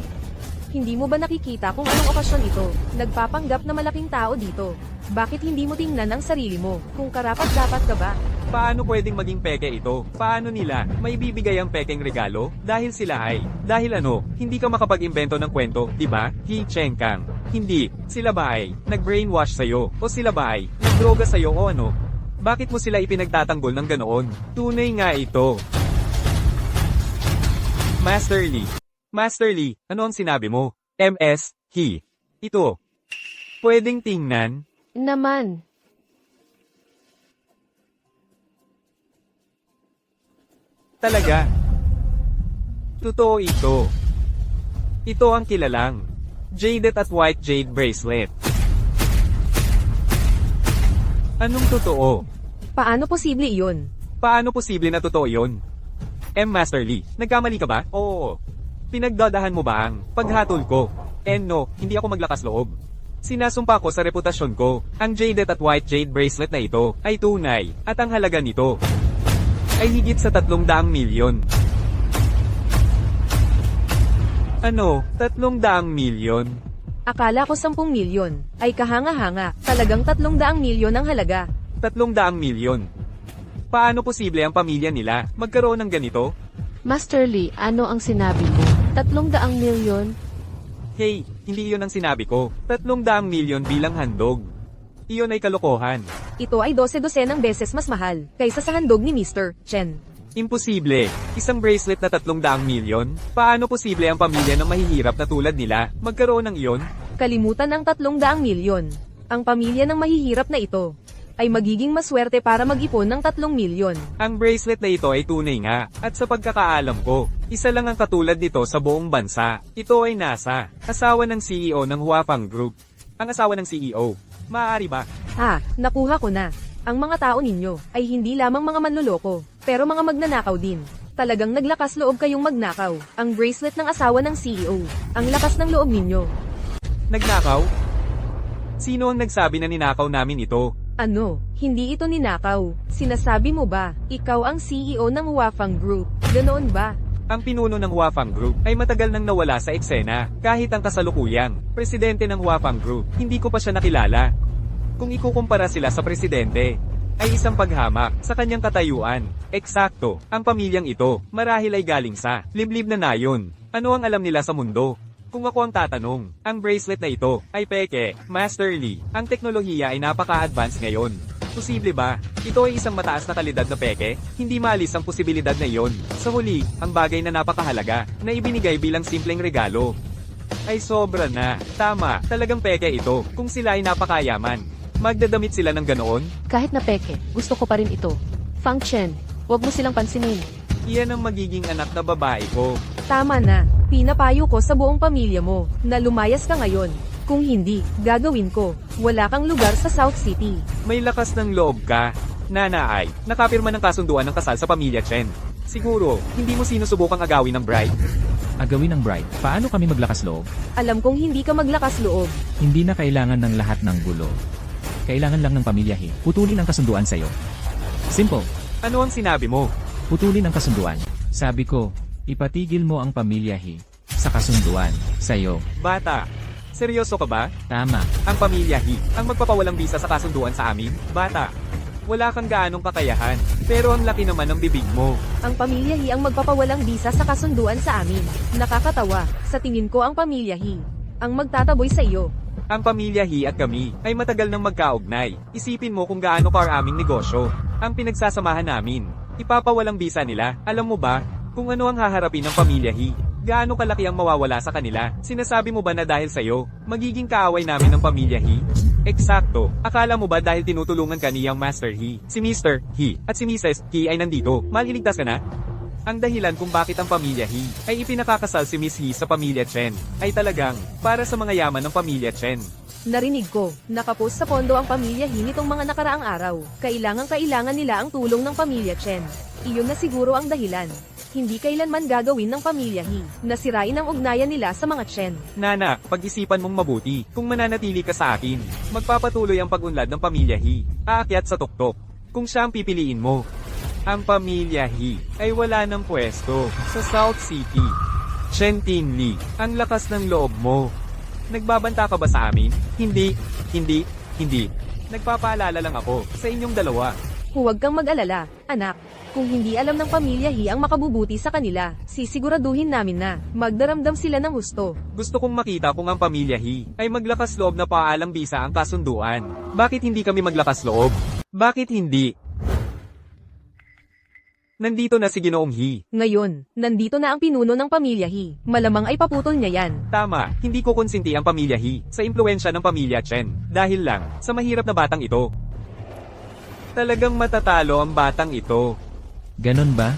Hindi mo ba nakikita kung anong okasyon ito? Nagpapanggap na malaking tao dito. Bakit hindi mo tingnan ang sarili mo? Kung karapat-dapat ka ba? Paano pwedeng maging peke ito? Paano nila may bibigay ang pekeng regalo? Dahil sila ay, dahil ano, hindi ka makapag-imbento ng kwento, di ba? Hi Cheng Kang. Hindi, sila ba ay nag-brainwash sa'yo? O sila ba ay nagdroga sa'yo o ano? Bakit mo sila ipinagtatanggol ng ganoon? Tunay nga ito. Master Lee. Master Lee, ano ang sinabi mo? MS, he. Ito. Pwedeng tingnan? Naman. Talaga. Totoo ito. Ito ang kilalang jaded at white jade bracelet. Anong totoo? Paano posible iyon? Paano posible na totoo yon? Master Lee, nagkamali ka ba? Oo. Pinagdadahan mo ba ang paghatol ko? No, hindi ako maglakas loob. Sinasumpa ko sa reputasyon ko, ang jaded at white jade bracelet na ito ay tunay, at ang halaga nito ay higit sa 300 milyon. Ano, 300 milyon? Akala ko 10 milyon. Ay kahanga-hanga, talagang 300 milyon ang halaga. 300 milyon. Paano posible ang pamilya nila magkaroon ng ganito? Master Lee, ano ang sinabi mo? 300 milyon? Hey, hindi iyon ang sinabi ko. 300 milyon bilang handog. Iyon ay kalokohan. Ito ay 12-dosenang beses mas mahal kaysa sa handog ni Mr. Chen. Imposible. Isang bracelet na 300 milyon? Paano posible ang pamilya ng mahihirap na tulad nila magkaroon ng iyon? Kalimutan ang 300 milyon. Ang pamilya ng mahihirap na ito ay magiging maswerte para mag-ipon ng 3 milyon. Ang bracelet na ito ay tunay nga, at sa pagkakaalam ko, isa lang ang katulad nito sa buong bansa. Ito ay NASA, asawa ng CEO ng Huafang Group. Ang asawa ng CEO. Maaari ba? Nakuha ko na. Ang mga tao ninyo ay hindi lamang mga manloloko, pero mga magnanakaw din. Talagang naglakas loob kayong magnakaw. Ang bracelet ng asawa ng CEO. Ang lakas ng loob ninyo. Nagnakaw? Sino ang nagsabi na ninakaw namin ito? Ano, hindi ito ninakaw. Sinasabi mo ba, ikaw ang CEO ng Huafang Group? Ganoon ba? Ang pinuno ng Huafang Group ay matagal nang nawala sa eksena, kahit ang kasalukuyang presidente ng Huafang Group, hindi ko pa siya nakilala. Kung ikukumpara sila sa presidente, ay isang paghamak sa kanyang katayuan. Eksakto, ang pamilyang ito, marahil ay galing sa liblib na nayon. Ano ang alam nila sa mundo? Kung ako ang tatanong, ang bracelet na ito ay peke, Master Lee. Ang teknolohiya ay napaka-advanced ngayon. Posible ba? Ito ay isang mataas na kalidad na peke? Hindi maalis ang posibilidad na iyon. Sa huli, ang bagay na napakahalaga, na ibinigay bilang simpleng regalo. Ay sobra na. Tama, talagang peke ito, kung sila ay napakayaman. Magdadamit sila ng ganoon? Kahit na peke, gusto ko pa rin ito. Fang Chen, huwag mo silang pansinin. Iyan ang magiging anak na babae ko. Tama na. Pinapayo ko sa buong pamilya mo na lumayas ka ngayon. Kung hindi, gagawin ko. Wala kang lugar sa South City. May lakas ng loob ka. Nanaay, nakapirma ng kasunduan ng kasal sa pamilya Chen. Siguro, hindi mo sinusubukang agawin ng bride. Agawin ng bride, paano kami maglakas loob? Alam kong hindi ka maglakas loob. Hindi na kailangan ng lahat ng gulo. Kailangan lang ng pamilyahe. Putulin ang kasunduan sa'yo. Simple. Ano ang sinabi mo? Putulin ang kasunduan. Sabi ko, ipatigil mo ang pamilyahe sa kasunduan sa'yo. Bata, seryoso ka ba? Tama. Ang pamilyahi, ang magpapawalang bisa sa kasunduan sa amin? Bata, wala kang gaanong kakayahan, pero ang laki naman ng bibig mo. Ang pamilyahi ang magpapawalang bisa sa kasunduan sa amin. Nakakatawa. Sa tingin ko ang pamilyahi ang magtataboy sa iyo. Ang pamilyahi at kami ay matagal nang magkaugnay. Isipin mo kung gaano karaming negosyo ang pinagsasamahan namin. Ipapawalang bisa nila, alam mo ba, kung ano ang haharapin ng pamilyahi? Gaano kalaki ang mawawala sa kanila? Sinasabi mo ba na dahil sa'yo, magiging kaaway namin ng pamilyahi? Eksakto. Akala mo ba dahil tinutulungan ka niyang Master He, si Mr. He, at si Mrs. He ay nandito, maliligtas ka na? Ang dahilan kung bakit ang pamilya He ay ipinakakasal si Miss He sa pamilya Chen ay talagang para sa mga yaman ng pamilya Chen. Narinig ko, nakapost sa pondo ang pamilya He nitong mga nakaraang araw. Kailangan nila ang tulong ng pamilya Chen. Iyon na siguro ang dahilan. Hindi kailanman gagawin ng pamilya He na sirain ang ugnayan nila sa mga Chen. Nana, pag-isipan mong mabuti. Kung mananatili ka sa akin, magpapatuloy ang pag-unlad ng pamilya He. Aakyat sa tuktok. Kung siya ang pipiliin mo. Ang pamilya He ay wala ng pwesto sa South City. Chen Tinli, ang lakas ng loob mo. Nagbabanta ka ba sa amin? Hindi. Nagpapaalala lang ako sa inyong dalawa. Huwag kang mag-alala, anak. Kung hindi alam ng pamilya He ang makabubuti sa kanila, sisiguraduhin namin na magdaramdam sila ng husto. Gusto kong makita kung ang pamilya He ay maglakas loob na paalang bisa ang kasunduan. Bakit hindi kami maglakas loob? Bakit hindi? Nandito na si Ginoong He. Ngayon, nandito na ang pinuno ng pamilya He. Malamang ay paputol niya yan. Tama, hindi ko konsinti ang pamilya He sa impluensya ng pamilya Chen. Dahil lang, sa mahirap na batang ito. Talagang matatalo ang batang ito. Ganon ba?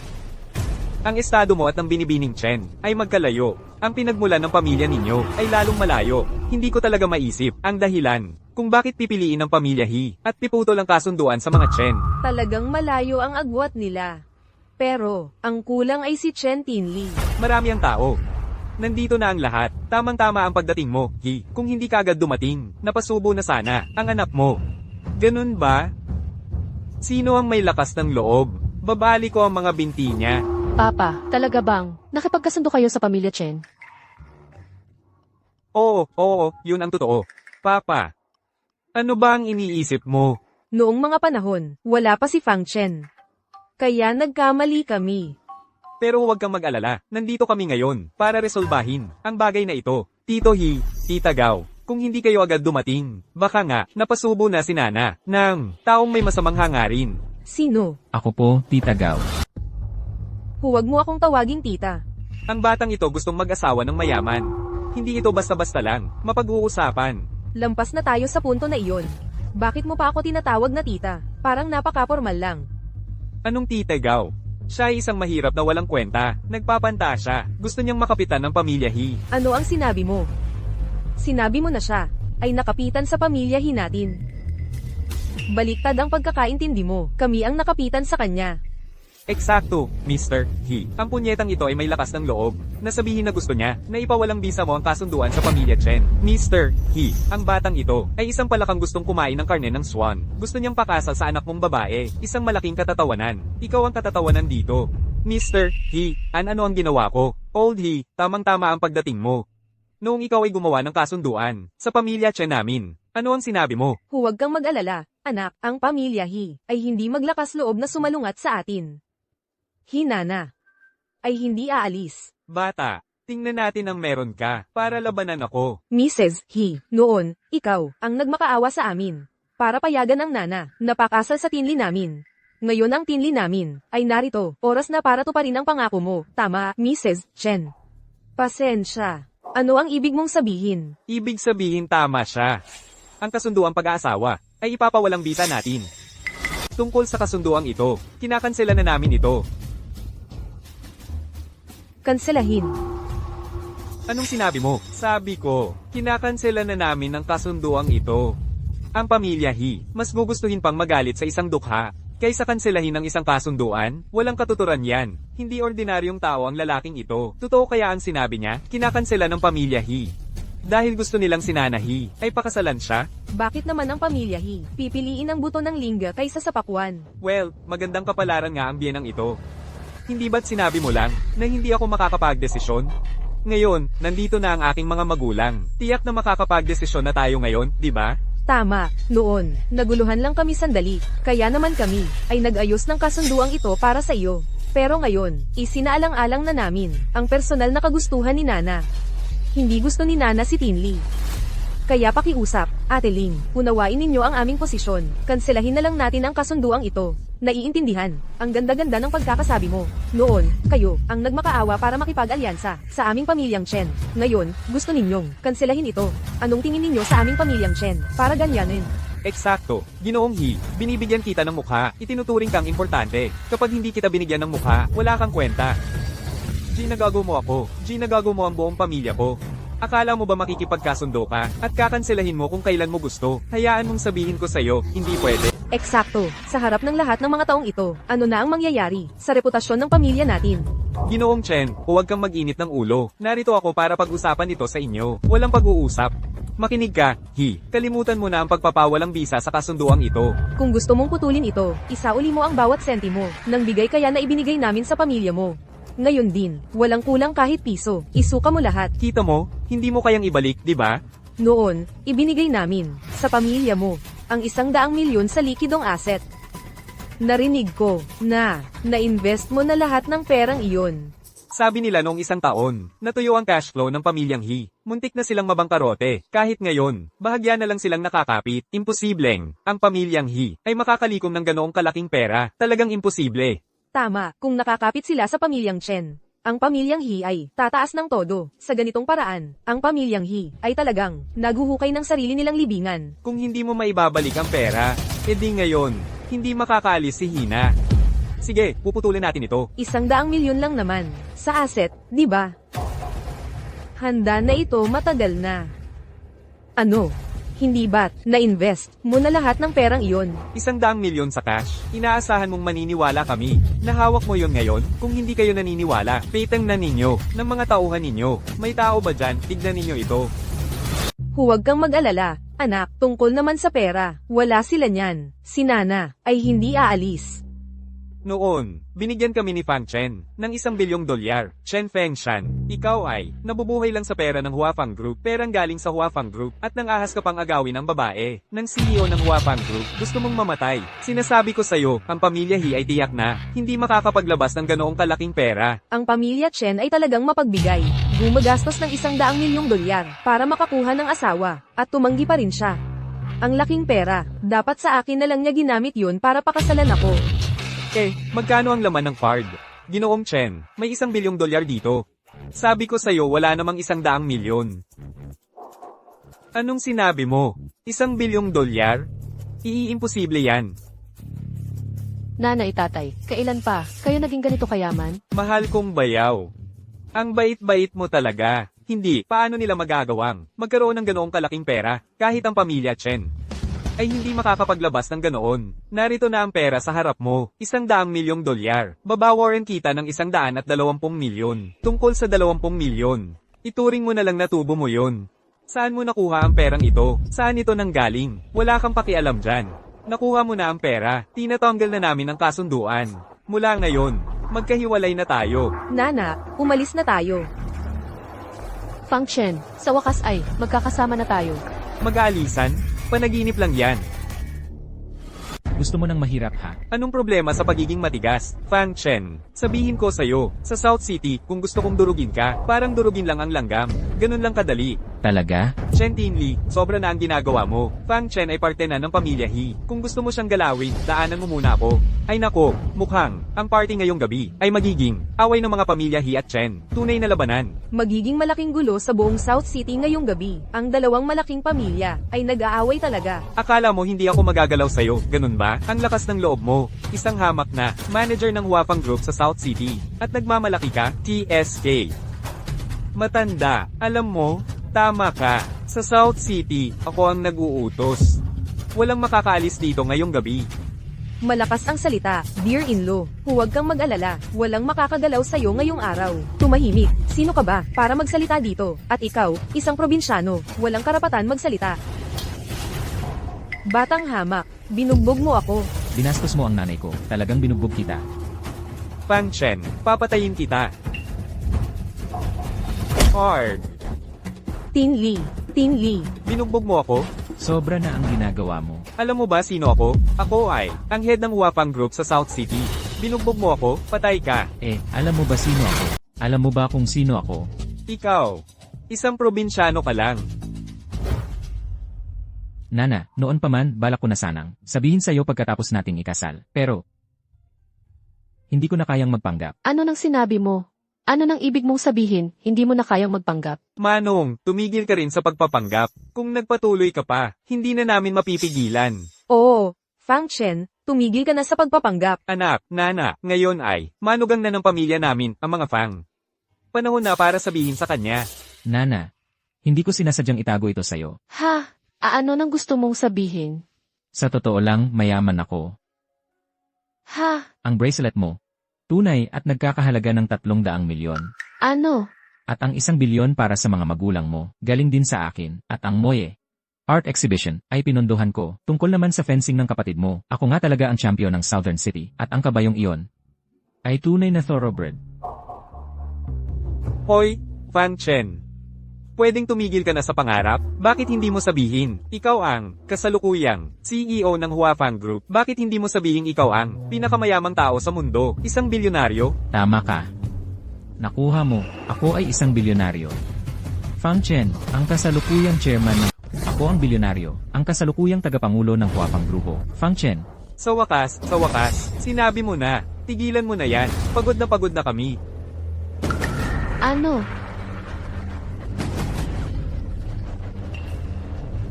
Ang estado mo at ng binibining Chen ay magkalayo. Ang pinagmulan ng pamilya ninyo ay lalong malayo. Hindi ko talaga maisip ang dahilan kung bakit pipiliin ng pamilya He at piputol ang kasunduan sa mga Chen. Talagang malayo ang agwat nila. Pero, ang kulang ay si Chen Tinli. Marami ang tao. Nandito na ang lahat. Tamang-tama ang pagdating mo, He. Kung hindi ka agad dumating, napasubo na sana ang anak mo. Ganun ba? Sino ang may lakas ng loob? Babali ko ang mga binti niya. Papa, talaga bang nakipagkasundo kayo sa pamilya Chen? Oo, yun ang totoo. Papa, ano ba ang iniisip mo? Noong mga panahon, wala pa si Fang Chen. Kaya nagkamali kami. Pero huwag kang mag-alala, nandito kami ngayon para resolbahin ang bagay na ito. Tito Hi, Tita Gao, kung hindi kayo agad dumating, baka nga napasubo na si Nana ng taong may masamang hangarin. Sino? Ako po, Tita Gao. Huwag mo akong tawaging tita. Ang batang ito gustong mag-asawa ng mayaman. Hindi ito basta-basta lang, mapag-uusapan. Lampas na tayo sa punto na iyon. Bakit mo pa ako tinatawag na tita? Parang napaka-formal lang. Anong Tita Gao? Siya ay isang mahirap na walang kwenta, nagpapanta siya, gusto niyang makapitan ng pamilya Hi. Ano ang sinabi mo? Sinabi mo na siya ay nakapitan sa pamilya Hi natin. Baliktad ang pagkakaintindi mo, kami ang nakapitan sa kanya. Eksakto, Mr. He. Ang punyetang ito ay may lakas ng loob. Nasabihin na gusto niya na ipawalang bisa mo ang kasunduan sa pamilya Chen. Mr. He. Ang batang ito ay isang palakang gustong kumain ng karne ng swan. Gusto niyang pakasal sa anak mong babae. Isang malaking katatawanan. Ikaw ang katatawanan dito. Mr. He. Ano ang ginawa ko? Old He, tamang-tama ang pagdating mo. Noong ikaw ay gumawa ng kasunduan sa pamilya Chen namin, ano ang sinabi mo? Huwag kang mag-alala, anak, ang pamilya Hi ay hindi maglakas loob na sumalungat sa atin. Hinana ay hindi aalis. Bata, tingnan natin ang meron ka para labanan ako. Mrs. He, noon, ikaw, ang nagmakaawa sa amin. Para payagan ang nana, napakasal sa tinli namin. Ngayon ang tinli namin, ay narito, oras na para tuparin ang pangako mo. Tama, Mrs. Chen. Pasensya. Ano ang ibig mong sabihin? Ibig sabihin tama siya. Ang kasunduang pag-aasawa ay ipapawalang bisa natin. Tungkol sa kasunduang ito, kinakansela na namin ito. Kanselahin. Anong sinabi mo? Sabi ko, kinakansela na namin ang kasunduang ito. Ang pamilya Hi, mas gugustuhin pang magalit sa isang dukha, kaysa kanselahin ang isang kasunduan. Walang katuturan yan. Hindi ordinaryong tao ang lalaking ito. Totoo kaya ang sinabi niya, kinakansela ng pamilya Hi. Dahil gusto nilang si Nana Hi, ay pakasalan siya? Bakit naman ang pamilya Hi pipiliin ang buto ng lingga kaysa sa pakwan? Well, magandang kapalaran nga ang biyenang ito. Hindi ba't sinabi mo lang na hindi ako makakapagdesisyon? Ngayon, nandito na ang aking mga magulang. Tiyak na makakapagdesisyon na tayo ngayon, di ba? Tama, noon, naguluhan lang kami sandali, kaya naman kami ay nag-ayos ng kasunduang ito para sa iyo. Pero ngayon, isinaalang-alang na namin ang personal na kagustuhan ni Nana. Hindi gusto ni Nana si Tinli. Kaya pakiusap, Ate Ling, unawain ninyo ang aming posisyon. Kanselahin na lang natin ang kasunduang ito. Naiintindihan, ang ganda-ganda ng pagkakasabi mo. Noon, kayo, ang nagmakaawa para makipag-alyansa sa aming pamilyang Chen. Ngayon, gusto ninyong kanselahin ito. Anong tingin ninyo sa aming pamilyang Chen? Para ganyanin. Eksakto. Ginoong Hi, binibigyan kita ng mukha, itinuturing kang importante. Kapag hindi kita binigyan ng mukha, wala kang kwenta. Ginagago mo ako, ginagago mo ang buong pamilya ko. Akala mo ba makikipagkasundo ka at kakanselahin mo kung kailan mo gusto? Hayaan mong sabihin ko sa'yo, hindi pwede. Eksakto, sa harap ng lahat ng mga taong ito, ano na ang mangyayari sa reputasyon ng pamilya natin? Ginoong Chen, huwag kang mag-init ng ulo. Narito ako para pag-usapan ito sa inyo. Walang pag-uusap. Makinig ka, Hi. Kalimutan mo na ang pagpapawalang bisa sa kasunduang ito. Kung gusto mong putulin ito, isauli mo ang bawat sentimo ng bigay kaya na ibinigay namin sa pamilya mo. Ngayon din, walang kulang kahit piso. Isuka mo lahat. Kita mo, hindi mo kayang ibalik, di ba? Noon, ibinigay namin sa pamilya mo ang 100 milyon sa likidong asset. Narinig ko na na-invest mo na lahat ng perang iyon. Sabi nila noong isang taon, natuyo ang cash flow ng pamilyang Hi. Muntik na silang mabangkarote. Kahit ngayon, bahagya na lang silang nakakapit. Imposibleng, ang pamilyang Hi ay makakalikom ng ganoong kalaking pera. Talagang imposible. Tama, kung nakakapit sila sa pamilyang Chen. Ang pamilyang Hi ay tataas ng todo. Sa ganitong paraan, ang pamilyang Hi ay talagang naguhukay ng sarili nilang libingan. Kung hindi mo maibabalik ang pera, edi ngayon, hindi makakaalis si Hina. Sige, puputulin natin ito. 100 milyon lang naman sa asset, di ba? Handa na ito matagal na. Ano? Hindi ba't na-invest mo na lahat ng perang iyon? 100 milyon sa cash. Inaasahan mong maniniwala kami. Nahawak mo yon ngayon? Kung hindi kayo naniniwala, petang na ninyo ng mga tauhan ninyo. May tao ba dyan? Tignan ninyo ito. Huwag kang mag-alala, anak, tungkol naman sa pera. Wala sila niyan. Si Nana ay hindi aalis. Noon, binigyan kami ni Fang Chen ng $1 bilyon. Chen Feng Shan, ikaw ay nabubuhay lang sa pera ng Huafang Group, perang galing sa Huafang Group, at nang-ahas ka pang agawin ng babae ng CEO ng Huafang Group. Gusto mong mamatay. Sinasabi ko sa'yo, ang pamilya He ay tiyak na hindi makakapaglabas ng ganoong kalaking pera. Ang pamilya Chen ay talagang mapagbigay. Gumagastos ng $100 milyong para makakuha ng asawa, at tumanggi pa rin siya. Ang laking pera, dapat sa akin na lang niya ginamit yun para pakasalan ako. Magkano ang laman ng card? Ginoong Chen, may $1 bilyong dito. Sabi ko sa'yo wala namang $100 milyon. Anong sinabi mo? $1 bilyong? Iimposible yan. Nanay, tatay, kailan pa kayo naging ganito kayaman? Mahal kong bayaw. Ang bait-bait mo talaga. Hindi, paano nila magagawang magkaroon ng ganoong kalaking pera, kahit ang pamilya Chen ay hindi makakapaglabas ng ganoon. Narito na ang pera sa harap mo, $100 milyong. Babawaran kita ng 120 milyon. Tungkol sa 20 milyon. Ituring mo na lang na tubo mo yon. Saan mo nakuha ang perang ito? Saan ito nanggaling? Wala kang pakialam dyan. Nakuha mo na ang pera, tinatanggal na namin ang kasunduan. Mula ngayon, magkahiwalay na tayo. Nana, umalis na tayo. Fang Chen, sa wakas ay magkakasama na tayo. Mag-aalisan? Panaginip lang yan. Gusto mo nang mahirap ha? Anong problema sa pagiging matigas, Fang Chen? Sabihin ko sa'yo, sa South City, kung gusto kong durugin ka, parang durugin lang ang langgam. Ganun lang kadali. Talaga? Chen Tinli, sobra na ang ginagawa mo. Fang Chen ay parte na ng pamilya He. Kung gusto mo siyang galawin, daanan mo muna ako. Ay nako, mukhang, ang party ngayong gabi, ay magiging, away ng mga pamilya He at Chen. Tunay na labanan. Magiging malaking gulo sa buong South City ngayong gabi. Ang dalawang malaking pamilya ay nag-aaway talaga. Akala mo hindi ako magagalaw sa'yo, ganun ba? Ang lakas ng loob mo. Isang hamak na, manager ng Huafang Group sa South City. At nagmamalaki ka, TSK. Matanda, alam mo, tama ka. Sa South City, ako ang nag-uutos. Walang makakaalis dito ngayong gabi. Malakas ang salita, dear-in-law. Huwag kang mag-alala, walang makakagalaw sa'yo ngayong araw. Tumahimik, sino ka ba para magsalita dito? At ikaw, isang probinsyano, walang karapatan magsalita. Batang hamak, binugbog mo ako. Binastos mo ang nanay ko. Talagang binugbog kita. Fang Chen, papatayin kita. Hard. Tinli, Binugbog mo ako? Sobra na ang ginagawa mo. Alam mo ba sino ako? Ako ay, ang head ng Huafang Group sa South City. Binugbog mo ako, patay ka. Alam mo ba sino ako? Alam mo ba kung sino ako? Ikaw, isang probinsyano ka lang. Nana, noon pa man, balak ko na sanang sabihin sa'yo pagkatapos nating ikasal. Pero, hindi ko na kayang magpanggap. Ano nang sinabi mo? Ano nang ibig mong sabihin, hindi mo na kayang magpanggap? Manong, tumigil ka rin sa pagpapanggap. Kung nagpatuloy ka pa, hindi na namin mapipigilan. Oo, Fang Chen, tumigil ka na sa pagpapanggap. Anak, Nana, ngayon ay, manugang na ng pamilya namin, ang mga Fang. Panahon na para sabihin sa kanya. Nana, hindi ko sinasadyang itago ito sa'yo. Ha? Ano nang gusto mong sabihin? Sa totoo lang, mayaman ako. Ha? Ang bracelet mo, tunay at nagkakahalaga ng 300 milyon. Ano? At ang 1 bilyon para sa mga magulang mo, galing din sa akin. At ang Moye Art Exhibition ay pinondohan ko. Tungkol naman sa fencing ng kapatid mo, ako nga talaga ang champion ng Southern City. At ang kabayong iyon ay tunay na thoroughbred. Hoy, Fang Chen. Pwedeng tumigil ka na sa pangarap? Bakit hindi mo sabihin, ikaw ang, kasalukuyang, CEO ng Huafang Group? Bakit hindi mo sabihin ikaw ang, pinakamayamang tao sa mundo, isang bilyonaryo? Tama ka. Nakuha mo, ako ay 1 bilyonaryo. Fang Chen, ang kasalukuyang chairman ng... Ako ang bilyonaryo, ang kasalukuyang tagapangulo ng Huafang Grupo. Fang Chen. Sa wakas, sinabi mo na, tigilan mo na yan, pagod na kami. Ano?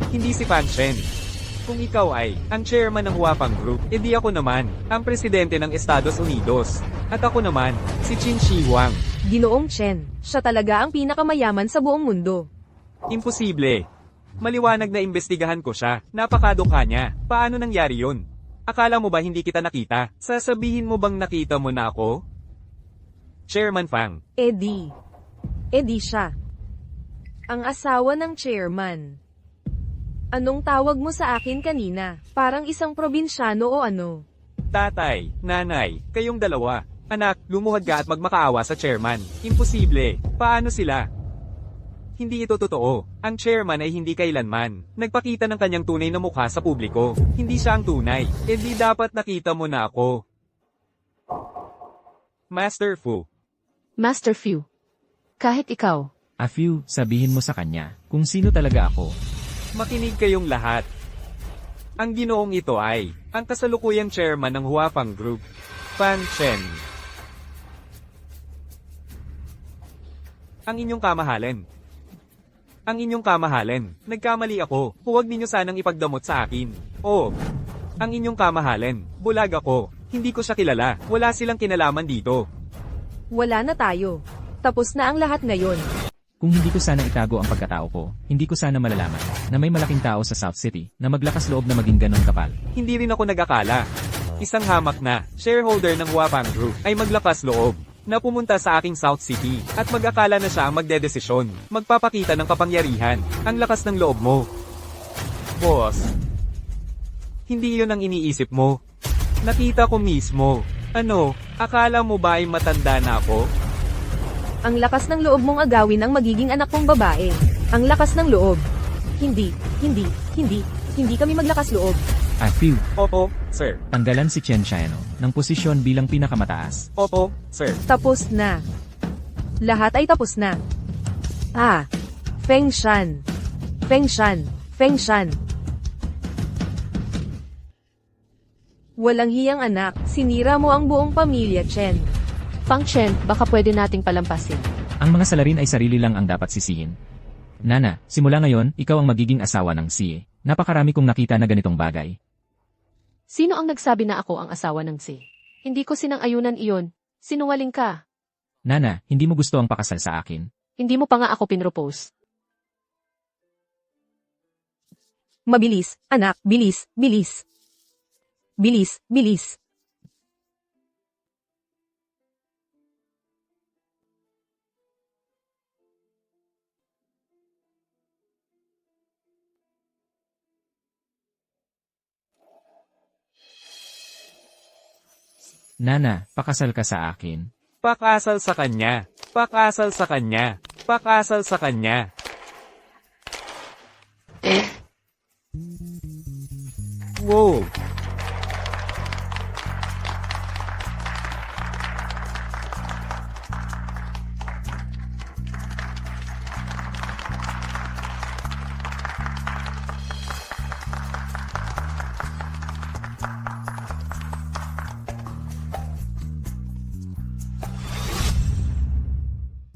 Hindi si Fang Chen. Kung ikaw ay, ang chairman ng Huafang Group, edi ako naman, ang presidente ng Estados Unidos. At ako naman, si Qin Shi Huang. Ginoong Chen, siya talaga ang pinakamayaman sa buong mundo. Imposible. Maliwanag na imbestigahan ko siya, napakadukha niya. Paano nangyari yun? Akala mo ba hindi kita nakita? Sasabihin mo bang nakita mo na ako? Chairman Fang. Eddie siya. Ang asawa ng chairman. Anong tawag mo sa akin kanina? Parang isang probinsyano o ano? Tatay, nanay, kayong dalawa. Anak, lumuhad ka at magmakaawa sa chairman. Imposible. Paano sila? Hindi ito totoo. Ang chairman ay hindi kailanman nagpakita ng kanyang tunay na mukha sa publiko. Hindi siya ang tunay. E di dapat nakita mo na ako. Master Fu. Master Fu. Kahit ikaw. Afiu, sabihin mo sa kanya kung sino talaga ako. Makinig kayong lahat. Ang ginoong ito ay ang kasalukuyang chairman ng Huapang Group, Fan Chen. Ang inyong kamahalan. Ang inyong kamahalan. Nagkamali ako. Huwag ninyo sanang ipagdamot sa akin. Oh. Ang inyong kamahalan. Bulag ako. Hindi ko siya kilala. Wala silang kinalaman dito. Wala na tayo. Tapos na ang lahat ngayon. Kung hindi ko sana itago ang pagkatao ko, hindi ko sana malalaman na may malaking tao sa South City na maglakas loob na maging ganon kapal. Hindi rin ako nag-akala. Isang hamak na shareholder ng Huapang Group ay maglakas loob na pumunta sa aking South City at mag-akala na siya ang magdedesisyon. Magpapakita ng kapangyarihan. Ang lakas ng loob mo. Boss. Hindi yun ang iniisip mo. Nakita ko mismo. Ano, akala mo ba ay matanda na ako? Ang lakas ng loob mong agawin ang magiging anak kong babae. Ang lakas ng loob. Hindi kami maglakas loob. Afiu, Opo, sir. tanggalan si Chen Xiano ng posisyon bilang pinakamataas. Opo, sir. Tapos na. Lahat ay tapos na. Feng Shan. Feng Shan. Feng Shan. Walang hiyang anak, sinira mo ang buong pamilya, Chen. Fang Chen, baka pwede nating palampasin. Ang mga salarin ay sarili lang ang dapat sisihin. Nana, simula ngayon, ikaw ang magiging asawa ng Sie. Napakarami kong nakita na ganitong bagay. Sino ang nagsabi na ako ang asawa ng Si? Hindi ko sinang-ayunan iyon. Sinungaling ka. Nana, hindi mo gusto ang pakasal sa akin. Hindi mo pa nga ako pinropose. Mabilis, anak, bilis. Bilis. Nana, pakasal ka sa akin. Pakasal sa kanya. Pakasal sa kanya. Pakasal sa kanya. Wow,